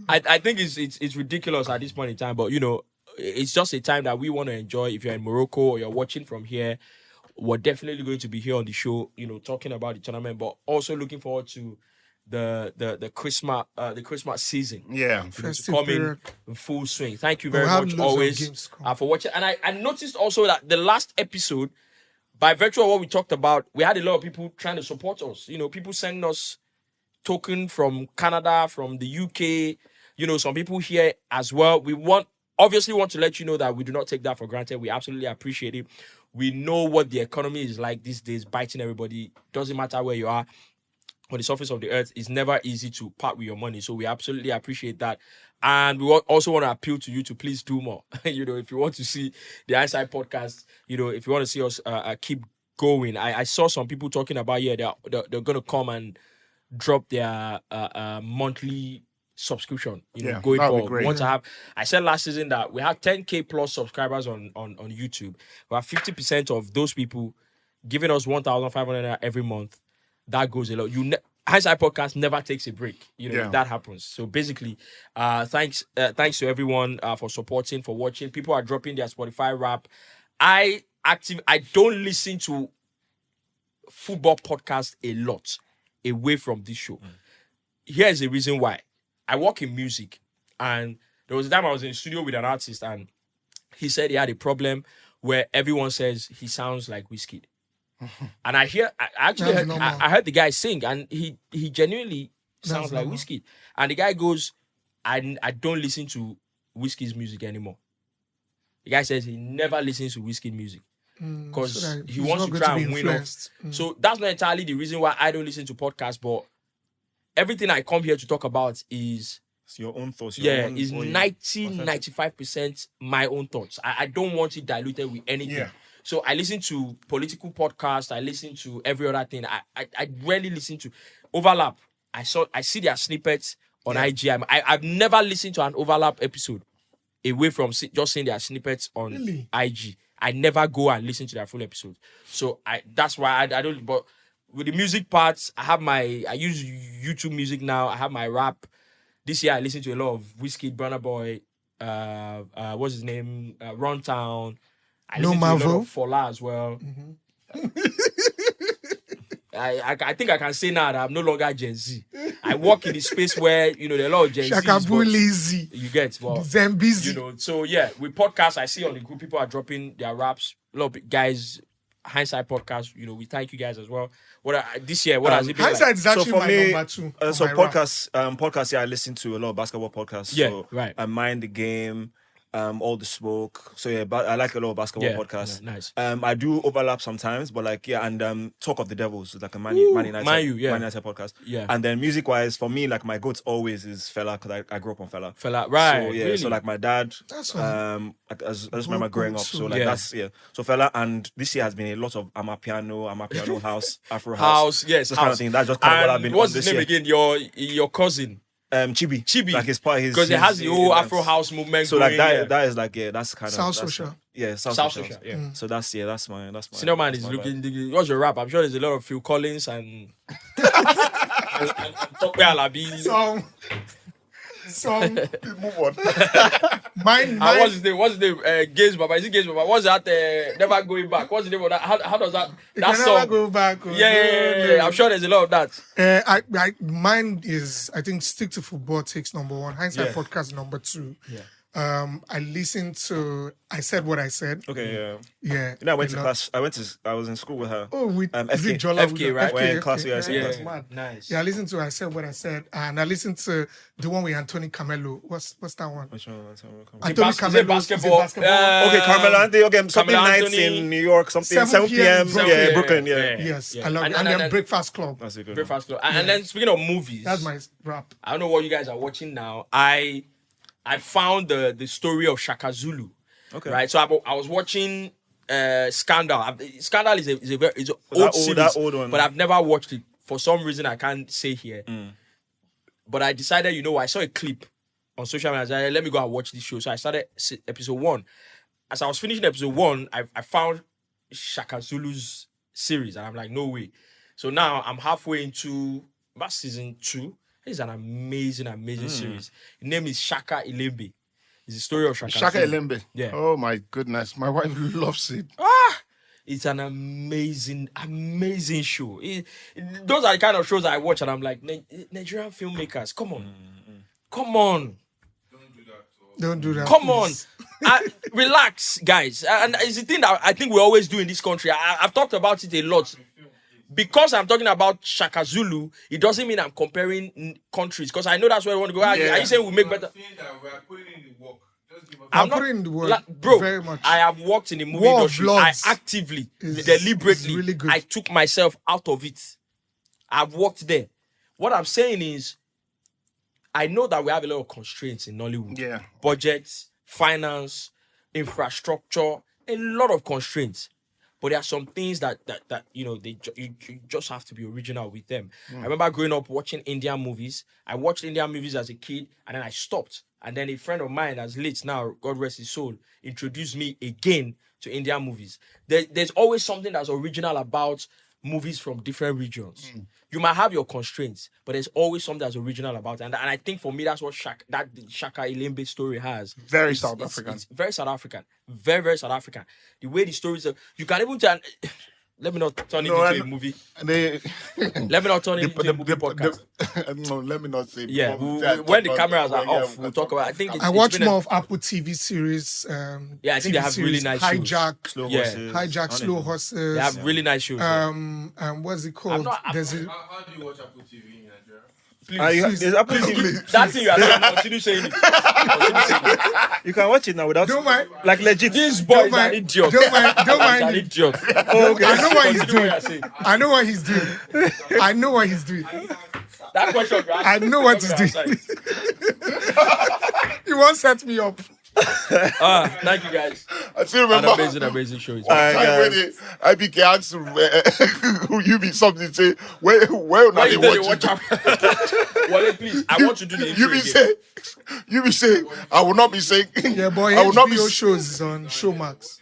I think it's ridiculous at this point in time. But you know, it's just a time that we want to enjoy. If you're in Morocco or you're watching from here, we're definitely going to be here on the show, you know, talking about the tournament, but also looking forward to the Christmas season. Yeah. Festive Coming period. in full swing. Thank you very We'll have much loads of always games come. for watching. And I noticed also that the last episode, by virtue of what we talked about, we had a lot of people trying to support us. You know, people sending us token from Canada, from the UK, you know, some people here as well. We obviously want to let you know that we do not take that for granted. We absolutely appreciate it. We know what the economy is like these days, biting everybody. Doesn't matter where you are on the surface of the earth. It's never easy to part with your money. So we absolutely appreciate that. And we also want to appeal to you to please do more. You know, if you want to see the Eyesight podcast, you know, if you want to see us keep going. I saw some people talking about, they're going to come and drop their monthly subscription, you know, Yeah, going that'd be forward. great. We want to have, I said last season that we have 10K plus subscribers on YouTube. We have 50% of those people giving us 1,500 every month. That goes a lot. Hindsight Podcast never takes a break. You know, Yeah. that happens. So basically, thanks to everyone for supporting, for watching. People are dropping their Spotify rap. I don't listen to football podcasts a lot away from this show. Here's the reason why. I work in music, and there was a time I was in the studio with an artist, and he said he had a problem where everyone says he sounds like Wizkid. And I actually That's heard, normal. I heard the guy sing, and he genuinely sounds That's like normal. Wizkid. And the guy goes, I don't listen to Wizkid's music anymore. The guy says he never listens to Wizkid music because so that he he's wants not to going try to and be win off. influenced. So that's not entirely the reason why I don't listen to podcasts, but everything I come here to talk about is It's your own thoughts. is 95% my own thoughts. I don't want it diluted with anything. Yeah. So I listen to political podcasts. I listen to every other thing. I rarely listen to overlap. I see their snippets on IG. I've never listened to an overlap episode away from just seeing their snippets on IG. I never go and listen to their full episode. So that's why I don't. But with the music parts, I use YouTube Music now. I have my rap. This year I listened to a lot of Wizkid, Burna Boy, what's his name, Runtown. I listened to a lot of Fola as well. I think I can say now that I'm no longer Gen Z. I work in the space where there are a lot of Gen Shakabu Zs. lazy. You get well, Zambizi. So yeah, with podcasts, I see on the group people are dropping their raps. A lot of guys, Hindsight podcast. We thank you guys as well. This year? What has it been Hindsight like? is actually So for my me, number 2. so on my rap. podcasts. Yeah, I listen to a lot of basketball podcasts. Yeah, so right. I Mind the Game, All the Smoke. So yeah, but I like a lot of basketball podcasts. Yeah, nice. I do overlap sometimes, but and Talk of the Devils is like a Man United podcast. Yeah. And then music wise, for me, like my goats always is Fela because I grew up on Fela. Fella, right? So yeah, really? so like my dad, That's I just remember growing up. So like Yeah. that's So Fela, and this year has been a lot of Amapiano house, Afro House, yes, this kind house. of thing. That's just kind of what I've And been what's on his this name year. again? Your cousin. Chibi. Like his part, because it has the whole Afro house movement. So like going, that is like that's kind of South that's- Social. Yeah, South South Social. Social, yeah. So that's my Senior man that's is my vibe. looking. What's your rap? I'm sure there's a lot of Phil Collins and Tope Alabi. Some Move on. mine. What's his name? Gaze Baba. Is it Gaze Baba? What's that? Never going back. What's the name of that? How does that? You That can song. never go back. Yeah. I'm sure there's a lot of that. Mine is, I think, Stick to Football takes number 1. Hindsight Yeah. podcast number 2. Yeah. I listened to I Said What I Said. Okay, yeah. Yeah. You know, I went a to lot. class. I was in school with her. Oh, with is FK. it Jola FK, Udo? right? We're in class, yeah, Yeah, same that's class. mad. Nice. Yeah, I listened to I Said What I Said, and I listened to the one with Anthony Camelo. What's that one? Which one? Anthony Is it Camelo. basketball? Okay, Carmelo Anthony. Okay, something Carmelo nights Anthony. in New York. Something 7 7 p.m. p.m. Yeah, Brooklyn. Yeah. Yes, Yeah. I love it. And then Breakfast Club. That's a good one. Breakfast Club. And then speaking of movies, That's my rap. I don't know what you guys are watching now. I found the story of Shaka Zulu. Okay. Right. So I was watching Scandal. Scandal is a very old series, that old one. but I've never watched it for some reason. I can't say here. But I decided, I saw a clip on social media. I said, let me go and watch this show. So I started episode 1. As I was finishing episode 1, I found Shaka Zulu's series, and I'm like, no way. So now I'm halfway into season 2. It's an amazing series. The name is Shaka Ilembe. It's the story of Shaka Zulu. Ilembe. Yeah. Oh my goodness. My wife loves it. It's an amazing show. Those are the kind of shows I watch, and I'm like, Nigerian filmmakers, come on. Come on. Don't do that. Come on. please. Relax, guys. And it's the thing that I think we always do in this country. I've talked about it a lot. Because I'm talking about Shaka Zulu, it doesn't mean I'm comparing countries. Because I know that's where I want to go. Are you saying we make better? Saying that we are putting in the work. Just give us I'm not- putting in the work, bro, very much. I have worked in the movie War of industry. Lords I actively, is deliberately, really good. I took myself out of it. I've worked there. What I'm saying is, I know that we have a lot of constraints in Nollywood. Yeah. Budgets, finance, infrastructure, a lot of constraints. But there are some things that you just have to be original with them. I remember growing up watching Indian movies. I watched Indian movies as a kid, and then I stopped. And then a friend of mine, as late now, God rest his soul, introduced me again to Indian movies. There's always something that's original about movies from different regions. You might have your constraints, but there's always something that's original about it. And I think for me, that's what Shaka Ilembe story has. Very It's- South it's- African. It's very South African. Very, very South African. The way the stories are, you can even tell. Let me not turn it into a movie. They, Let me not turn it into a movie podcast. no, let me not say. Yeah, before- when the cameras are yeah, off, we'll talk about. I think I watch more of Apple TV series. Yeah, I think they have really nice shows. Hijack, Slow Yeah. horses. Hijack, Slow They Horses. have really nice shows. What's it called? I'm There's a, How do you watch Apple TV in Nigeria? There's Apple TV. That thing you are saying, continue saying it. Continue saying it. You can watch it now without Don't mind. like legit. This boy is an mind- idiot. don't mind- don't He's mind an it. idiot. Okay. I know what he's Continue doing. what you're saying. I know what he's doing. I know what he's doing. That question you asked, I know what he's come doing. outside. He won't set me up. Thank you guys. I still remember. Amazing show. One time when IBK asked who you be something say where now they watch it. Wale, please, I want to do the intro you be say I will not be saying Yeah, boy, I will not be HBO shows is on Showmax.